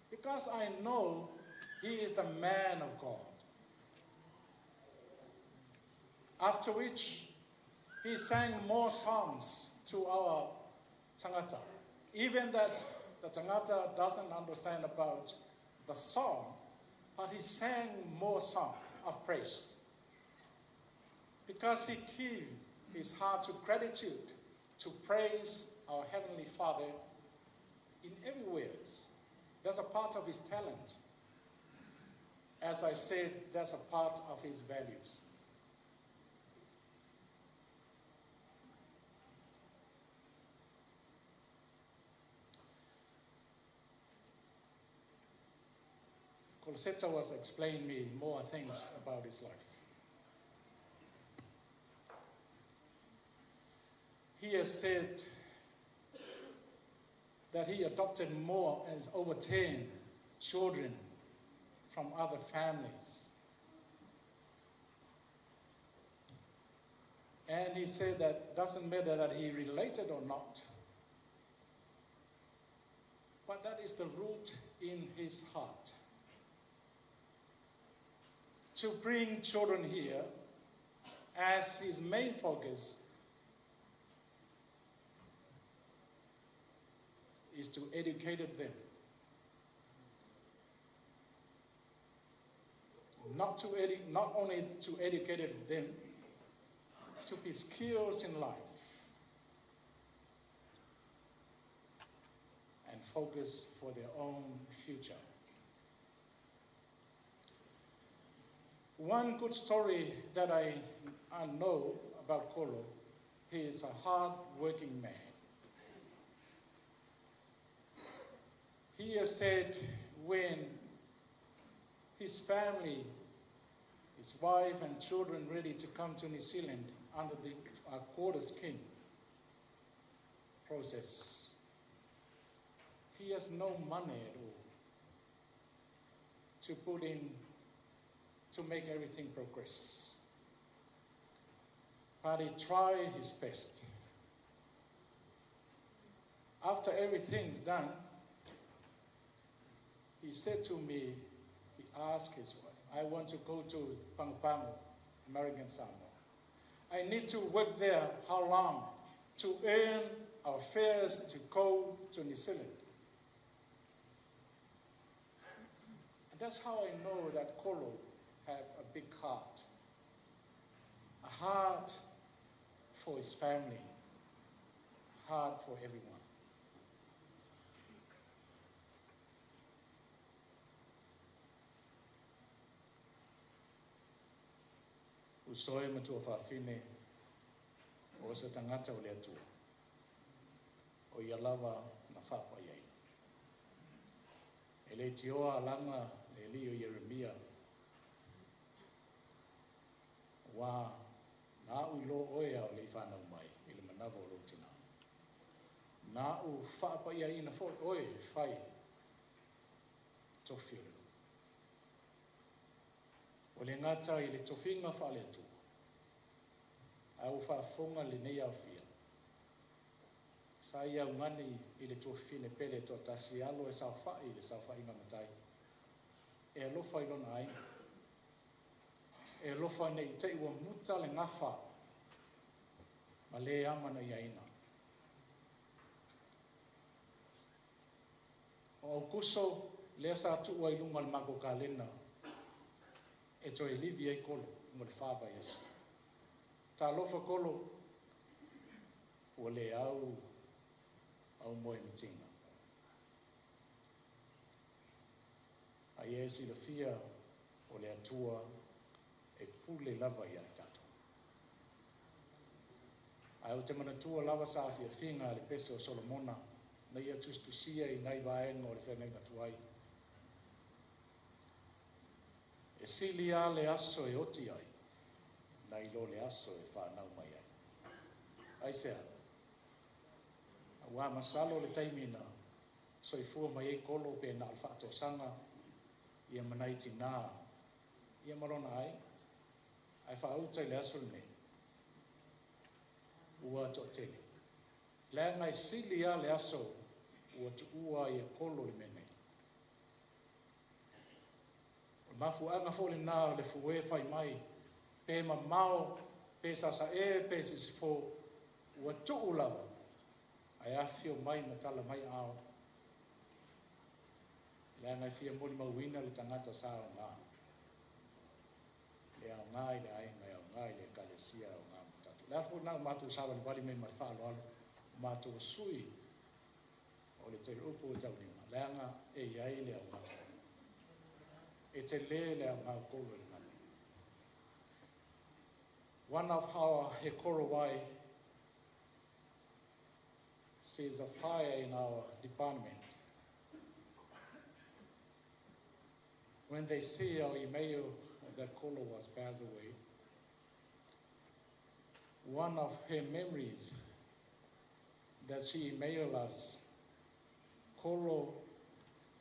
Because I know he is the man of God. After which, he sang more songs to our tangata. Even that the tangata doesn't understand about the song, but he sang more song of praise. Because he gave his heart to gratitude, to praise our Heavenly Father in every ways. That's a part of his talent. As I said, that's a part of his values. Koloseta was explaining me more things about his life. He has said that he adopted more as over 10 children from other families. And he said that doesn't matter that he related or not, but that is the root in his heart. To bring children here as his main focus is to educate them. Not only to educate them, to be skills in life and focus for their own future. One good story that I know about Kolo, he is a hard-working man. He has said when his family, his wife and children ready to come to New Zealand under the quarter scheme process, he has no money at all to put in to make everything progress. But he tried his best. After everything's done, he said to me, he asked his wife, "I want to go to Pangupangu, American Samoa. I need to work there how long to earn our fares to go to New Zealand?" And that's how I know that Kolo had a big heart. A heart for his family, a heart for everyone. Usoe matua whawhine o sa tangata o lea tua. O ia lava na whapa iei. E le tioa alanga le li o Yeremia. Wa na u lo oea o le whanau mai i le manawa o rotina. Na u whapa iei ina fo oe whai tofio. O le ngata i le tofinga whale atu. Au whafonga le nei au fia. Sa ia ngani i le tofine pele to tasi alo e sau whai le sau whai ngamatai. E alofa i lona ai. E alofa nei te iwa muta le ngafa. Ma le amana i aina. O au kuso le sa tua i lunga le mako ka lena. E toi livi ai Kolo, mo le whāwa Yesu. Tā lofa Kolo, ua le au moe mitinga. A Yesu le fia o le atua e pule lava i ai tato. A o te mana tua lava sa fia finga le pese o Solomona, na ia tustusia I ngai vaenga o le whenei na tuai. E sili a le aso e oti ai, na ilo le aso e whanau mai ai. Ai sea, wa masalo le taimina, so I fua mai e kolo pe na alfa ato sanga, ia manai tina, ia marona ai, ai whautai le aso le ua to tele. Lea ngai sili a le aso, ua tu ua ia kolo le mene. Mafu anga fo le nā le fue fai mai, pe ma mao, pe sasa e, pe sisifo, ua tu ulawa. Ai afio mai matala mai ao. Lea ngai fia moli mauina le tangata sa o ngā. Le ao ngai le ai, ngai ao ngai le kalesia o ngā matatu. Lea fu nā matu sawa ni wali me mai whaalo alo, matu sui o le te upo o tau nima. Lea ngā e iai le ao ngā. E te le le ao ngā kolo le ngā. One of our he koro wai sees a fire in our department. When they see our email that Kolo was passed away, one of her memories that she emailed us, Kolo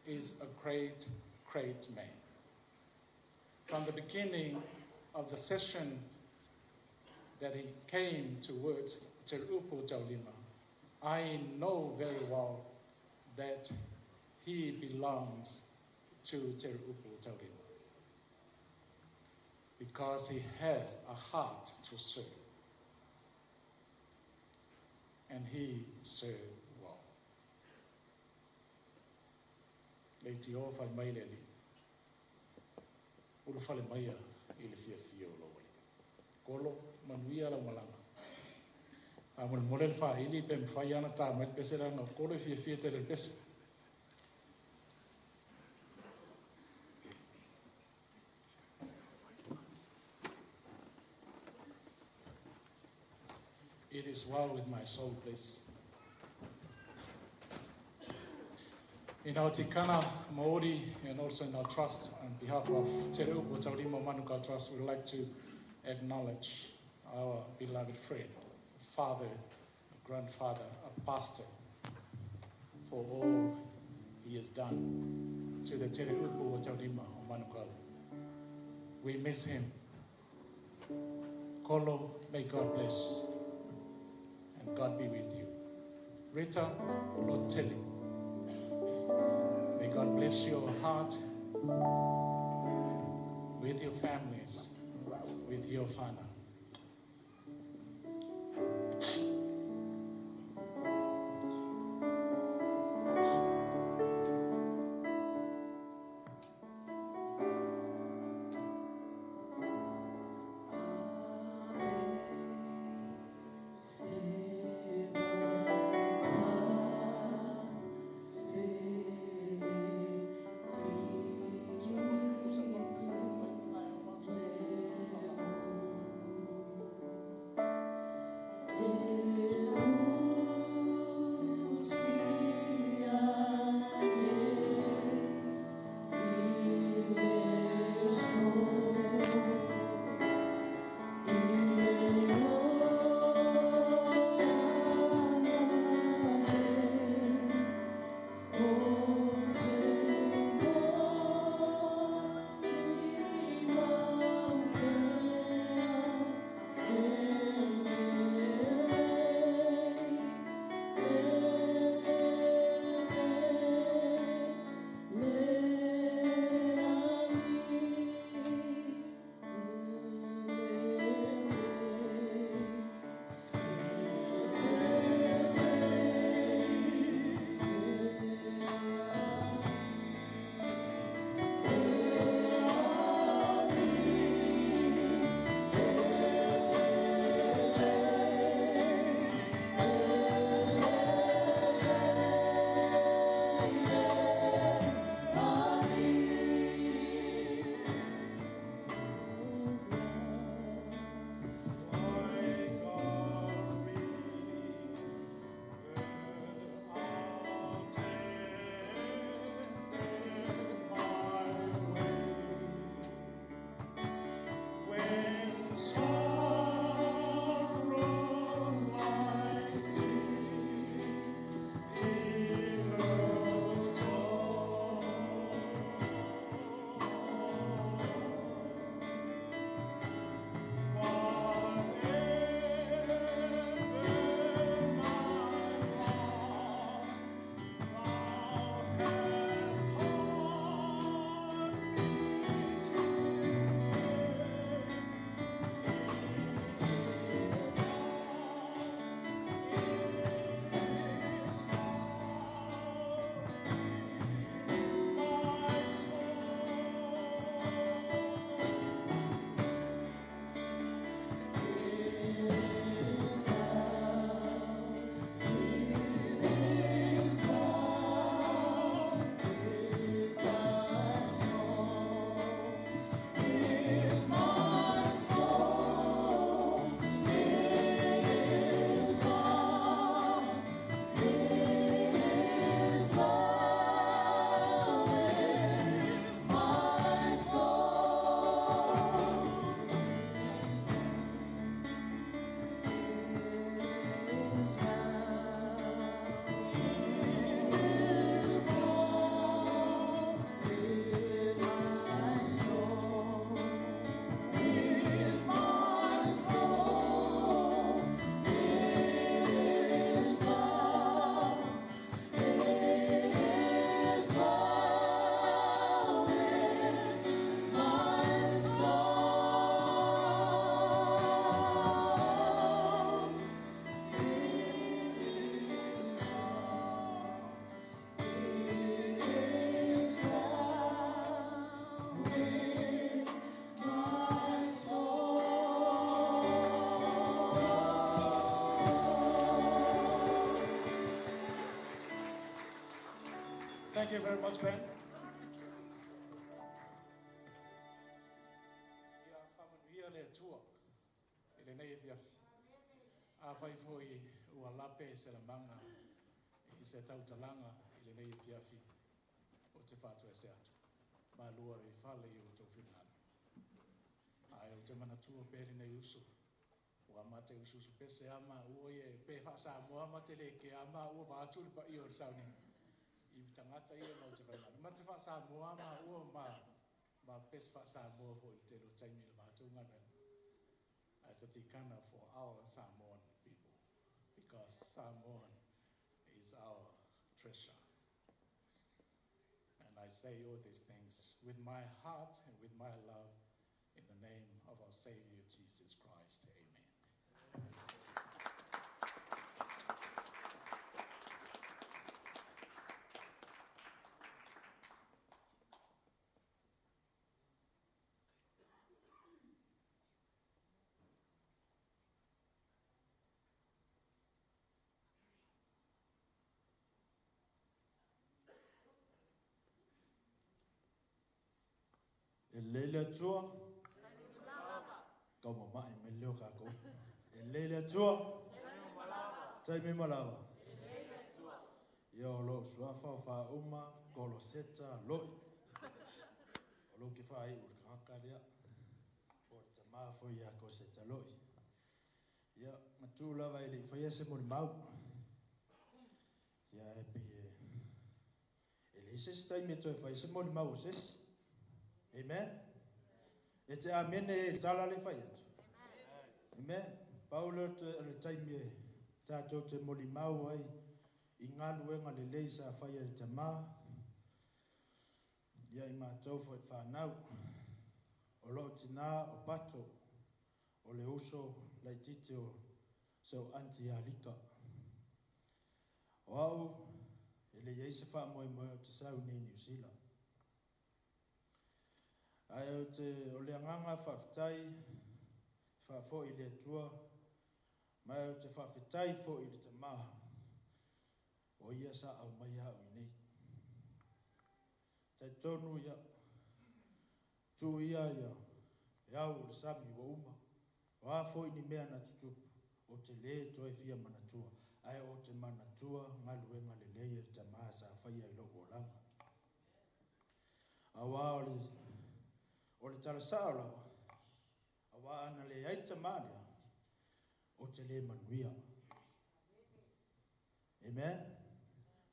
is a great, great man. From the beginning of the session that he came towards Te Upo Taulima, I know very well that he belongs to Te Upo Taulima because he has a heart to serve. And he served well. Leiti o fai mai leli. Ulu fale maia I le fia fia o loa. Kolo manuia la malanga. Amul molel fa ili pe mfai ana ta mai pese la no kolo fia fia te le pese. It is well with my soul, please. In our Tikana, Maori, and also in our trust, on behalf of Te Upo Taurima Manuka Trust, we would like to acknowledge our beloved friend, father, grandfather, a pastor, for all he has done to the Te Upo Taurima Manuka. We miss him. Kolo, may God bless. And God be with you. Rita Loteli, may God bless your heart with your families, with your father. Thank you very much, Ben. Ia whamanuia le tua. Ele nei e fiafi. A whai foi ua lape se la manga. I se tautalanga. Ele nei e fiafi. O te whātua se atu. Ma lua e whale i o tau whimana. Ai o te manatua pēri nei uso. Ua mate ususu pese ama ua e pe whasa moa mate le ke ama ua vātuli pa i o sauni. I tangata i o te whaimana. Mate whasa moa ma ua ma pes whasa moa po i te ro taimi le mātunga as a tikana for our Samoan people. Because Samoan is our treasure. And I say all these things with my heart and with my love in the name of our Savior Jesus Christ. Amen. E leile atua. Kau mamai me leo kako. E leile atua. Tai me malawa. Ia o lo suafa wha uma Koloseta Loi. O lo ke whae ur kaka lea. O te maa foi a Koloseta Loi. Ia matu lava ele whaia se mori mau. Ia e pi ele ises tai me toi whaia se mori mau ses. Amen. E te amene e tala le whai atu. Amen. Paulo le taimi e tātou te moli mau ai i ngā luenga le leisa whai e te mā. Ia i mātou whai whanau. O lo tina o pato. O le uso lai tite o sau anti alika. O au e le yeise wha moe moe o te sau ni New Zealand. Ai o te o le anganga whawhitai, whawho i le atua, mai o te whawhitai fo i le te maha, o ia sa au mai hau i nei. Tai tonu ia, tu ia ia, e au le sami wa uma, o a fo i ni mea na tutupu, o te le toi fia manatua, ai o te manatua ngaluenga le leia te maha sa whaia i loko o langa. Awa o le tala saola, awa ana le aita maria, o te le manuia. Amen?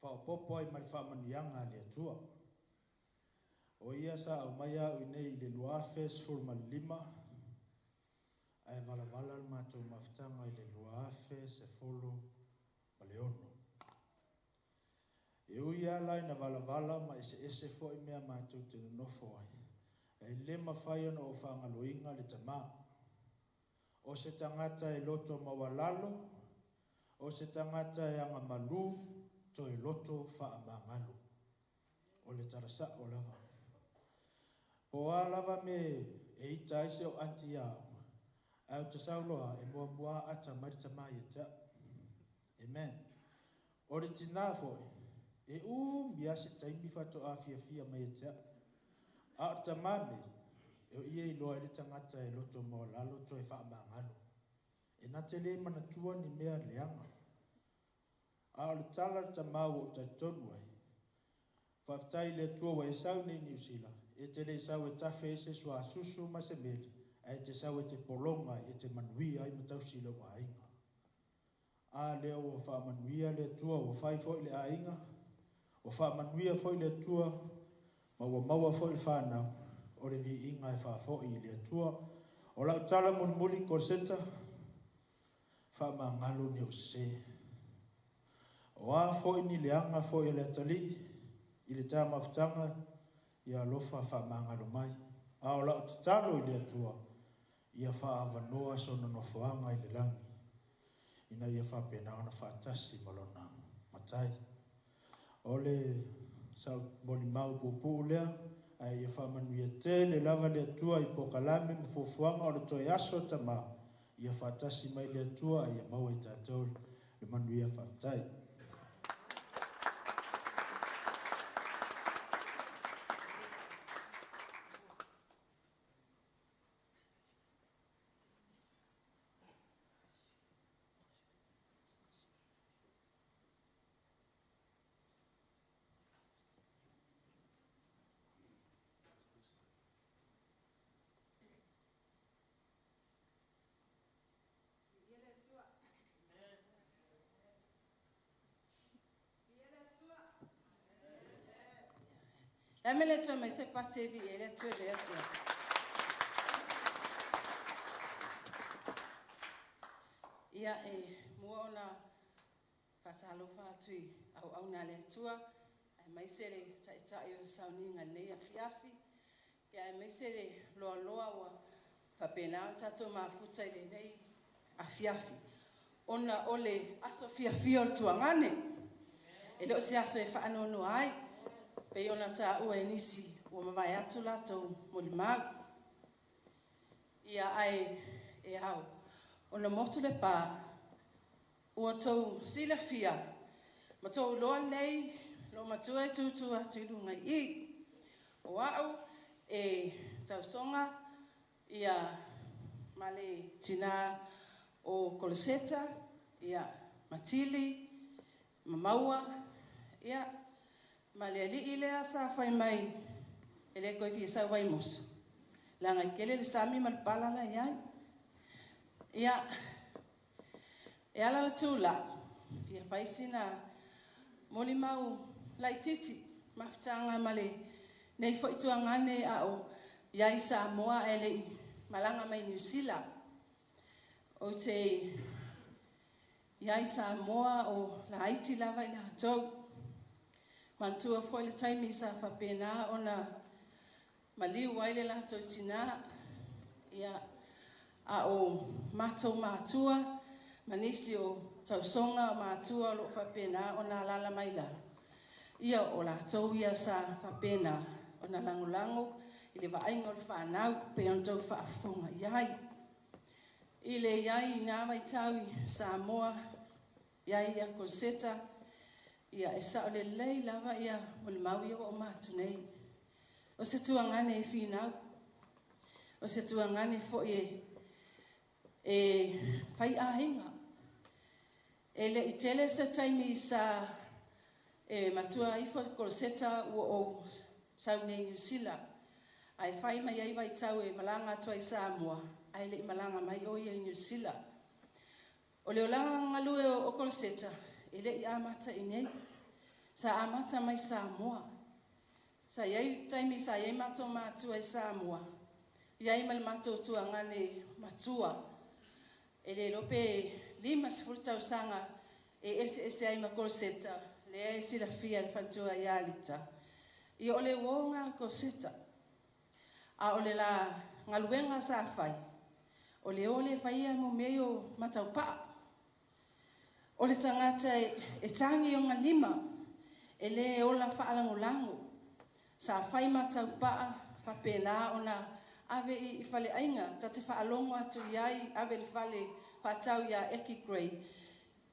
Whaopopo ai mai whamanianga le atua. O ia sa au mai au i nei le luafes fulmalima, ai valavala le mātou mawhitanga i le luafes e folo paleono. E ui ala i na valavala ma ese fo i mea mātou te nofo ai. E le mawhai ana o whangaloinga le tamā. O se tangata e loto mawalalo, o se tangata e anga malu, to e loto wha mangalo. O le tarasa o lava. Po a lava me e ita ise o anti au. Au te sauloa e mua mua ata marita mai e ta. Amen. O le tina foi, e biase taimi whato a fia mai e ta. A te mame, e o ia i loa le tangata e loto mo lalo to e wha mangalo. E na te le manatua ni mea leanga. A o le tala ta mau o tai tonu ai. Whaftai le tua wa e sau ni New Zealand. E te le sau e tafe e se sua susu ma se mele. E te sau e te polonga e te manuia ai matau sila wa ainga. A leo o wha manuia le tua o whai fo le ainga. O wha manuia fo le tua maua fo i whanau, o le vi inga e whafo i le atua, o lau tala muli Koloseta, wha ngalo ni o se. O a fo i ni le anga fo i le atali, i le tā mawhtanga, i a lofa wha ngalo mai. A o lau talo i le atua, i a wha awanoa sona no whaanga i le langi. Ina i a wha pena ona wha tasi malona matai. O le sau moli mau pupu lea, ai e whamanuia tele lava le atua i pokalame mfufuanga o le toi aso tama, i a whatasi mai le atua ai a mau e tātou le manuia whaftai. E me le tue mai se patevi e le tue le atua. Ia mua ona whatalofa atui au na le atua. E mai se le tai o sauninga nei a fiafi. Ia e mai se le loa loa wa whapena tato mafuta ile nei a fiafi. Ona ole aso fiafi o tuangane. E leo se aso e whaanono ai. Pe ona ta ua nisi ua mawai atu lato molimau. Ia ai e au. Ona motu le pā. Ua tau sila fia. Ma tau loa nei. Lo matua e tutu atu ilunga i. O au e tau songa. Ia male tina o Koloseta. Ia matili. Mamaua. Ia male ali ilea sa fai mai. Ele koe ki sa wai mosu. Langa ikele le sami malpala la iai. Ia e ala la tūla. Fia faisina moli mau lai titi. Maftanga male. Nei fo itu angane a o iai sa moa ele malanga mai New Zealand. O te iai sa moa o la haiti lava i la tau. Mantua foi le taimi sa whapena ona maliu waile la tau tina. Ia a o matou mātua. Manisi o tausonga mātua lo whapena ona lala mai la. Ia o la tau ia sa whapena ona lango. Ile waainga o le whanau pe on tau whaafonga iai. Ile iai ngā mai taui Samoa. Iai ia Koloseta. Ia e sa o le lei lava ia o le mau ia o mātu nei. O se tuangane e whinau. O se tuangane fo e whai ahinga. E le i tele sa taimi sa matua ifo Koloseta o sau nei New Zealand. Ai whai mai ai vai tau e malanga atua i Samoa. Ai le i malanga mai o ia i New Zealand. O le o langa ngalue o Koloseta. E le i amata i nei. Sa amata mai Samoa. Sa iai taimi sa iai mato matua i Samoa. Iai mal mato tuangane matua. E le lope limas furtau sanga e ese ai ma Koloseta. Le e sila fia le faltua i alita. I ole wonga Koloseta. A ole la ngaluenga sa fai. Ole faia mo meo mataupa. Ole tangata e tangi o ngalima. Ele ola whaalangolango. Sa fai mataupa whapena ona ave i fale ainga. Tate whaalongo atu iai ave le fale whatau ia eki grey.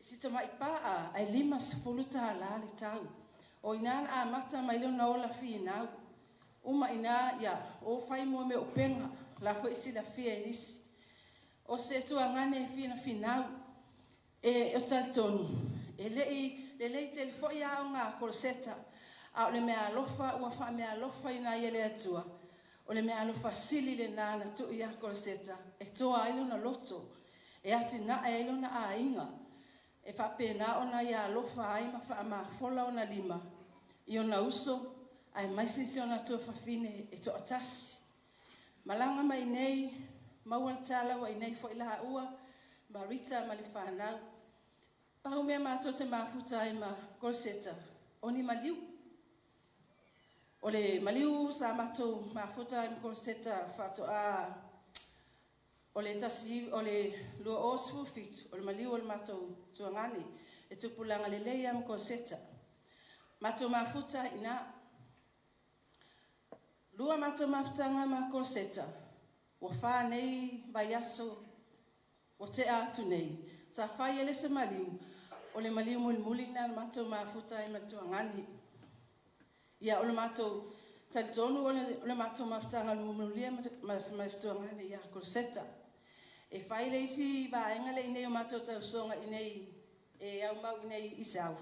Sito mai paa ai lima sepuluta ala le tau. O ina a mata mai leo na ola whiinau. Uma ina ia o fai mua me o penga. La fo isi la fia nisi. O se tuangane fina finau. E o taltonu. E lei telefo ia o ngā Koloseta. A o le mea alofa ua wha mea alofa ina iele atua. O le mea alofa sili le nana tu ia Koloseta. E toa ailo na loto. E ati na ailo na a inga. E whapena ona ia alofa ai ma wha ma fola ona lima. I ona uso. Ai maisisi ona tua whawhine e to atasi. Malanga mai nei. Mauan tala wa inei fo ilaha ua. Marita ma le whanau. Pahu mea mātou te mafuta ai ma Koloseta. Oni maliu. O le maliu sa mātou mafuta ai ma Koloseta whato a o le tasi o le lua o swufit. O le maliu o le mātou tuangani. E tupulanga le leia ma Koloseta. Mātou mafuta ina. Lua mātou mafuta nga ma Koloseta. Wa wha nei vai aso o te atu nei. Sa whai ele se maliu. O le maliu muli na mātou mafuta e matuangani. Ia o le mātou talitonu o le mātou mafuta nga muli mas tuangani ia Koloseta. E whai le isi vaenga le inei o mātou tausonga inei e au mau inei isau.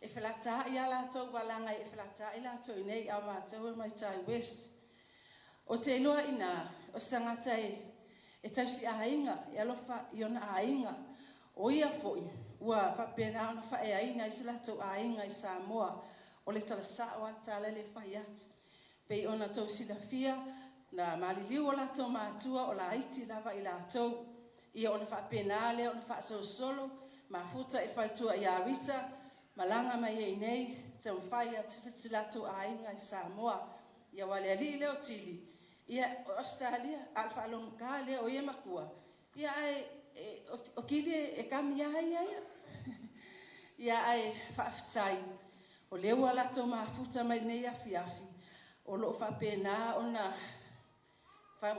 E whelata ia lātou walanga e whelata i lātou inei au mātou e mai tai west. O te iloa ina o sangata e tausi ainga, e alofa i ona ainga. O ia foi, ua whapena ona whae aina i sila tau ainga i Samoa. O le talasa o ata le whai atu. Pei ona tau silafia na maliliu o latou matua o la iti lava i latou. Ia ona whaapena lea, ona whaasolo, mafuta e whaitua i awita, malanga mai e nei, tau whai a titi latou a inga i Samoa. Ia wale ali leo tili. Ia Australia, alfa alonga lea o ia makua. Ia ai, o kili e kami ai ai. Ia ai whaafitai. O leo a latou mafuta mai nei a fiafi. O loo whaapena ona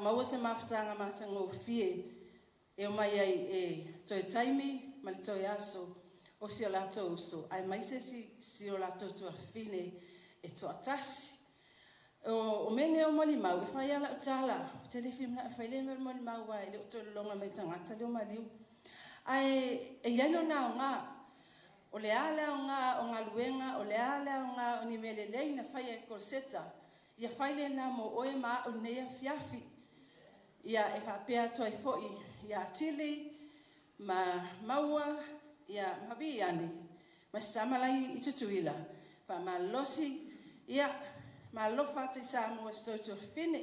maua se mafutanga matango fie. E o mai ai e toi taimi, mali toi aso, o si o latou uso. Ai mai se si o latou tua fine e toa tasi. O mene o mali mau, e whai ala utala, telefilm na whai leme o mali mau wai, leo tō longa mai tangata leo maliu. Ai, e iano na o ngā, o le ala o ngā luenga, o le ala o ngā o ni mele lei na whai e Koloseta, ia whai le na mo oe maa o nea fiafi. Ia e whapea toi foi, ia atili, ma maua, ia mabi ane, ma stamalai i tutuila, pa ma losi, ia ma lofa te Samoa sto to fine.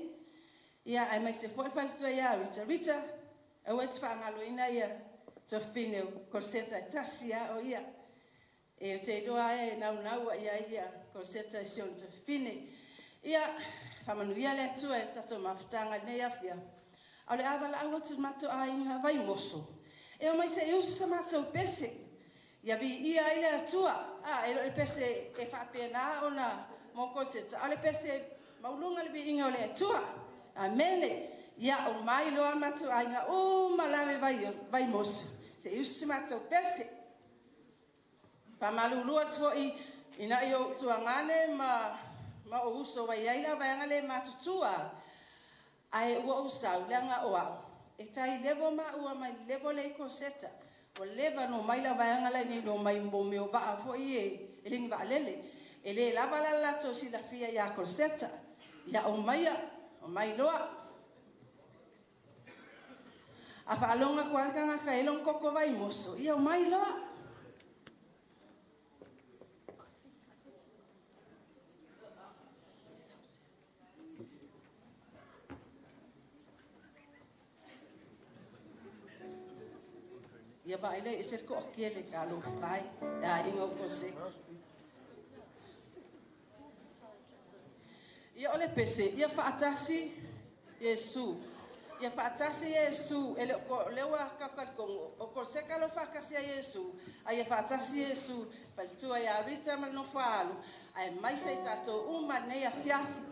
Ia ai mai se foi fai toi ia Rita, e o te whaangalo ina ia to fine Koloseta tasia o ia. E o te doa e nau ia Koloseta sion to fine. Ia whamanuia le atua e tato mafutanga nei afia. Au le awa awa tu mato a inga vai moso. E o mai se iusu sa mato pese. Ia vi ia ile atua. E lo pese e whapena o na mo Koloseta. Au le pese maulunga le vi inga o le atua. Amene. Ia o mai loa mato a inga o malame vai moso. Se iusu sa mato pese. Pamalulua tuo ina i o tuangane ma o uso wai aila vai le matutua. Ai ua usau leanga o au. E tai levo ma ua mai levo le Koloseta. O leva no mai la vaianga la ni no mai mo me o va fo e lingi va lele. E le lava la la to si la fia ya Koloseta. Ya o mai loa. A fa longa kwa kanga ka elon koko vai moso. Ya o mai loa. Ia ba ile e ser ko kiele ka lo fai da ingo ko se ia ole pese ia fa atasi Yesu ia fa atasi Yesu ele ko lewa ka ko o ko se ka lo fa ka se Yesu ai fa atasi Yesu pa tu ia rita mal no falo ai mai se tato uma nei a fiafi.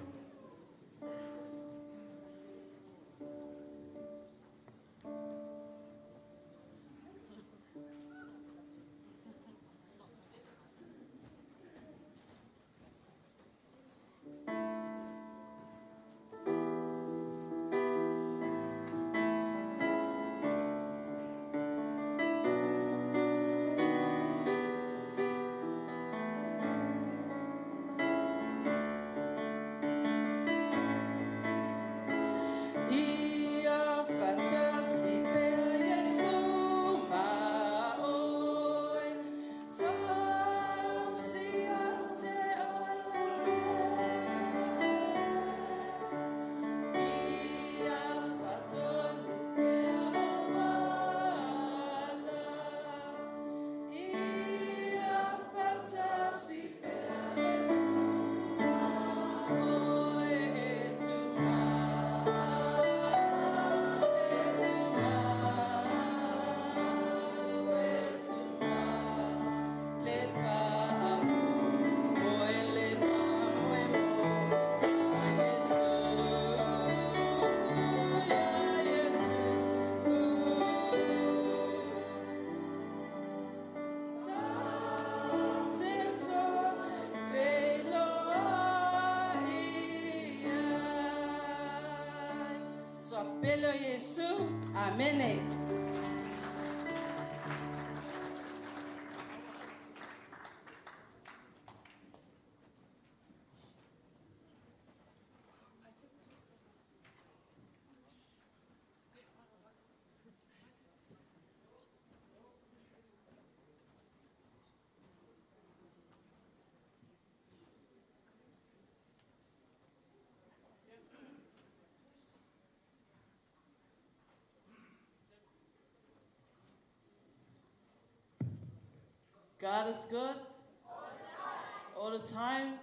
Pelo Yesu, amene. God is good. All the time.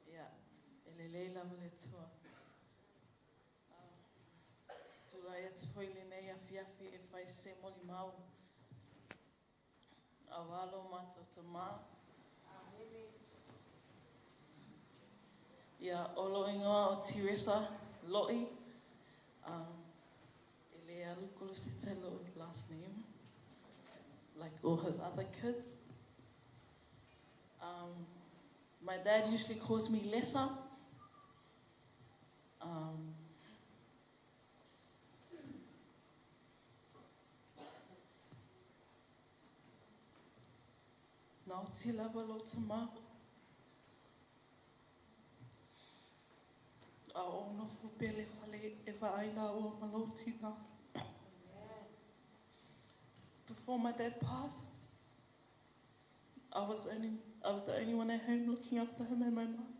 Yeah. Elelei lava le tua. Tura ia te whaile nei a fiafi e whai se moli mau. Awalo mata ta mā. Ia olo ingoa o Tiresa Loi. Elea Koloseta Tele Loi last name. Like all his other kids. My dad usually calls me Lessa. Nau te lava lo te mā. A o nofo pele whale e whaaila o maloti nā. Before my dad passed, I was the only one at home looking after him and my mum.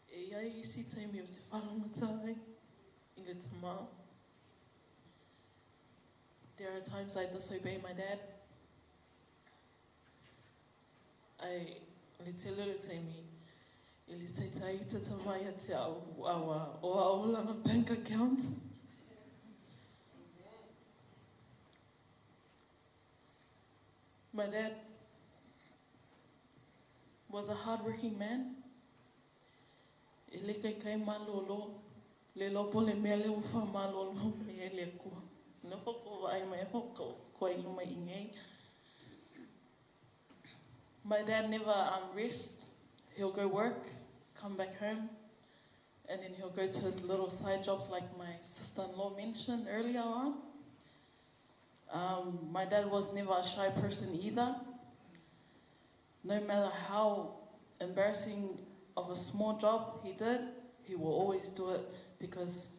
E ai isi taimi o te whalongatai I le tamā. There are times I disobey my dad. Le te lulu taimi, I le teitai te tawai te awa o aulanga bank account. My dad was a hard-working man. E le kai malolo, le lopo le mea le uwha malolo me e le kua. No hoko vai mai hoko koe luma I ngei. My dad never rests. He'll go work, come back home, and then he'll go to his little side jobs like my sister-in-law mentioned earlier on. My dad was never a shy person either. No matter how embarrassing of a small job he did, he will always do it because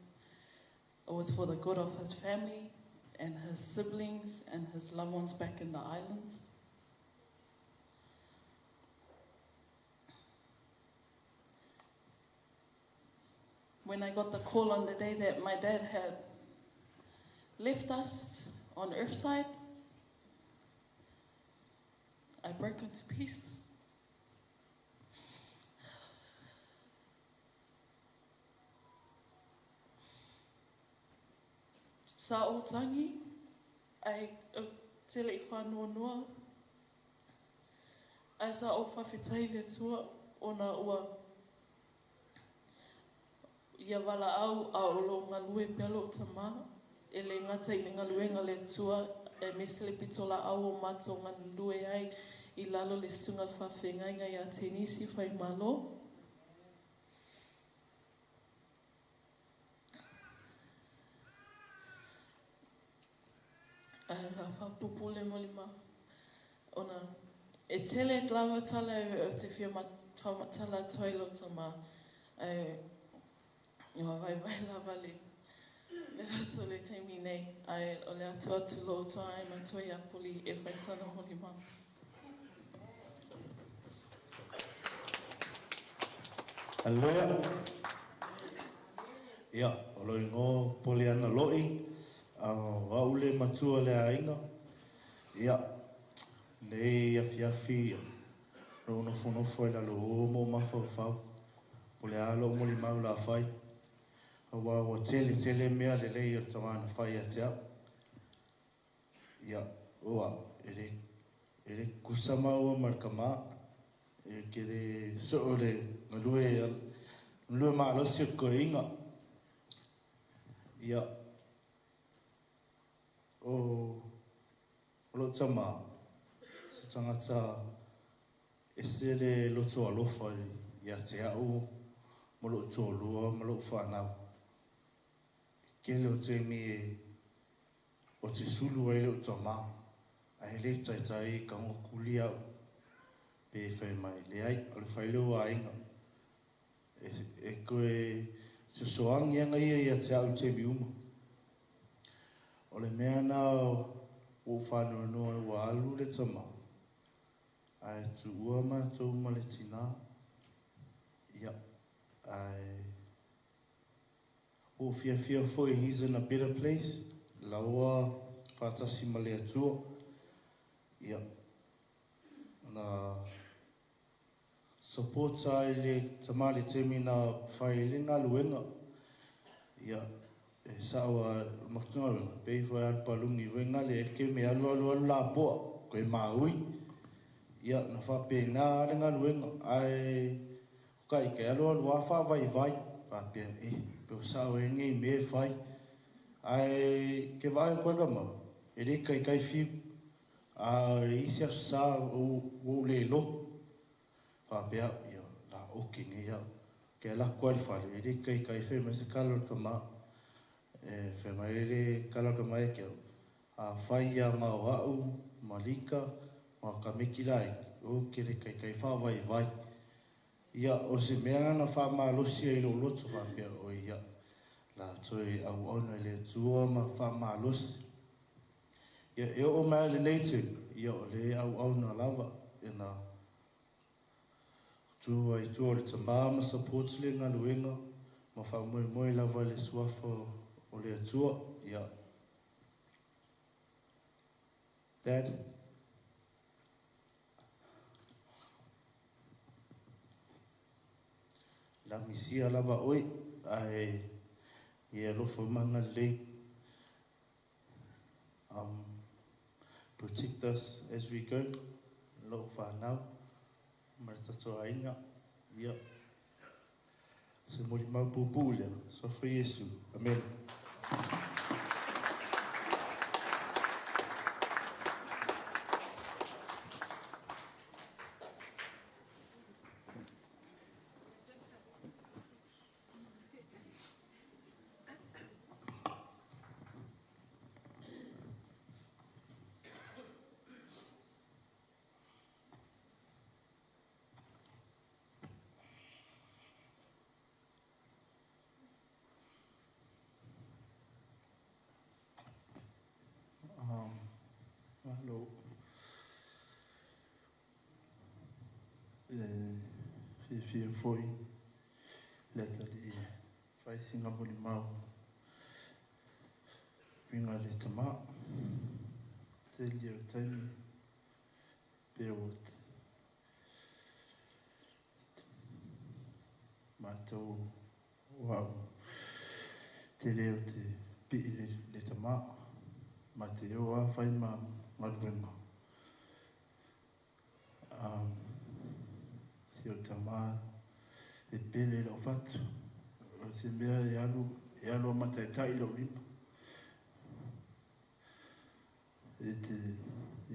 it was for the good of his family and his siblings and his loved ones back in the islands. When I got the call on the day that my dad had left us on Earthside, I broke into pieces. Sa o tangi, ai tele I whanua noa. Ai sa o whawhetai le tua o na ua. Ia wala au a olo ngalue pelo o tamā. E le ngata I ngaluenga le tua e mesele pitola au o mato ngalue ai I lalo le sunga whawhenga I a tenisi whai malo. La whapupule molima. Ona, e tele klawa tala o te whia whamatala toilo tamā. Vai lava le. Le rato le teimi nei. Ai o le atu atu lo toa ai matoi apoli e whai sana holima. Aloha. Ia, o loi ngō poli ana loi. Wau le matua le ainga. Ia, le afiafi. Rono fonofo e lalo o mo mawhau. O le alo mo li mau la whai. Awa o tele mea le lei o tawana whai a te au. Ia, oa, ere kusama ua markamā. E kere so le ngalue maalosi o koe inga. Ia, o lo tamā. Se tangata e se le loto alofa ia te au. Malo tōlua, malo whanau. Kele o te mi o te sulu ai leo tamā. Ai le taitai ka ngokuli au. Pe whai mai le ai, ale whai leo a inga. E koe se soangi anga ia te au te miuma. O le mea nā o whanau noa ua alu le tamā. Ai tu ua mātou ma le tina. Ia. O fia foi, he's in a better place. laua whātasi ma le atua. Ia. Na supporta i le tamale temi na whai le ngā luenga. Ia. E sawa makutunga wenga. Pei whai alpalungi wenga le elke me alu la poa. Koe maui. Ia na whape ngā le ngā luenga. Ai kai ke alu wafa vai. Papia pe sawa e ngei me whai. Ai ke vai koe rama. E re kai fiu. A isia sa o le lo. Papia ia la oki nge ia. Ke la kualifale. E re kai fe me se kalor kama. Fe mai le kalor kama e keo. A whai a ngā wau, malika, ma kamiki lai. O ke re kai vai. Ia o se mea ngana wha malosia i lo loto whapea o ia. La toi au ona le tua ma wha malosi. Ia e o mea le neitu. Ia o le au na lava. E na tua i tua le tamama supports le ngā luenga. Ma wha moe lava le suafa o le atua. Ia. Dad. La misia lava oi, ai ia lofo manga le protect us as we go. Lo whanau, maritato ainga, ia. Se mori mau pupu lea, sofa Yesu. Amen. Hello. Fia foi leta li fai singa moli mau. Winga le tama. Te lia taimi. Peot. Matou. Wow. Te leo te pi le tama. Mateo a fai maluenga. Si o tama e pele lo fatu. Se mea e alu mataitai lo ripa. E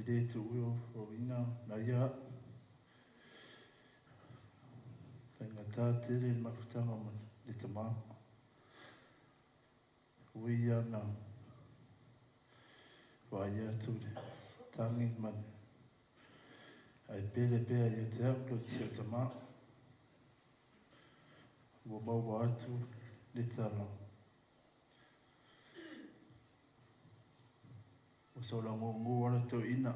re te uio o ina na ia. Whaingata tere makutanga ma le tama. Uia na Waya tūre, tangi mani. Ai pele pea i te haplo ki o tama. Wo mau atu le tala. O sola ngongo wana tō ina.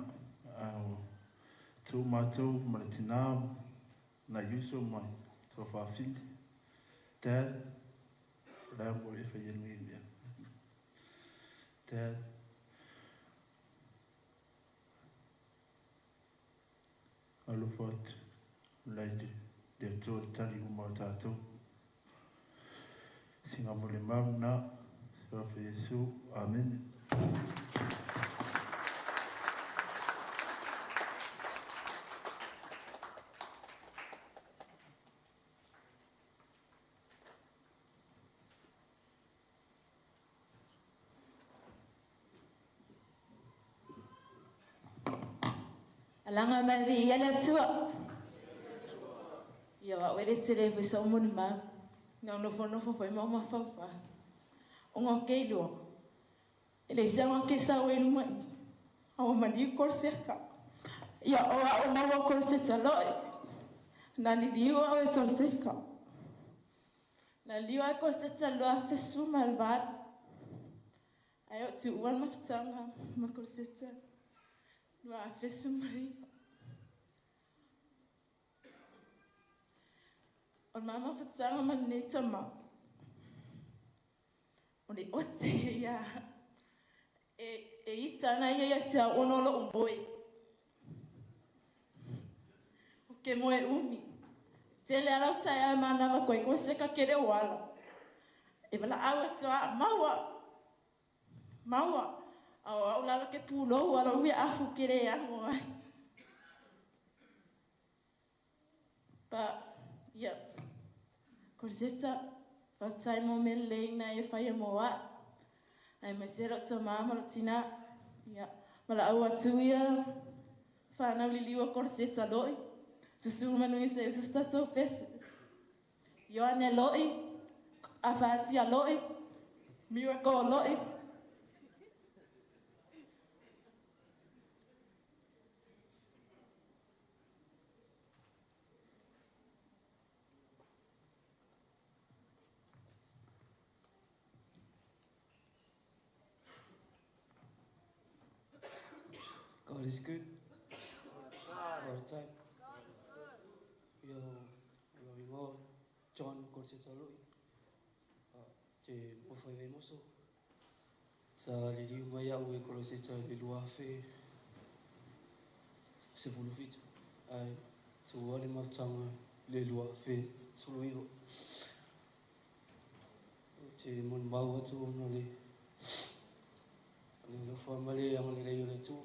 Tō mātou mani tina na yuso mai tō whawhindi. Dad, rea mo e whaienui lea. Dad, alofa atu, laide, le atua tali umau tātou. Singa mo le mau nā, Rafa Yesu, Amen. Alanga mali yala tua. Ia wa wele tere fo so mon ma. No fo foi mama fa. Onga keilo. Ele se anga ke sa welu mai. Awa mani korseka. Ia o ma Koloseta Loi. Na ni liwa o torseka. Na liwa Koloseta Loi fesu malvar. Ayo tu wan maftanga ma Koloseta. Wa fesu mari. On mama fatsanga maneta ma. On e ote ya. e itana ia te ono lo moe. O ke moe umi. Tele ala tai a mana ma koe seka kere wala. E wala awa toa maua. Maua. Au lala ke pulo wala ui afu kere ango ai. Pa, ia. Koloseta Falana'i mo mele na e whai moa. Ai me sera to mama lo tina. Ia. Mala au atu ia. Whanau liwa Koloseta Loi. Susu manu i se sustato pese. Ioane Loi. Afatia Loi. Miracle Loi. God is good. All the time. Yo, John Koloseta Loi. Te pofai vei moso. Sa liriu mai au e Koloseta le lua fe. Se vulu fitu. Ai, tu wale matanga le lua fe. Sulu iro. Te mon mau atu ono le. Le lofa male ang le leio le tu.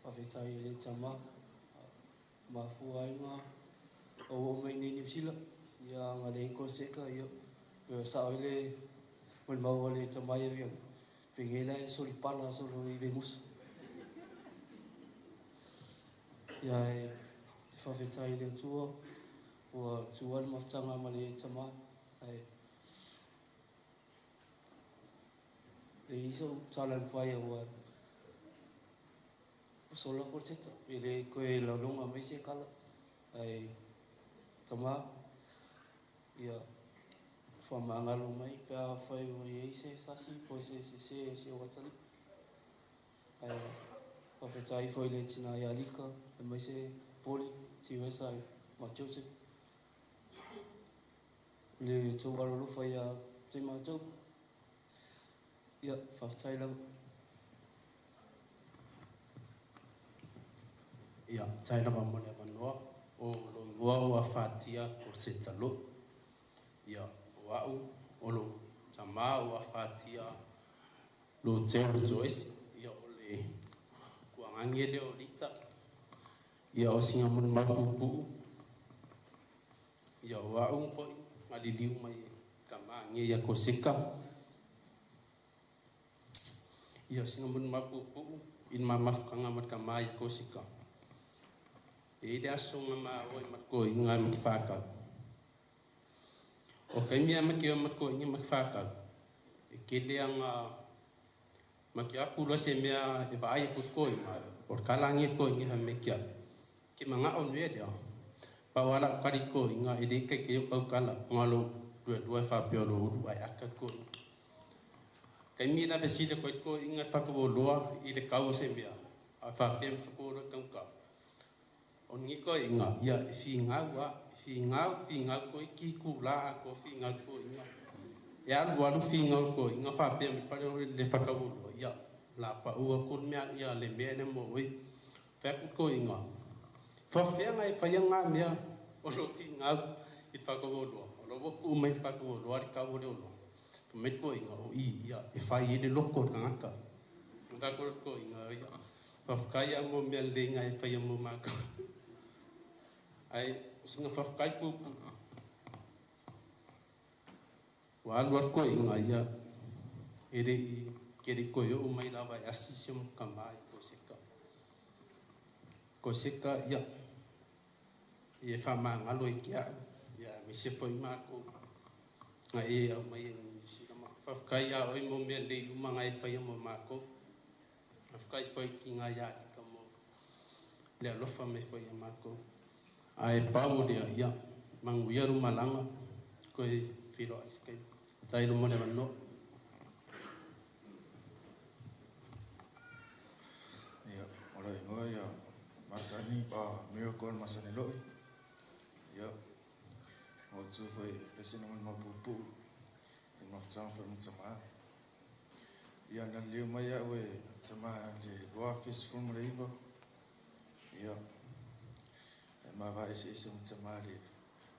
Awhetai le tama. Mafu ainga. O mai ni New Zealand. Ia ngale Koloseka ia. Pero sa ole mon mau le tama ia viang. Pengela e soli pala solo I vemus. Ia e te whawhetai le tua. Ua tuan maftanga ma le tama. Ai. Le iso talan whaia ua. Sola Koloseta. Ele koe laulunga mai se kala. Ai tama. Ia. Whamangalo mai. Pea whai o iei se sasi. Po se o watali. Ai. Whawhetai whai le tina I alika. E mai se poli. Si wesa I machose. Le tō warolo whai a te mātou. Ia. Whawhetai lau. Ia, taina mamone manoa o loingoa o awhatia Koloseta Loi. Ia, o au, o lo tama o awhatia lo teo Joyce. Ia, o le kuangangi le o lita. Ia, o singa mune mapupu. Ia, o au mpoi, maliliu mai kamangi ia Koloseka. Ia, singa mune mapupu, in mamafukanga mat kamai Koloseka. E de asonga ma oi mako inga makifaka. O kaimia makio mako inga makifaka. E kele anga makiaku lo se mea e vai ko ma por kalangi ko inga mekia. Ki manga on we dia. Pa wala kari ko inga e de ke ke ko kala ngalo dua fa piolo ru ai aka ko. Kaimia na vesida ko inga fa ko loa I de kau se mea. A fa pem ko ro kanka. O ngiko inga, ia whingau ko I ki kula ko whingau ko inga. E alu whingau ko inga whapea mi whare le whakawuro, ia. La pa ua ko mea ia le mea ne mo oi. Whaku ko inga. Whawhea ngai whaianga mea o lo whingau I whakawuro. O lo waku umai whakawuro, ari kawure ono. To me ko inga o ia, e whai ele loko kangaka. Ngakoro ko inga, ia. Whawhakaya mo mea lenga e whaia mo maka. Ai singa whawhkai pupu. Wa alua koe inga ia. Ere I kere koe o mai lawa e asi se mo kamai Koloseka. Koloseka ia. Ie whamangalo I kia. Ia me se foi mako. Nga e au mai e nisirama. Whawhkai a oi mo mea lei umanga e whaia mo mako. Whawhkai foi ki ngā ia I ka mo. Lea lofa me whaia mako. Ai pau dia ia manguia ru malanga ko filo escape tai ru mone mano ia ola ia masani pa miracle masani Loi ia o tu foi esse não mapupu e maftsang foi muito mal Ia na leo mai au e tama le loafis from leiva. Ia. E mara ese tama le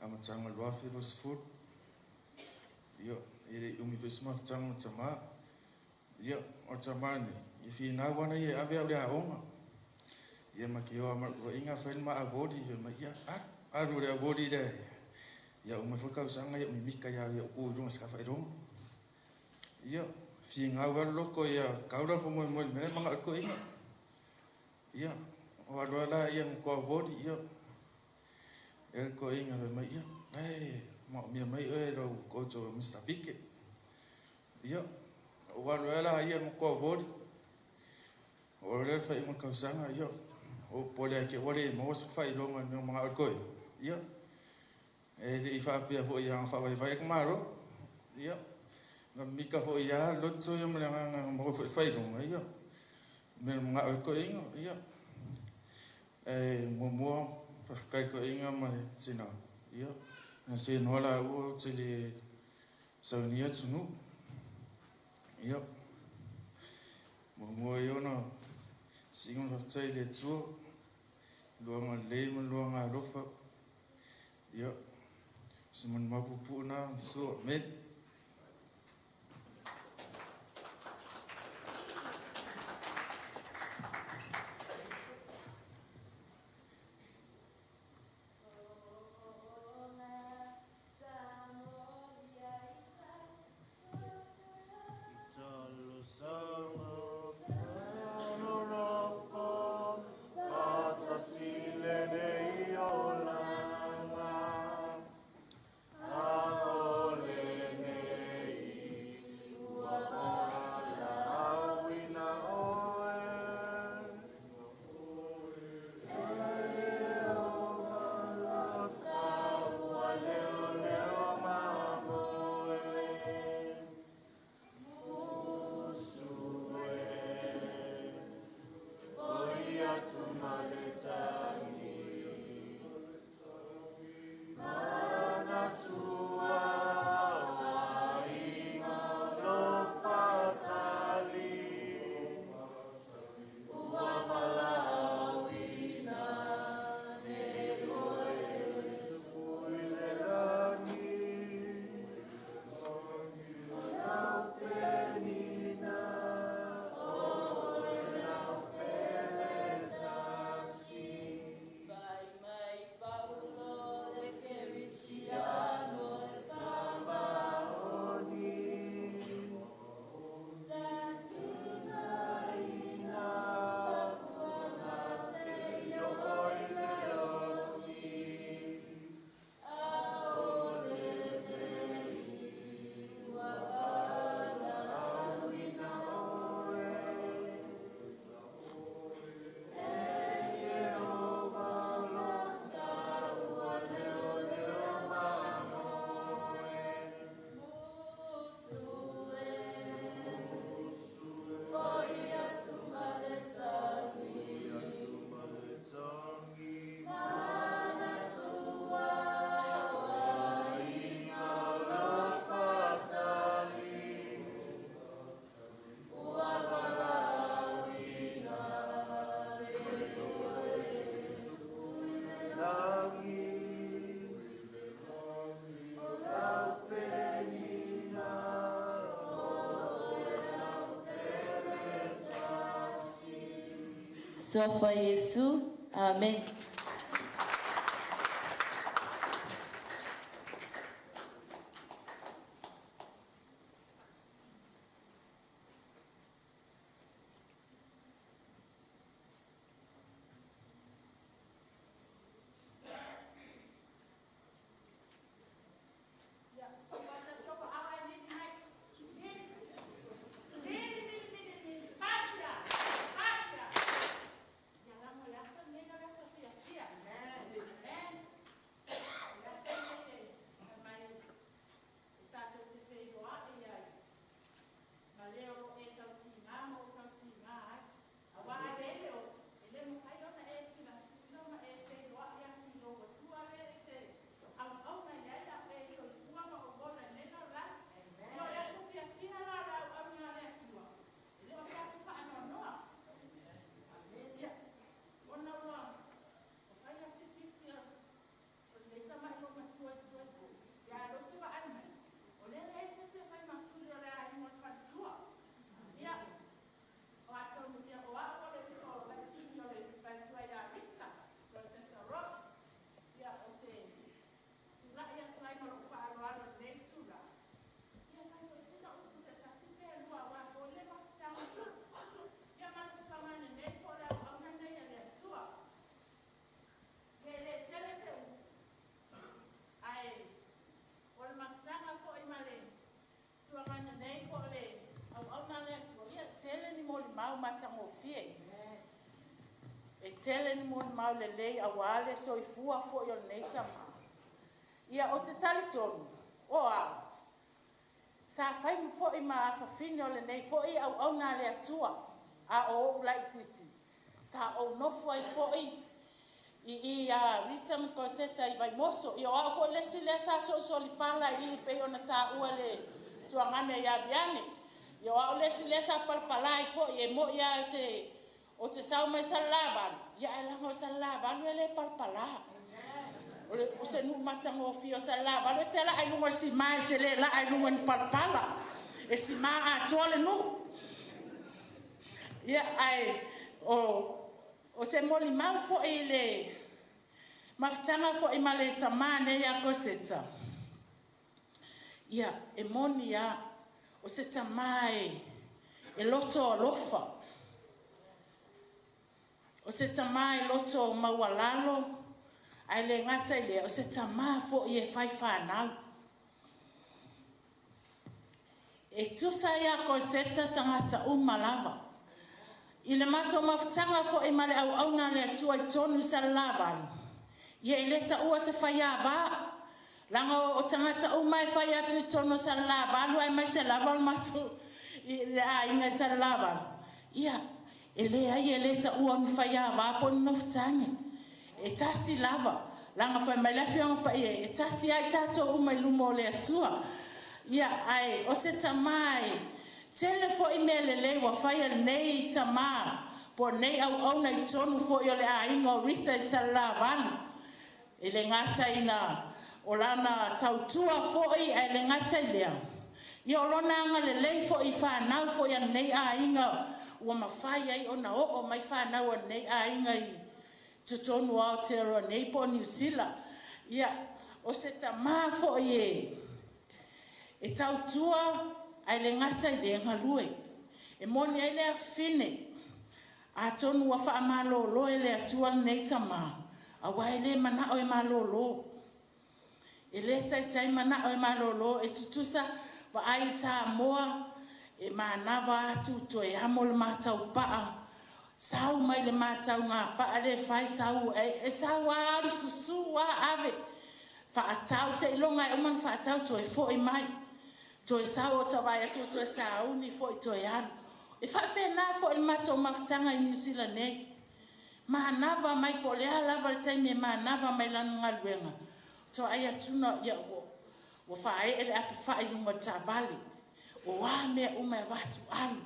amatanga loafi lo sfut. Ia, ele umifesma tama. Ia, o tamani. Ifi na wana ia ave au le aonga. Ia makio ama inga fail ma avodi ia aru le avodi le. Ia umefaka usanga ia umimika ia urunga skafa irunga. Ia fi ngau loko ia kaura fo mo mene manga ko inga. Ia o ala ia ko avodi ia. El ko inga le mai ia. Ma mi mai e ro ko to Mr. Pike. Ia o ala ia ko avodi. O le fa inga ka usanga ia. O pole ke wale mo se fai longa no mga koi ia e fa pia fo ia fa vai maro ia na mika fo ia lotso yo me nga mo fai longa ia me mga koi ia e mo fa kai ko inga ma sina ia na se no la o tele saunia tsunu ia mo yo no singon of tele tsu luanga lema luanga rofa ia semun mapupu na so met Sofa Yesu. Amen. Yeah. tele ni mo mau le lei a wale so I fua fo yo nei tama. Ia o te tali tonu. O a. Sa fai mo fo I ma fafino le nei fo I au na le atua. A o lai titi. Sa o no fo I fo I a Rita Koloseta I vai moso. I o a fo le si le sa so li pala I pe ona ta ua le tuangane ya biane. I o a le si le sa palpala I fo I mo ia te o te sau mai salaban. Ia e lango salaban o le palpala. O se nu matango fio salaban. O te la ai lunga si mai te le la ai lunga ni palpala. E si maa a tuale nu. Ia ai o se moli mau fo I le maftanga fo I male tamane ia Koloseta. Ia e moni ia o se tamae e loto alofa. O se tamae loto mawalalo ai le ngata I le o se tama fo I e fai whanau. E tusa ia Koloseta tangata umalava. I le mato maftanga fo I male au na le atua I tonu sa laban. Ia I le ta ua se fai aba. Langa o tangata umai fai atu I tonu sa laban. Ai mai se laban matu I le a inga sa laban. Ia e le ai e le ta ua mi fai aba po noftangi. E tasi lava. Langa fai mai lafi anga pa e tasi ai tato umai lumo le atua. Ia ai o se tamai. Tele fo I mele le wa fai nei tama. Po nei au na I tonu fo I o le a inga o Rita I salavan. E le ngata ina o lana tautua fo I ai le ngata I lea. Ia o lona anga le lei fo I whanau fo I nei a inga. Ua mawhai ai o na o mai whanau a nei a inga I tutonu Aotearoa nei po New Zealand. Ia o se tama fo I e tautua ai le ngata I le ngalue. E moni ai le a fine. A tonu wa wha malolo e le atua nei tama. A wai le mana o e malolo. E le tai mana o e malolo e tutusa wa ai sa moa e manava atu to e amo le matau paa. Sau mai le matau ngā paa le fai sau e sau a aru susu a ave. Fa atau se ilonga e uman fa atau to e fo I mai. To e sau o tawai atu to e sau ni fo I to e anu. E fa pena fo I matau maftanga I New Zealand nei. Manava mai po lea lava le taimi e manava mai lanu ngaluenga. To ai atuna ia o fa e le api fa I lunga tabali. O wa mea ume watu alu.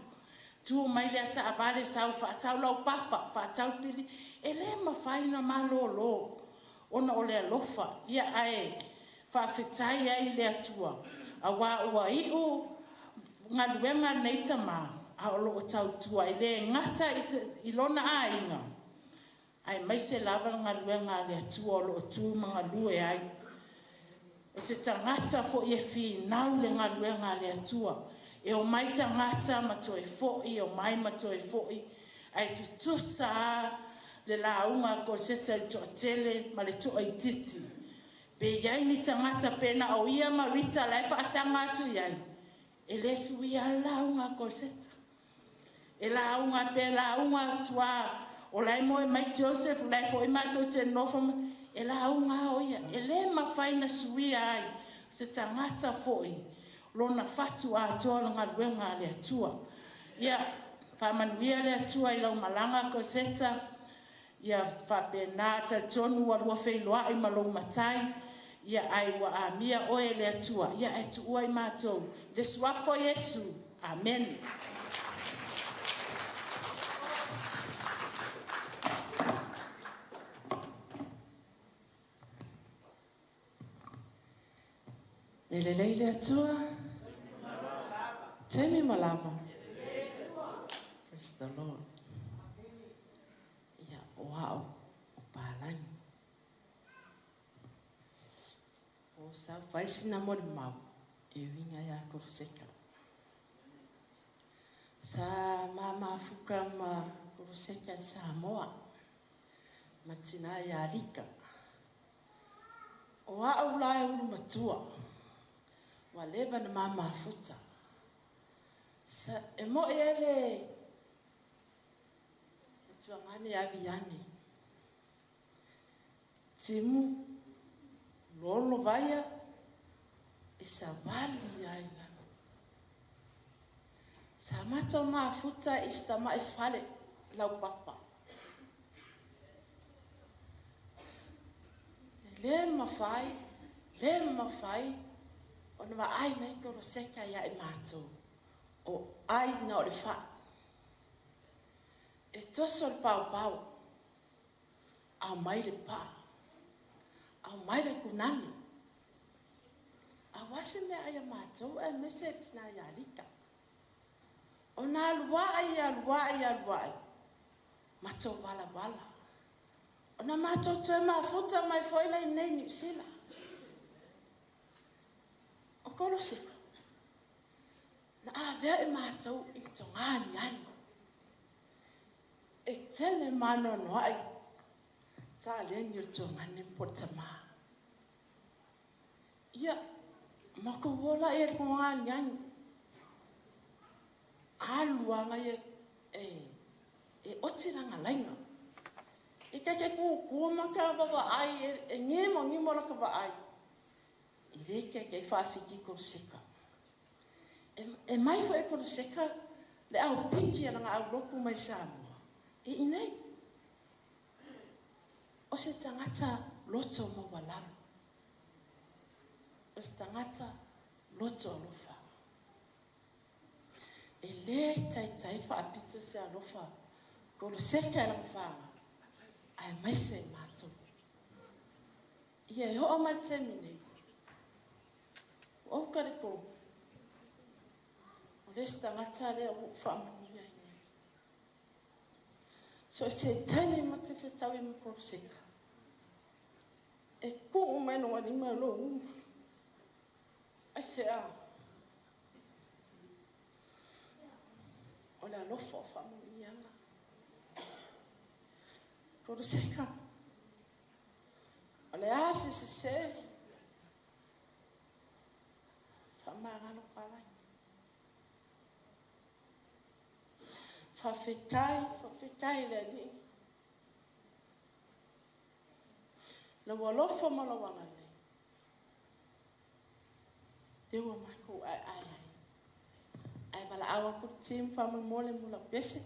Tu mai le ata abale sau fa atau lau papa, fa atau pili. E le mawhaina malolo. Ona o le alofa. Ia ai fa fitai ai le atua. A wa ua iu ngaluenga nei tama. A olo o tau tua. I le ngata I lona a inga. Ai mai se lava ngaluenga le atua olo o tu mga lue ai. O se tangata fo I e fi nau le ngaluenga le atua. E o mai tangata ma to e fo I o mai ma to e fo I. Ai tutusa le launga Koloseta I to tele ma le to I titi. Pe iai ni tangata pena o ia ma Rita lai fa asanga atu iai. E le suia launga Koloseta. E launga pe launga tua. O lai mo e mai Joseph lai fo I mato te nofama. E launga o ia. E le ma faina suia ai. Se tangata fo I. Lona fatu a tola ngaluenga le atua. Ia whamanuia le atua I lau malanga Koloseta. Ia whapenata tonu walua whailoa I malo matai. Ia ai wa a mia oe le atua. Ia e tu ua I mātou. Le suafo Yesu. Amen. Lelelei le atua. Temi malava. Praise the Lord. Ia wow. O palani. O sa faisina mo le mau. E winga ya Koloseta. Sa mama fuka ma Koloseta Samoa. Matina ya rika. O au lai ulu matua. Wa leva na mama futa. Sa e mo ele tuangane ya viani. timu lolo vaia e sa vali ai lana. Sa mato mafuta i stama e fale lau papa. Le mawhai, o na ai nei Koloseta ia e mātou, o ai na o le wha. E toso le pau, au mai le pā, au mai le kunani. A wase mea ai a mātou, e mese tina ia rika. O nā aluai, mātou wala. O na mātou tue mafuta mai whaina i nei New Zealand. O Koloseta. Na a vea e mātou i to ngāni ani. E tele manono ai. Tā leni o to ngāni pota mā. Ia, mako wola e ko ngāni ani. Aluanga e otiranga lainga. E kake kua maka wawa ai, e ngimo la ka wa ai. I reke kei whawhiki Koloseta. E mai fo e Koloseta, le au piki ana ngā au loku mai Samoa. E inei. O se tangata loto mawalaro. O se tangata loto alofa. E le tai whaapito se alofa. Koloseta e lang whaanga. Ai mai se mātou. Ia e hoa mai temi nei. O kare pō. O lesi tangata lea o whaamani ai nei. So se taini mate whetau i mo Koloseta. E ko o mai no wani mai lo. Ai se a. O le alofa o whaamani anga. Koloseta. O le ase se. Whamangano palai. Whawhekai le ni. Le walofa malawanga le. Dewa mako ai. Ai wala awa ku tim whamamole mula pese.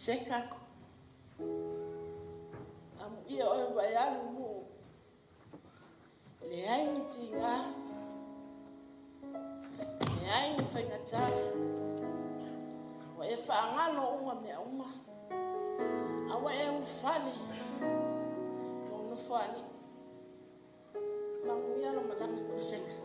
Seka. Ia o vai alu mo. Le ai ni tinga. Le ai ni whaingata. Wa e whaangalo unga mea uma. Awa e ufani. Ono whani. Manguia lo malanga Koloseta.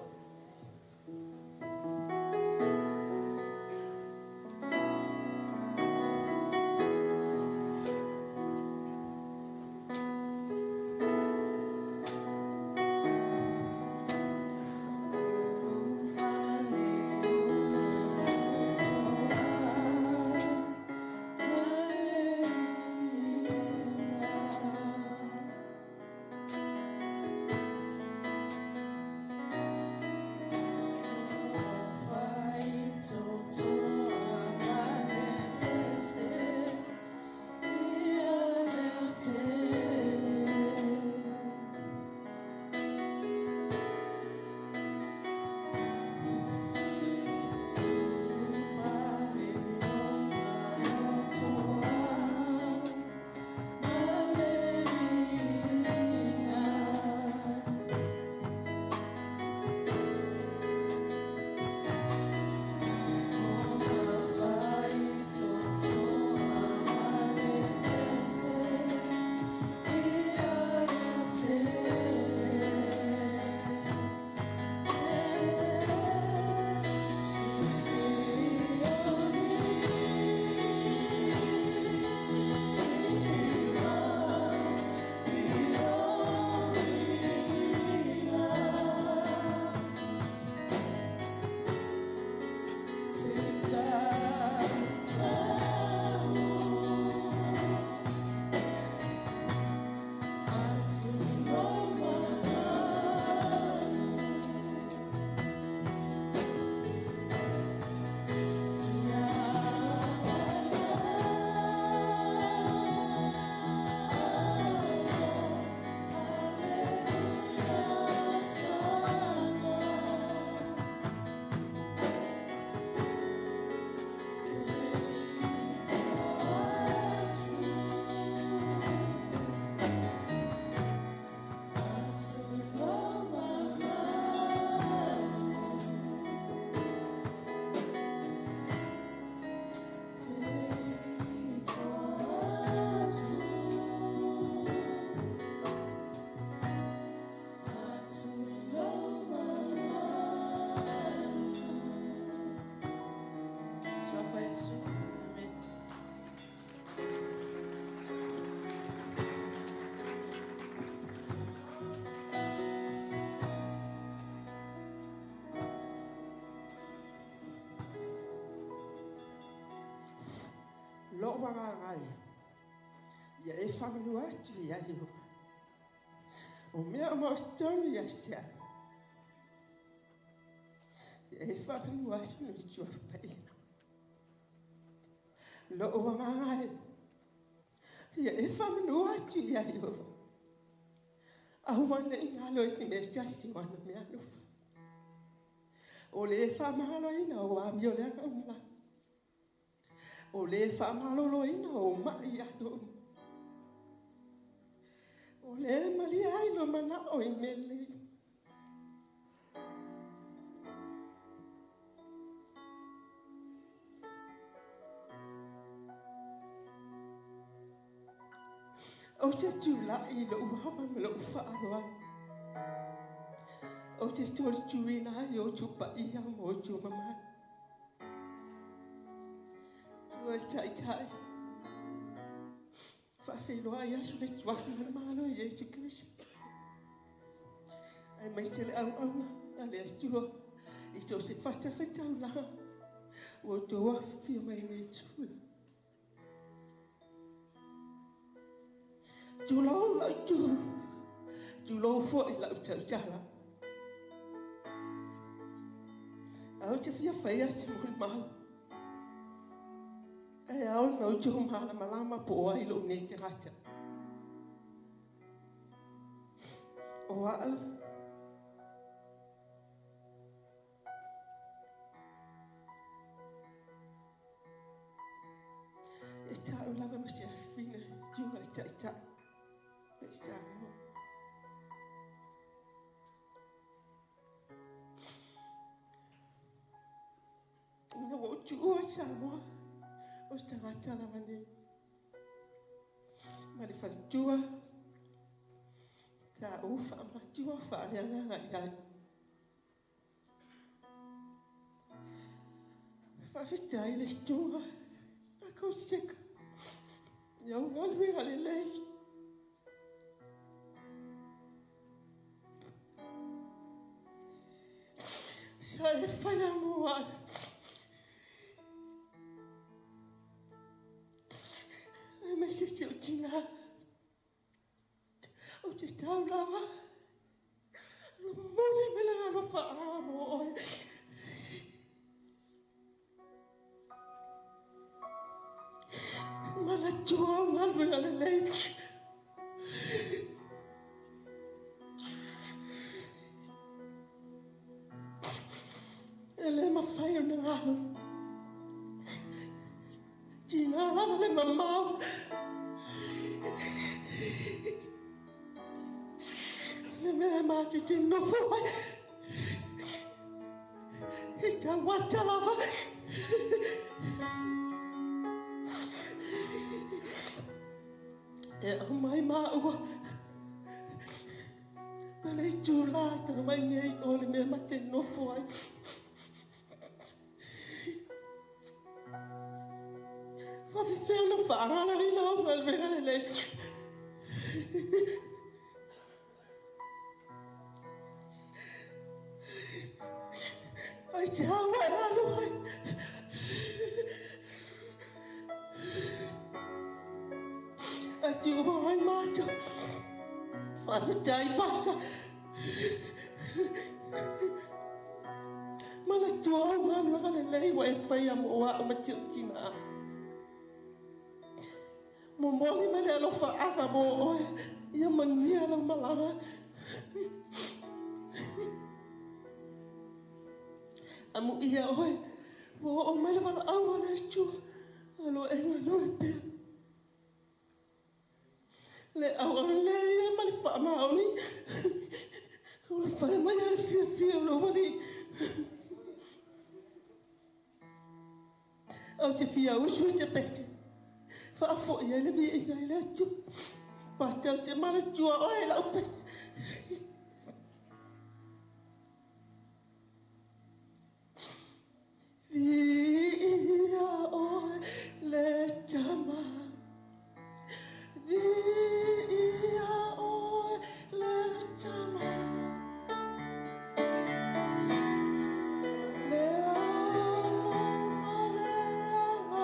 lo wanga ngai ia e whamanua atu ia iho o mea o maustoni ia sia ia e whamanua atu ni tua whapai lo wanga ngai ia e whamanua atu ia iho ahuana i ngalo e ti mestia si wana mea nufa o le whamahalo ina o amio le anga umla o le whamahalo ina o mai ato o le mali ailo mana o i mele o te tula i lo uhawa me lo uwhaaroa o te tori tuina i o tupa iha mo o tu mamai ua tai tai whawhiroa i asu le tuaku na mahalo i Yesu Christ ai mai se le au auna a le astua i tō se whata whetau laha o tō wawhia mai me tūla tūlau lau tū tūlau fo i lau tau tala au te fia whaia se mori mahu e au nau tū mahana malama po o ailo ne te rata o au e tau lava ma se awhina tūnga i tai tai e sa mo ina o tua sa mo o tangata lava ne ma le whatua ta ufa ma tua whareanga ngai ai whawhitai le stunga a kau seka iau ngalwe ngale lei sa e whaia mua ai me se se o tina o te tau lawa lo mole me la no wha mo oi mana tua ngalwe ngale lei ele ma fai na ngalo tina lava le mamau le mea mate te nofo e ta wata lava e au mai maua ma le tu la ta mai nei o le mea mate nofo ai Whawhiwhena whaangana i lau ngalwena le le. Ai te hawa e alo ai. Ai te uwa ai mātua. Whawhitai pata. Mana tua au ngalwena le le wa e whaia mo wa o matiu tina. Mo moli me le alofa aka mo oe ia mania la malanga amu ia oe mo o mele wala awa le chua alo e ngalo e pia le awa le ia mali wha maoni o le whare mai a fia fia lo wali au te fia usu te pete Whaafo i ele mi i ngai le tu. Pātau te mana tua o e laupe. Via o le tama. Via o le tama. Le alo ma le alo.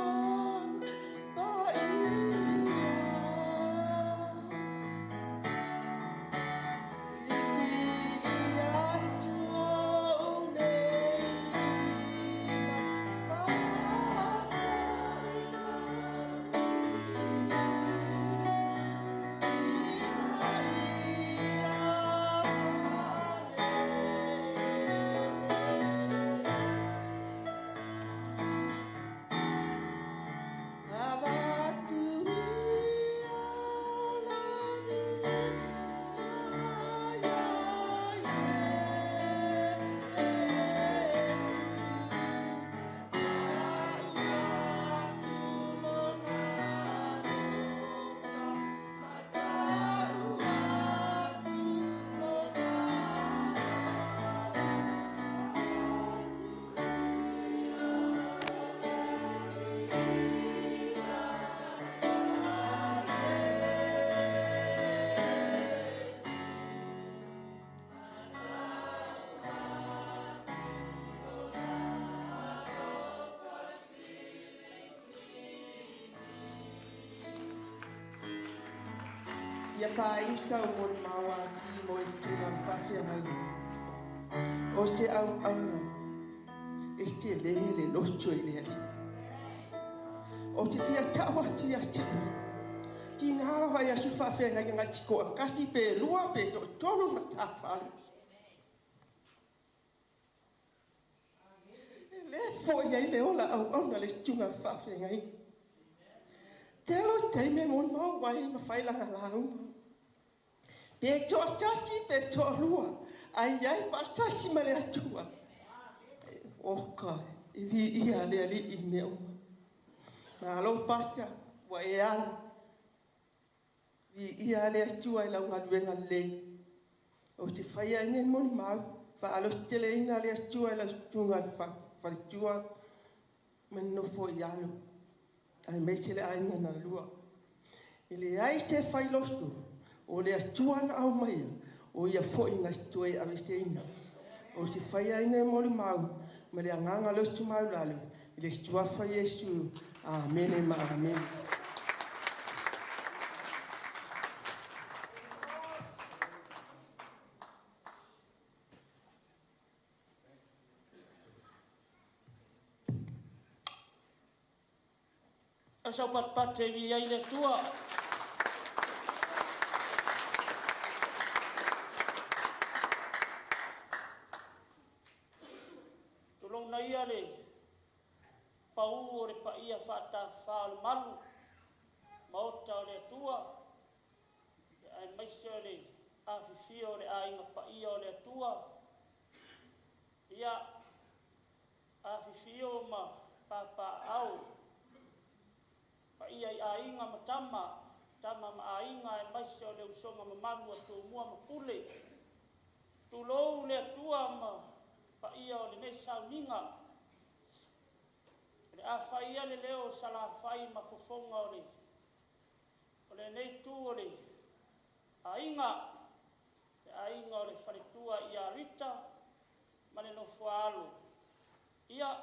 Ia whaita o mori maua ki mo e tūna whawhia ngai. O se au auna, e te lele loto i lea. O te fia tawa ti ati. Ti nā vai asu whawhia ngai ngā tiko a kasi pe lua pe to tonu na tāwhale. Le fo iai le ola au auna le tūna whawhia ngai. Telo teime mon mau wai ma whailanga lau. Pe toa tasi pe toa rua. Ai ai whatasi ma le atua. Oka, i vi ia le ali i meo. Ma alo pata, wa e ala. Vi ia le atua i lau ngaluenga le. O te whaia ine mon mau. Wha alo tele ina le atua i lau tunga wharitua. Mano fo i alo. Ai mei le aina na lua. I le ai te whailostu, o le atuana au maia, o ia fwoi ngai tue a weseina. O te whaia ina mori mau, ma le anganga lostu mau lalu, i le stuafa Yesu. Amen ma amen. Asa pat te vi ai le tua. Tulong na ia le. Pau o le pa ia whata whaal malu. Maota o le tua. Ai maise o le awhiwhia o le ainga pa ia o le tua. Ia awhiwhia o ma papa au. Pa ia i ainga ma tama ma ainga e maise o le usonga ma malu a tō mua ma pule. Tu lou le atua ma pa ia o le nei sauninga. Le a whai ia le leo sala whai ma fofonga o le nei tu o le ainga. Le ainga o le wharitua i a rita ma le no fualo. Ia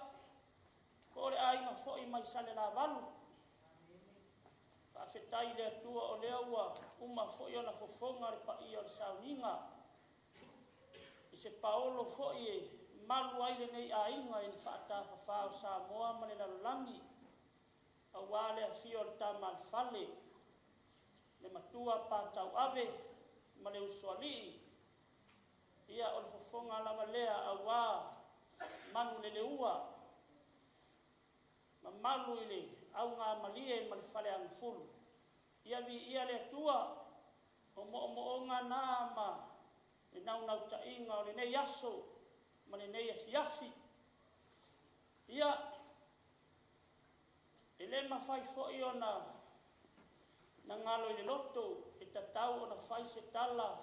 ko le ainga fo i mai sale la valu. Whawhetai le atua o lea ua uma fo i ona fofonga le pa i o le sauninga. I se paolo fo i e malu aile nei a inga i le whaata whawhao Samoa ma le lalulangi. A wale a fio le tamal fale. Le matua pātau ave ma le usuali. Ia o le fofonga lama lea a wā manu le ua. Ma malu i le au ngā malie ma le whale ang fulu. Ia vi ia le atua o mo nā ma e nau ta inga o le nei aso ma le nei afiafi. Ia e le mawhai fo i ona na ngalo i le loto e tatau ona whai se tala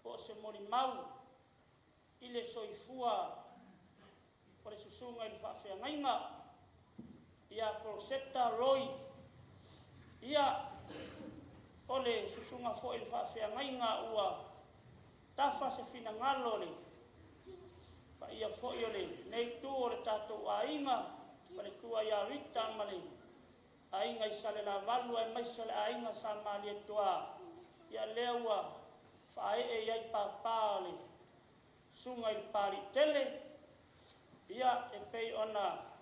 o se mori mau i le soifua o le susunga i le whawhia ngainga. Ia Koloseta Loi. Ia o le susunga fo i le whawhia ngainga ua tafa se fina ngalo le. Pa ia fo i o le nei tu o le tātou a inga ma le tua ia rita ma le a inga i sale la valu e maisa le a inga sa mali e tua. Ia lea ua whae e iai pāpā le sunga i Papalii Tele. Ia e pei ona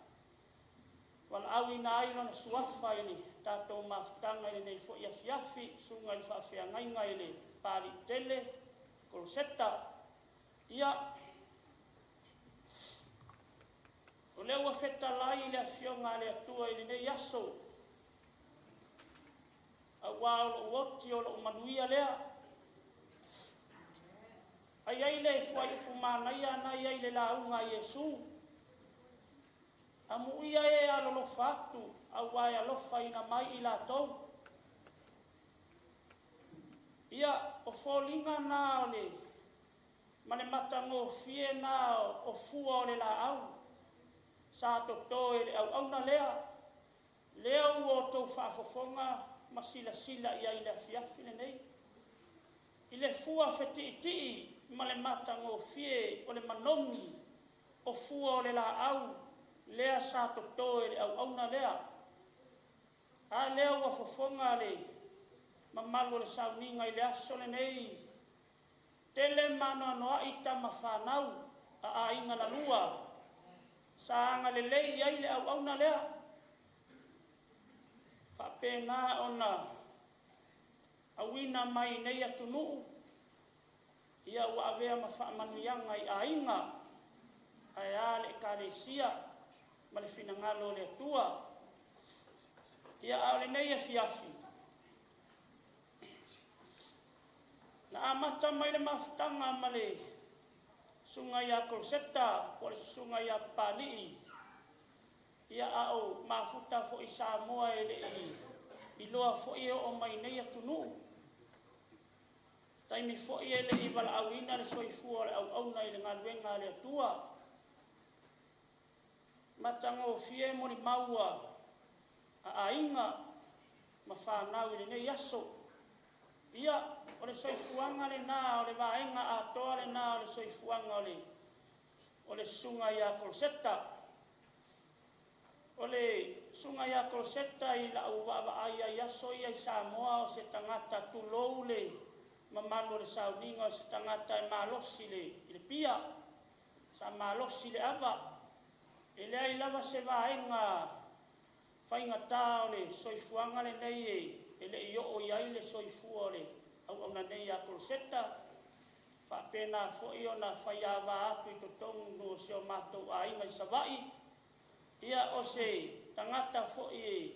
wala au ina aina na suafa ili tātou mawhitanga ili nei fo i afiafi sunga i whawhia ngainga ili Papalii Tele Koloseta. Ia o leo wa feta lai ili afionga ili atua ili nei aso a wao uoti o lo manuia lea ai ai le fwai kumana ia na ia ile la unga Yesu. Amu ia e alo lo fatu, au wai alo faina mai ila tau. Ia o folinga na ole, mane matango fie na o fua ole la au. Sa to toe le au na lea, lea uo tau whaafofonga, masila sila ia ile afiafine nei. Ile fua feti iti, mane matango fie ole manongi, o fua ole la au. Lea sa to toe le au na lea. A lea ua fofonga le Mamalu le sauninga i le aso le nei. Tele mano noa i tama whanau a inga na lua. Sa anga le lei ai le au na lea. Whapena ona awina mai nei atunu. Ia ua avea ma whaamanuianga i a inga. Ai a le karesia ma le finangalo le tua. Ia a le nei a fiafi. Na amata mai le mafutanga ma le sunga ia Koloseta o le sunga ia Papalii. Ia au mafuta fo i Samoa e le i loa fo i o mai nei atunu. Taimi fo i le i wala awina le soifua le au na i le ngaluenga le atua. Matango fie mo ni maua a inga ma whanau i le nei aso. Ia o le soifuanga le nā o le vaenga a toa le nā o le soifuanga o le sunga ia Koloseta. O le sunga ia Koloseta i la uwawa aia i aso ia i Samoa o se tangata tulou le mamalu le sauninga o se tangata e malosi le pia. Sa malosi le ava. E lea i lava se vaenga whainga tā o le soifuanga le nei e le i o iai le soifua le au na nei a Koloseta. Whapena fo i o na whaiawa atu i totongu no se o mātou a inga i savai. Ia o se tangata fo i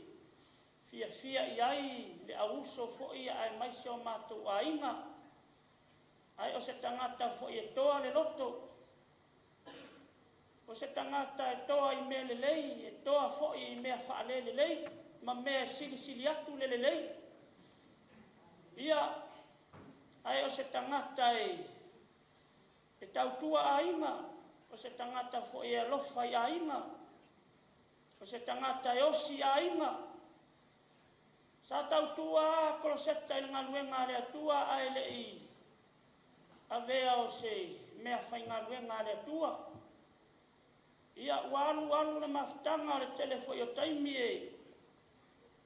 fia iai le auso fo i ai mai se o mātou a inga. Ai o se tangata fo i e toa le loto. O se tangata e toa i mea le lei, e toa fo i mea whaale le lei, ma mea sili atu le lei. Ia, ai o se tangata e tautua a inga, o se tangata fo i alofa i a inga, o se tangata e osi a inga. Sa tautua a Koloseta i ngaluenga le atua ai le i, a vea o se mea whaingaluenga le atua. Ia walu le mafutanga le tele fo i o taimi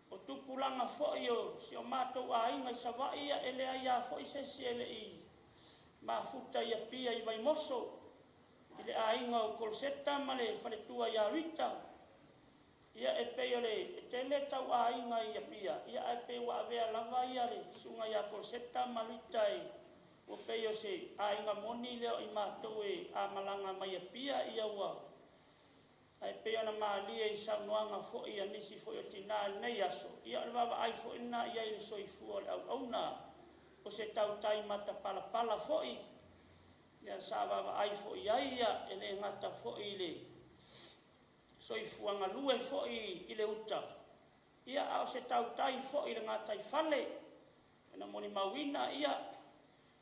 o tupulanga fo i o si o mātou a inga i savai ia ele a ia fo i sesi ele i mafuta ia pia i vai moso ile a inga o Koloseta ma le whaletua ia rita ia e pei o le tele tau a inga ia pia ia e pei wa avea lava ia le sunga ia Koloseta ma rita o pei o se a inga moni leo i mātou a malanga mai ia pia ia ua ai pe ona malia i saunoanga fo i anisi fo i tina nei aso. Ia le wawa ai fo ina ia i le soifua le au na o se tau tai mata pala fo i. Ia sa wawa ai fo i aia e le ngata fo i le soifuanga lue fo i le uta. Ia o se tau tai fo i le ngata i fale. Ena moni mawina ia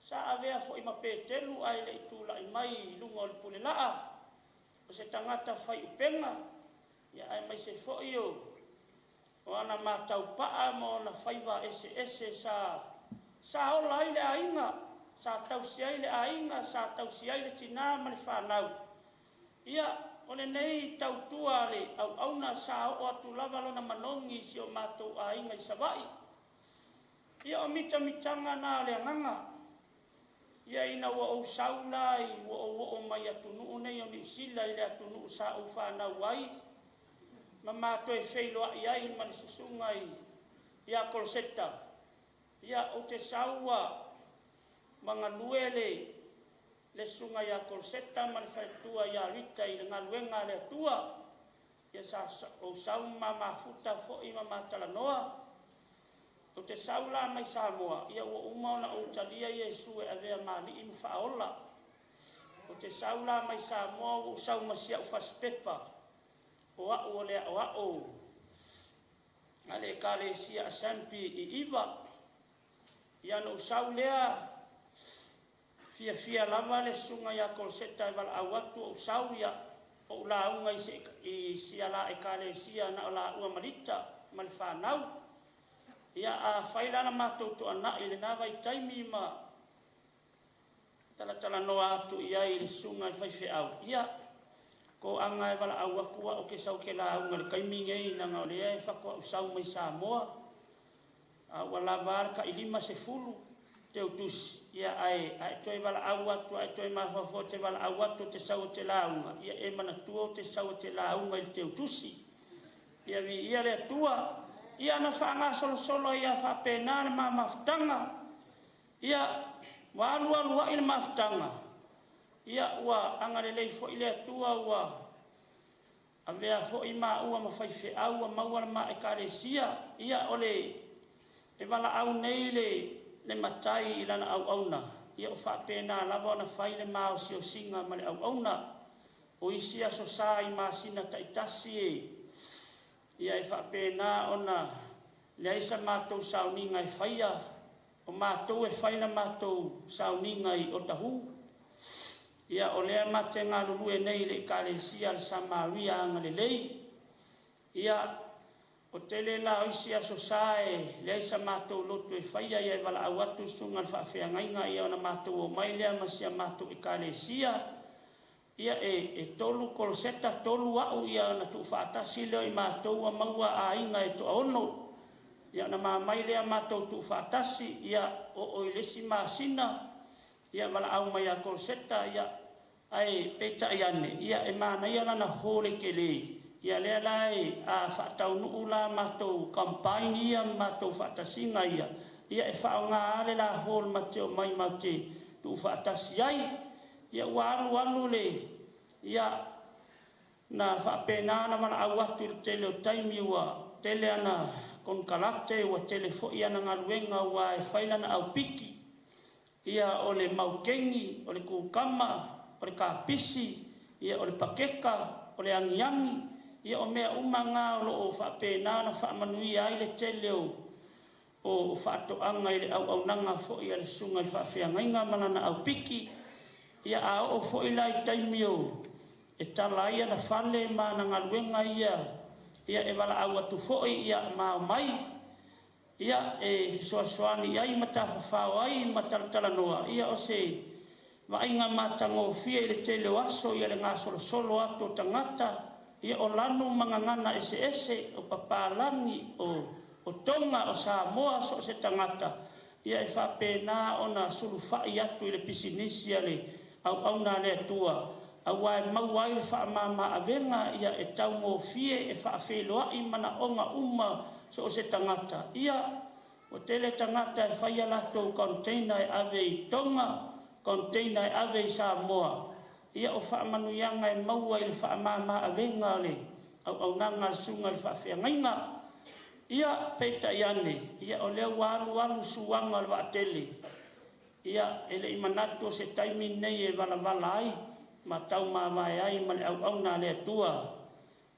sa avea fo i mapetelu ai le itula i mai lungo le pule laa. O se tangata whai upenga, ia ai mai se fo i o ana mātau paa mo na whaiva ese sa ola i le ainga, sa tausi ai le ainga, sa tausi ai le tina ma le whanau. Ia, o le nei tautua le au na sa o atu lava lona manongi si o mātou ainga i savai. Ia o mitanga na le anganga. Ia ina wa o saulai wa o mai atunu nei o New Zealand le atunu sa o whanau ai. Ma mātou e wheiloa i ai ma le susunga ia Koloseta. Ia o te saua mga nuele le sunga ia Koloseta ma le whaitua ia rita i le ngaluenga le atua. Ia sa o sauma mafuta fo i ma mātala noa. O te saula mai Samoa, ia ua umaona o talia Iesu e avea mali i mwhaola. O te saula mai Samoa o sauma sia u faspepa. O a o lea o a o. Ale kare sia asampi i iwa. Ia no saulea fia lava le sunga ia Koloseta e wala awatu o sauia. O la unga i sia la e kare sia na o la ua marita ma le whanau. Ia a whailana mātou to ana i le nawa i taimi ma tala noa atu i ai le sunga i whaiwhi au. Ia, ko anga e wala au akua o ke sau ke la aunga le kaimingei na ngau lea e whakua u sau mai Samoa. wala var ka ilima se fulu te utus ia ai toi wala awatu ai toi mafafo te wala awatu te sau te launga ia e mana tuo te sau te launga i te utusi ia vi ia le tua ia na whanga solo ia whapena na maftanga ia walu wa ina maftanga ia wa angare lei fo ile tua wa avea fo ima ua mawhaife au maua ma e karesia ia ole e wala au nei le matai ilana au auna ia o whapena lava na whaile mao si o singa ma le au auna o isia so sa i ma sina taitasi e ia e whapena ona le aisa mātou sauninga e whaia o mātou e whaina mātou sauninga i o tahu ia o lea mate ngā lulu e nei le karesia le Samaria anga le lei ia o tele la o isia so sae le aisa mātou lotu e whaia ia e wala awatu sunga le whaafeangainga ia ona mātou o mai lea masia mātou e karesia ia e tolu koloseta tolu au ia na tu whaatasi leo i mātou a maua a inga e to ono ia na mai lea mātou tu whaatasi ia o ilesi māsina ia wala au mai a koloseta ia ai peta iane ia e mana ia lana hole kele ia lea lai a whaatau nuula mātou kampaini ia mātou whaatasinga ia e whaonga ale la hole mateo mai mate tu whaatasi ai ia walu le ia na whaapena na mana au atu le tele o taimi ua tele ana kon kalate ua tele fo ia na ngaruenga ua e whailana au piki ia o le maukengi o le kukama o le kapisi ia o le pakeka o le angiangi ia o mea umanga o lo o whaapena na whaamanui ai le tele o whaatoanga i le au nanga fo ia le sunga i whaafeangainga manana au piki ia a o fo ila i taimi o e tala ia na whale ma na ngaluenga ia e wala au atu fo ia mao mai ia e soasoani ai matawhawhao ai mataltala noa ia o se wainga matango fia i le tele waso ia le ngā solo ato tangata ia o lanu mangangana ese o papalangi o tonga o Samoa so se tangata ia e whapena o na sulu whai atu i le pisinisi le au na le tua au ai mauai le whaamama avenga ia e tau ngō fie e whaafeloa i mana onga so se tangata ia o tele tangata e whaia lato container e ave i tonga container e ave i Samoa ia o whaamanuianga e maua i le whaamama avenga le au nanga sunga le whaafeangainga ia peta iane ia o lea walu suanga le waatele ia ele imanatu se taimi nei e wala ai ma tau mawai ai ma le au na le tua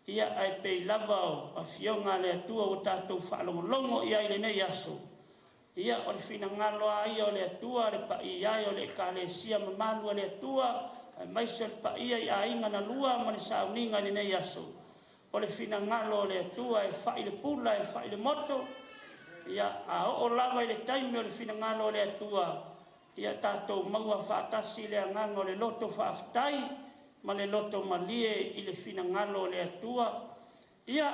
ia ai pe lava o a fionga le tua o tātou whaalongolongo ia i le nei aso ia o le fina ngalo ai o le tua le pa i ai o le kalesia mamalu o le tua ai maisa le pa i ai a inga na lua ma le sauninga le nei aso o le fina ngalo o le tua e whai le pula e whai le moto ia a o lava i le taimi o le fina ngalo o le tua ia tātou maua whaatasi le anganga o le loto whaaftai ma le loto malie i le fina ngalo le atua ia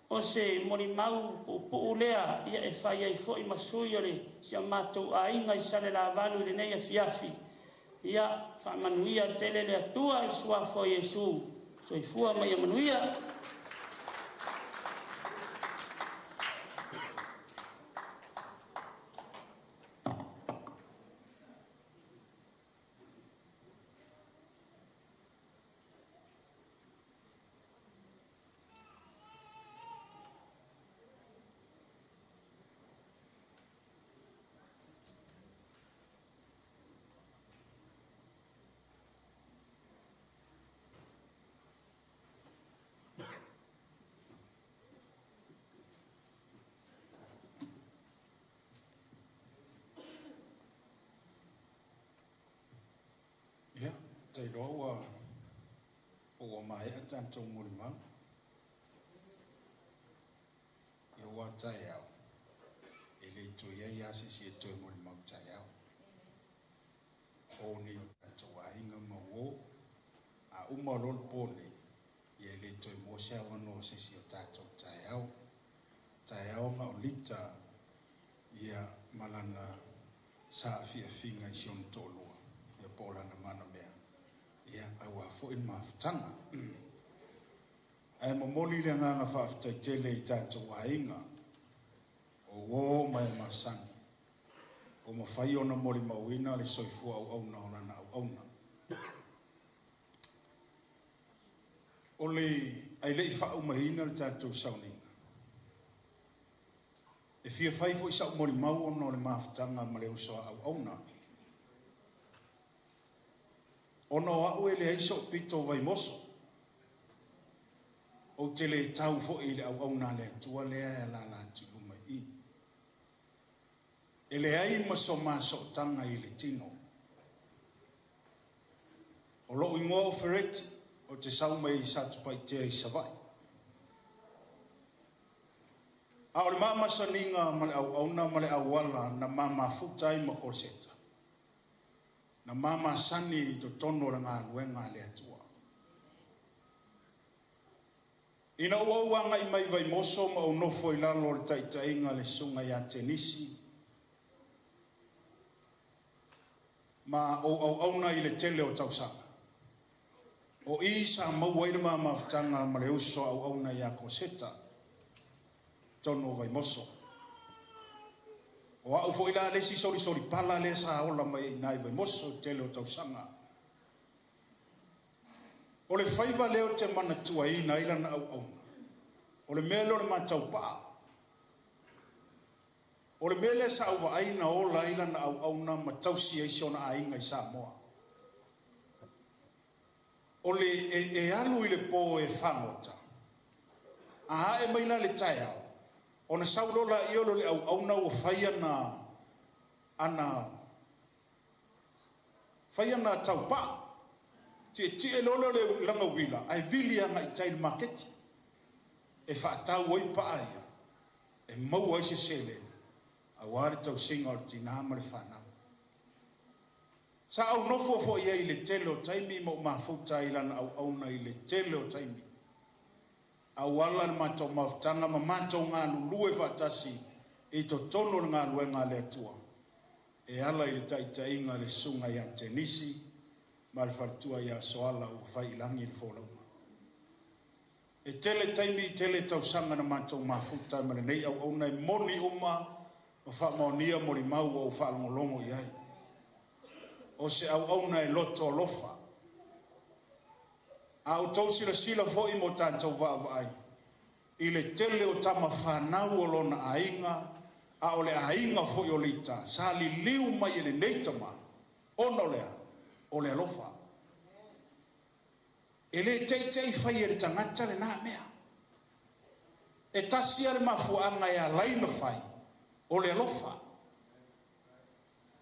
o se moni mau pu'u lea ia e whai ai fo i masui o le sia mātou a inga i sale la valu i le nei a fiafi ia whaamanuia tele le atua i suafo Iesu so i fua mai a manuia tai roa o mai a tanto mulimang e wa tai au ele to ia si to mulimang tai au o ni tanto wa inga mo a umarol pone ele to mo sa wono si tato tai au ma olita ia malana sa fia finga i sion tolua ia pola na mana mea ia awa fo in maftanga ai momoli le nganga fa tele i tātou ainga o wo mai masani o mo fai ona moli mauina le soifua au na ona na au na ole ai le fa umahina le tātou sauninga e fia fai fo isa moli mau ono le maftanga ma le uso au na ono au ele iso pito vai moso o tele tau fo ile au na le tua le la tilu mai i ele ai maso tanga ile tino o lo ingo oferet o te sau mai sa tupai te i savai a o le mama saninga ma le au na ma le awala na mama futai ma Koloseta na mama sani to tono la ngā wenga le atua ina ua ngai mai vai moso ma o nofo i lalo le taitainga le sunga ia tenisi ma o auna i le tele o tausanga o isa maua ina mama ftanga ma le uso au auna ia Koloseta tono vai moso o au fo ila le si sori pala le sa ola mai nai vai moso tele o tausanga o le faiva leo te mana tua ina ila na au auna o le mele o le matau paa o le mele sa uwa aina ola ila na au auna matausi e siona ainga i Samoa o le e alu i le po e whangota a e maina le tai au o na saulola i olo le au auna o whaia na ana whaia na tau paa ti e lolo le langa wila ai vilia ngai child market e fa tau oi pa ia e mau ai se sele a wari tau singa o tina ma le whana sa au nofo fo ia i le tele o taimi mo mafuta ilana au auna i le tele o taimi au wala na mato maftanga ma mato ngā lulue fatasi i to tono ngā luenga le atua e ala i le taitainga le sunga ia tenisi ma le fartua ia soala u fai langi le fōlauma. E tele taimi tele tausanga na mātou mafuta ma le nei au au nei moni uma o wha maonia mori mau o wha longolongo iai. O se au au nei loto lofa. A o tau sila foi mo tātou vaa ai. I le tele o tama whanau o lona ainga, a o le ainga foi o lita, sa li liu mai e le neitama, ono lea. O le alofa. E le tei fai e le tangata le nā mea. E tasia le mafuanga e a laina fai. O le alofa.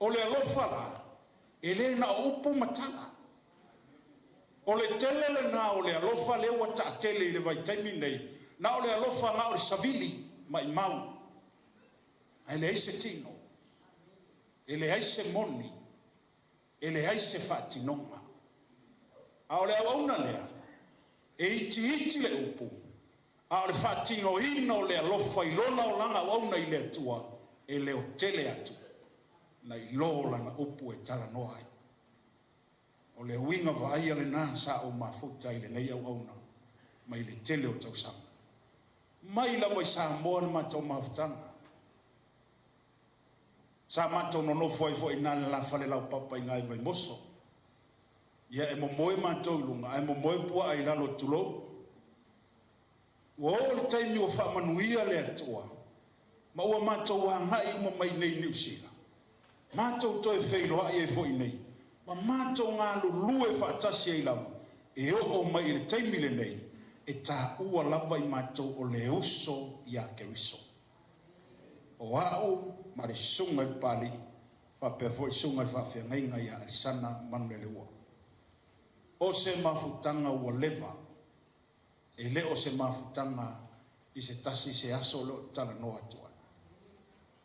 O le alofa la. E le na upu matanga. O le tele le na o le alofa le ua ta tele i le vai taimi nei. Na o le alofa nga o le savili mai mau. E le aise tino. E le aise moni. E le aise whātinonga. A o le awauna lea, e iti le upu. A o le whātino ina o le alofa i lona o langa awauna i le atua, e le o tele atu. Na i lo langa upu e tala noa ai. O le winga wa aia le nā sa o mafuta i le nei awauna, ma i le tele o tausanga. Mai la mai sa moa na mato mafutanga. Sa mato no foi foi na la fale la papa ngai vai moso. Ia e mo moe mato lunga, e mo moe pua ai la lo tulo. Wo le taimi o fa manuia le atua. Ma ua mato wa ngai mo mai nei ni usila. Mato to e feilo ai e foi nei. Ma mato ngā lulu e fa tasi ai lau. E o mai le taimi le nei. E ta ua lava i mato o le uso ia keriso. O au ma le sunga i pali, pa pe foi sunga i whawhia ngai ngai a sana manu le ua. O se mafutanga ua leva, e le o se mafutanga i se tasi se aso leo tala no atua.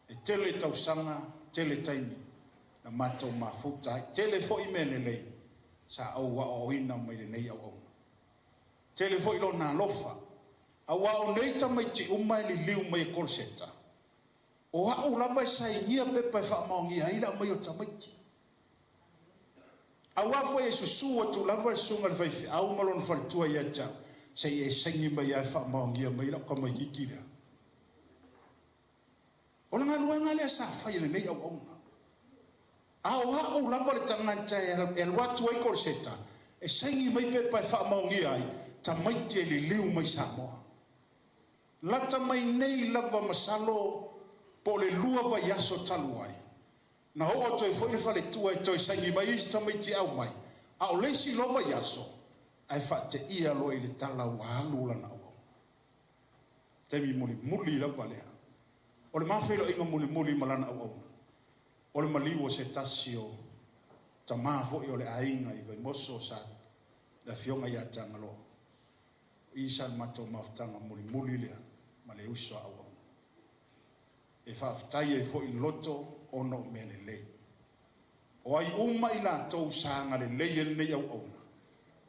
E tele tausanga, tele taimi, na mato mafuta, tele fo i mene lei, sa au wa o ina mai le nei au au. Tele fo i lo na lofa, a wa o nei ta mai ti umai li liu mai Koloseta. O au lava e saingia pe pa whaamaongi haila mai o tamaiti. A wafo e susu o tu lava e sunga le whaifi au malon whalitua ia tau. Sei e saingi mai ai whaamaongi mai la kama hikira. O nga luenga lea sa whaile nei au auna. Au lava le tangata e watu ai Koloseta. E saingi mai pe pa whaamaongi ai tamaiti e li liu mai Samoa. Lata mai nei lava masalo po le lua vai aso talu ai. Na hoa toi foi le fale tua e toi saingi mai ista mai te au mai. A o leisi lo vai aso. Ai fa te ia lo i le tala wa halu la na au. Te mi muli la valea. O le mawhelo inga muli malana au au. O le maliwo se tasio. Ta maho i o le ainga i vai moso sa. La fionga ia tanga lo. Isa mato maftanga muli lea. Ma le uso au. E whaafitai e fo i loto ono me le lei. O ai uma i la tau sanga le lei e nei au auna.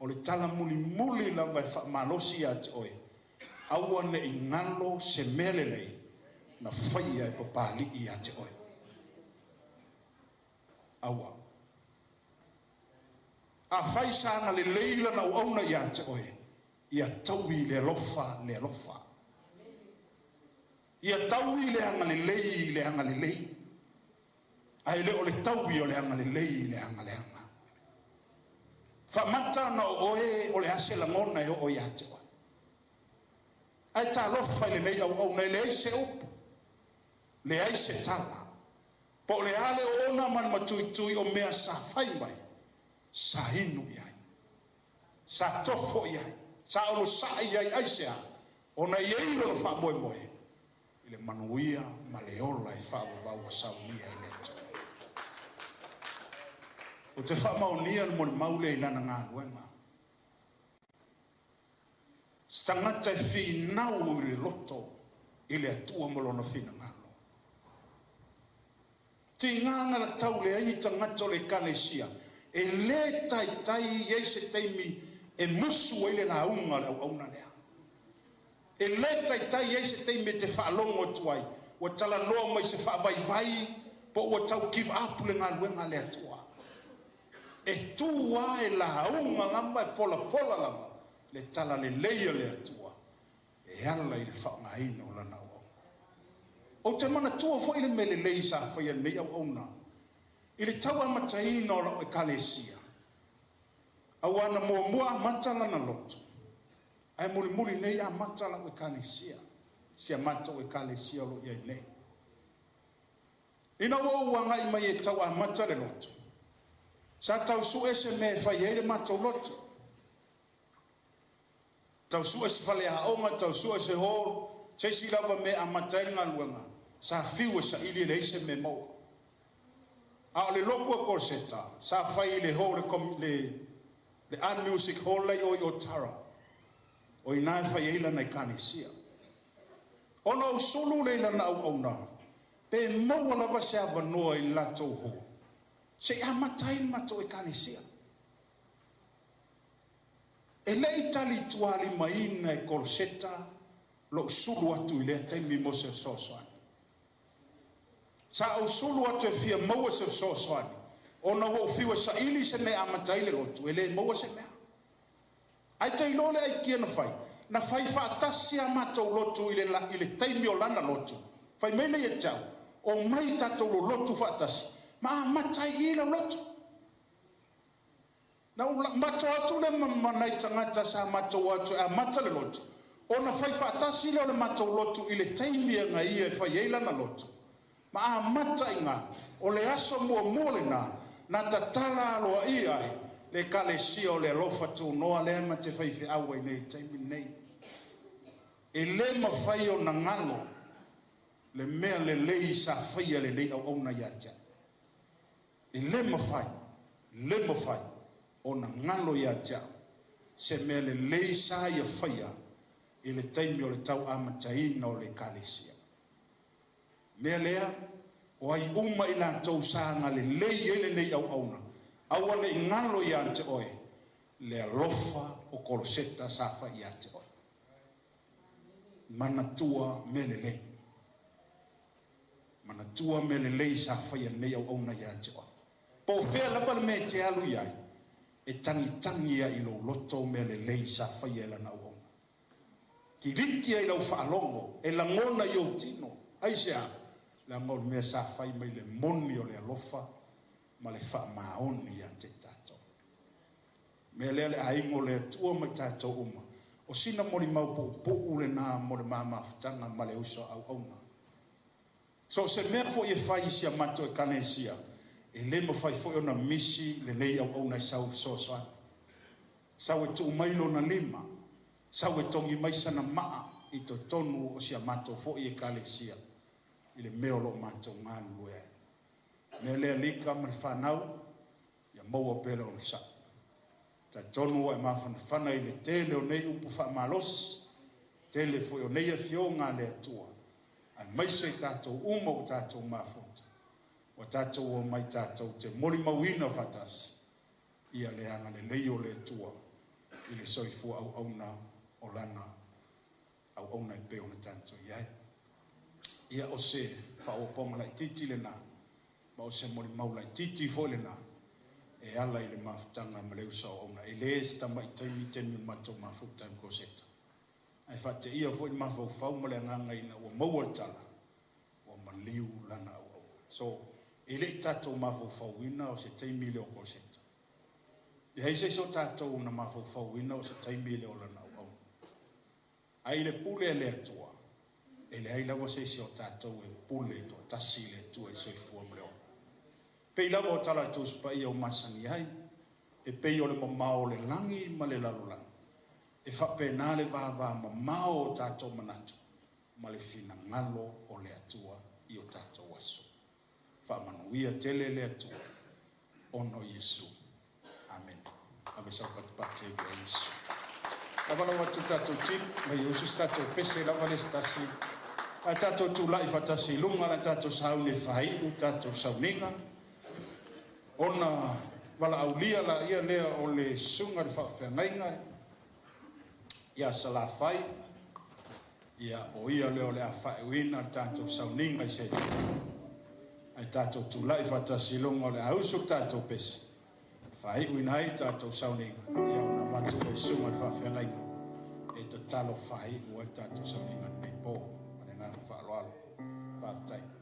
O le tala muli la vai malosi a te oe. Aua ne i ngalo se mele lei na whai ai Papalii a te oe. Aua. A whai sanga le lei la na auna i a te oe. Ia taui le lofa. Ia taui le hanga le lei. Ai le o le taui o le hanga le hanga. Whamata na oe o le hase la ngona e o ia te oe. Ai ta lofa le nei au nei le aise upu. Le aise tala. Po le ale o ona man matui o mea sa whai mai. Sa hinu iai. Sa tofo iai. Sa ono sa iai aise a. Ona iei lo wha moe. Le manuia ma le ola e whaavavau a saunia i leto. O te whaamaunia mo le maule i lana ngā luenga. Stangata e whi nau i le loto i le atua molona whina ngalo. Ti nganga la tau le ai tangata le kalesia. E le tai ei se teimi e musu i le na unga le au na lea. E le tai e se te me te whaalongo tuai. Wa tala noa mai se whaavai po wa tau give up le ngā luenga le atua. E tua e la haunga lama e fola lama. Le tala le leia le atua. E ala i le whaangaina o lana au. O te mana tua fo i le mele lei sa whaia nei au na. I le tau amataina o la o e kalesia. Awana mua amata lana lotu. Ai muli nei a matala o kalesia. Sia mata o kalesia lo ia nei. Ina o wanga i mai e tau a mata le loto. Sa tau su ese me fai e le mata o loto. Tau su ese fale a onga, tau su ese horo. Se si lava me a mata e ngā luenga. Sa fiu sa ili le ese me maua. A le loko a Koloseta. Sa fai le horo le art music hall lai o i Otara. O i nai whai eila nei kanesia. Ona o solo leila na au na. Pe maua lava se ava noa i lato ho. Se amatai mato i kanesia. E lei tali tuali maina e Koloseta lo sulu atu i lea teimi mo se sosoani. Sa o sulu atu e fia maua se sosoani. Ona o fiwa sa ili se me amatai le rotu. E le maua se mea. Ai te ilole ai kia na fai. Na fai whaatasi a mātou lotu i le taimi o lana lotu. Fai mele e tau. O mai tātou lo lotu whaatasi. Ma a matai i la lotu. Na mato atu le manai tangata sa matou atu a mata le lotu. O na fai whaatasi le o le matou lotu i le taimi a ngai e fai e lana lotu. Ma a matai ngā. O le aso mua le nā. Na tatala aloa i ai. Le kalesia o le alofa tu noa le ama te whaiwhi awa i nei taimi nei. E le mawhai o na ngalo, le mea le lei sa whaia le lei au au na iatia. E le mawhai o na ngalo iatia, se mea le lei sa ia whaia i le taimi o le tau amataina o le kalesia. Mea lea, o ai uma i la tau sanga le lei ele nei au au na. Awa le ngalo ia te oe, le alofa o Koloseta safa ia te oe. Manatua me le lei. mana tua me le lei sa fai nei au na ya te o po fe la pa me te alu ya e tangi ya ilo loto me le lei sa fai la na o ki riki ai lau fa longo e la ngona yo tino ai sia la ngol me sa fai mai le moni o le alofa ma le fa maoni ya te tato me le ai mo le tua mai tato uma o sina mori mau po ule na mo le mama futanga ma le uso au na so se me fo e fai sia mato e kanesia e le mo fai fo ona misi le nei au na sau so sau e tu mai lo na lima sau e tongi mai sana maa i to tonu o sia mato fo e kalesia i le meolo mato ngalu e me le lika ma fanau ya mo pelo o sa ta tonu e ma fana i le tele o nei upu fa malos tele fo o nei fio nga le tua ai mai se tato uma o tato mafuta o tato o mai tato te mori mawina fatas ia le anga le leio le tua i le soifu au na o lana au na pe o tato ia o se fa o ponga lai titi le na ma o se mori mau lai titi fo le na e ala i le mafutanga ma le usa o na e le sta mai taimi temi mato mafuta Koloseta ai fa te ia fo i mafau fau ma le nganga ina o maua tala o ma liu lana o so e le tato mafau fau ina o se taimi le o Koloseta e hei se so tato na mafau fau ina o se taimi le o lana o ai le pule le atua e le ai lawa se o tato e pule to tasi le tua e soifua mleo pei lawa o tala tu spai o masani ai e pei o le mamao le langi ma le lalulangi e fa penale va mamao tato manato ma le fina ngalo o le atua i o tato waso fa manuia tele le atua ono Yesu amen ave sa patpate be Yesu avalo watu tato tip ma Yesu tato pese la vale stasi a tato tu lai fatasi lunga la tato saune fai u tato sauninga ona wala aulia la ia lea o le sunga de whawhengainga ia salafai ia o ia leo le a whaewina tato sauninga i se ai tato tulai whatasilonga le ausu tato pesi whaewina ai tato sauninga ia ona matu le sunga de whawhengainga e te talo whaewu ai tato sauninga me po ane ngā whaaloalo whaatai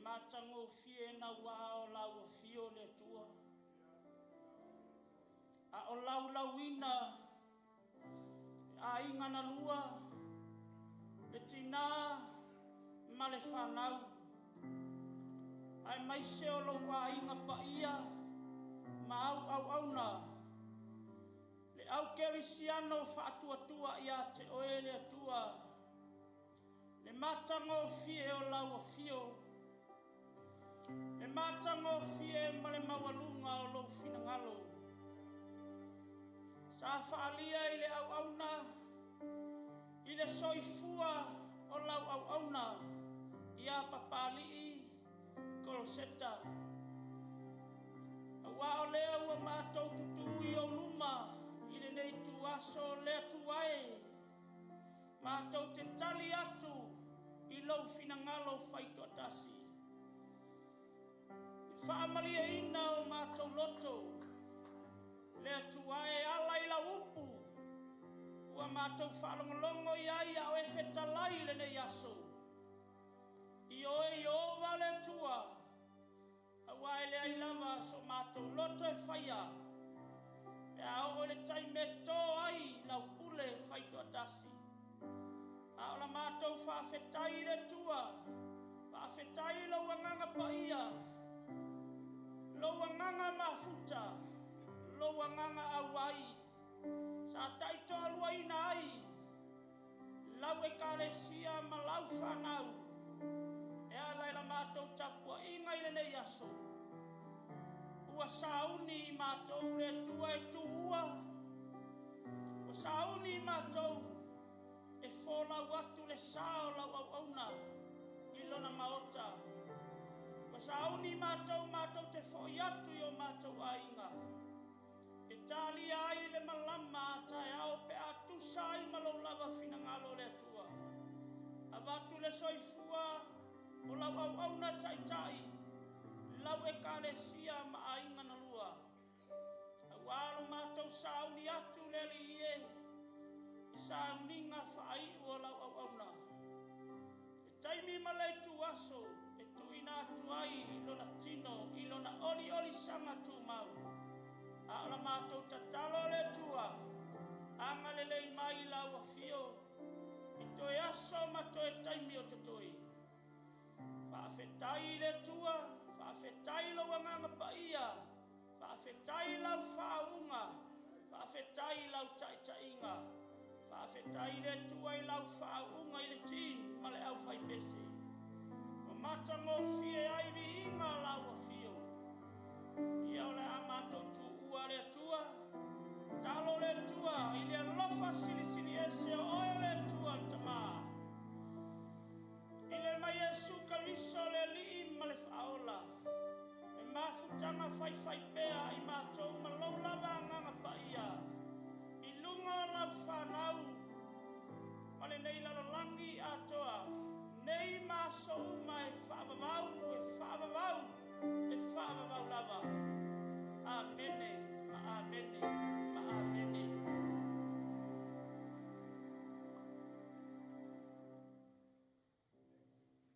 Matango fie na wao lau fio le tua a o lau lauina a inga na lua le tina ma le whanau ai mai se o lo wa inga pa ia ma au na le au kerisiano whaatua ia te oe le tua le matango fie o lau fio le matango fie ma le mawalunga o lo finangalo sa whaalia i le au-auna i le soifua o lau au-auna ia Papalii Koloseta awa o lea ua mātou tutui o luma i le nei tuaso lea tuae mātou te tali atu i lau finangalo whaito atasi whaamalia ina o mātou loto lea tuae ala i la upu ua mātou whaalongolongo i ai a o e whetalai le nei aso i oe i ova le tua a wae lea i lava so mātou loto e whaia e a o le taime tō ai lau pule whaito atasi a o la mātou whaafetai le tua whaafetai lau anganga pa ia lo wanganga mafuta, lo wanganga awai, sa taito aluai nai, lau e kalesia ma lau whanau, e alai la mātou tapua inga i nei aso. Ua sauni i mātou le tua e tuua, ua sauni i mātou e wholau atu le sao lau au auna, i lona maota. Sauni mātou te whoi atu i o mātou ainga. E tali ai le malama tai au pe atu sai malo lava finangalo le atua. A watu le soifua o lau au na tai tai. Lau e kalesia ma ainga na lua. A walo mātou sauni atu le li e. I sauninga whai o lau au na. E taimi malei tu aso. Ina tuai ilona tino ilona oli sanga tu mau a la mato tatalo le tua anga le lei mai la wa fio ito ya so mato e taimi o totoi fa fetai le tua fa fetai lo wanga pa ia fa fetai la faunga fa fetai la tainga fa fetai le tua i la faunga i le tin male au fai besi matango fie ai vi inga lawa fio. Ia ole a mato tu ua le tua, talo le tua, ili a lofa sili ese o le tua tama. Ile mai Yesu Kariso le li ma le faola. E mafutanga fai pea i mato malau lava nganga pa ia. I lunga lau whanau, ma le nei lalo langi atoa. Nei maso mai whaavavau lava. Amene, amene, amene.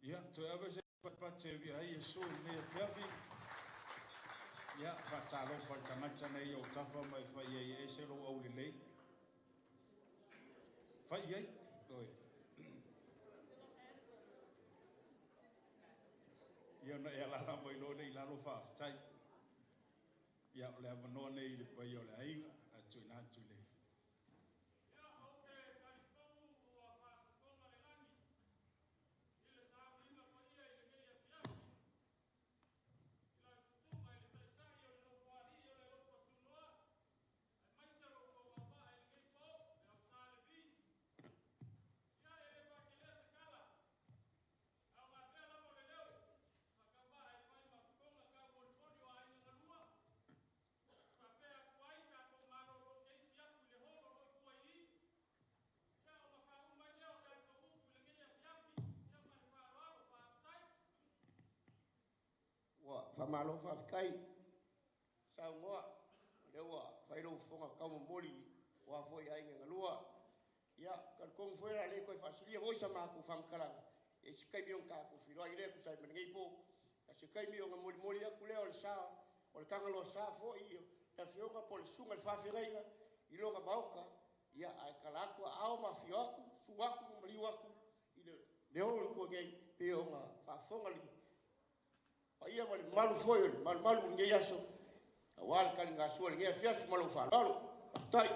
Ia, toi awe se patpate via ai Yesu me fiafi. Ia, whatalo whatamata nei o tafa mai whai ei e se ro au lei. Whai ei, oi. Ia na e ala mai lo nei lalo whaafitai. Ia o le avanoa nei le pai o le ainga, a tui nā tui le. whamalo whawhikai. Sa ngoa, lewa, whairo whonga kauma moli, wa foi ai ngalua. Ya, kan kong fuera le koe fasilia voisa maku whamkaranga. E sikai miong kako whiroa i reku sai manengei po. Ka sikai miong moli moli aku leo le saa, o le kangalo saa fo i o. Ta whionga po le sunga le whawhireiga, i longa mauka, ia ai kalakua ao ma whioaku, suaku, mariwaku, i le olo kua ngei, pe o ngā whawhonga li. Pa ia ma le malu foi, malu ngei aso, a wale kani ngā sua le ngea fiafi malu whalalo, tai.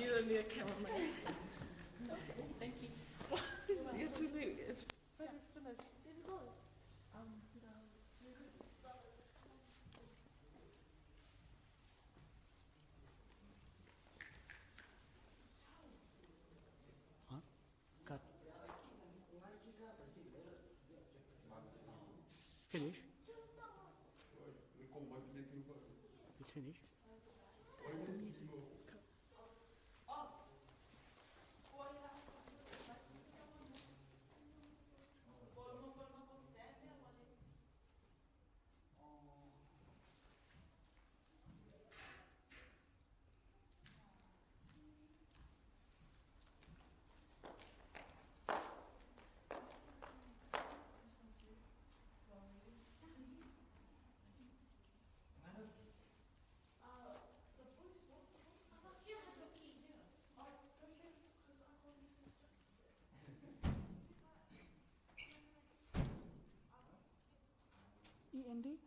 You don't need a cameraman. Thank you. You're too late. It's finished. Cut. Finish. It's finished. Andy?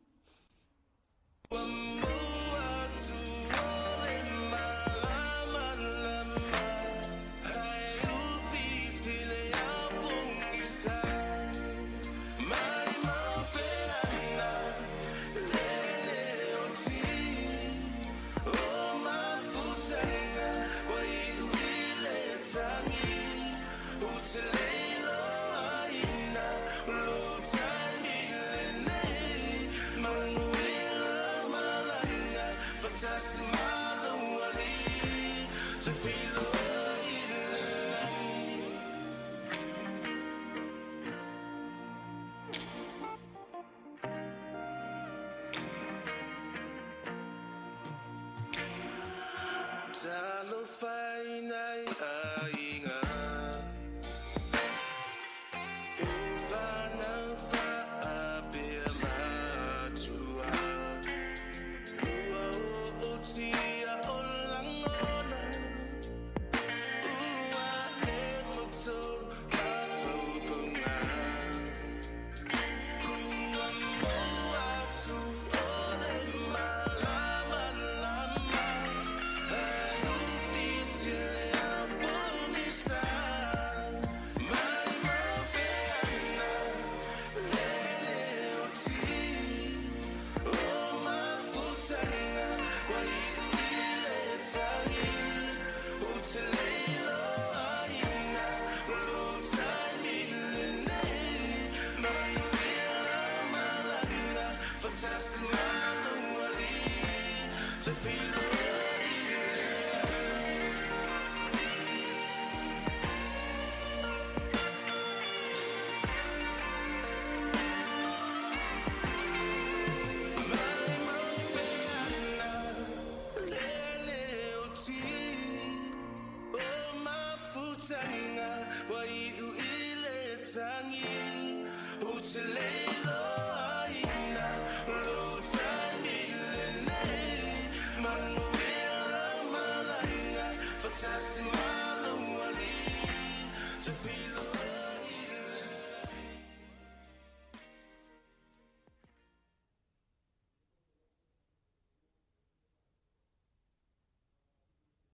tanga wai u ile tangi u te leilo aina lo tangi lene manuela malanga fantastic malumali to feel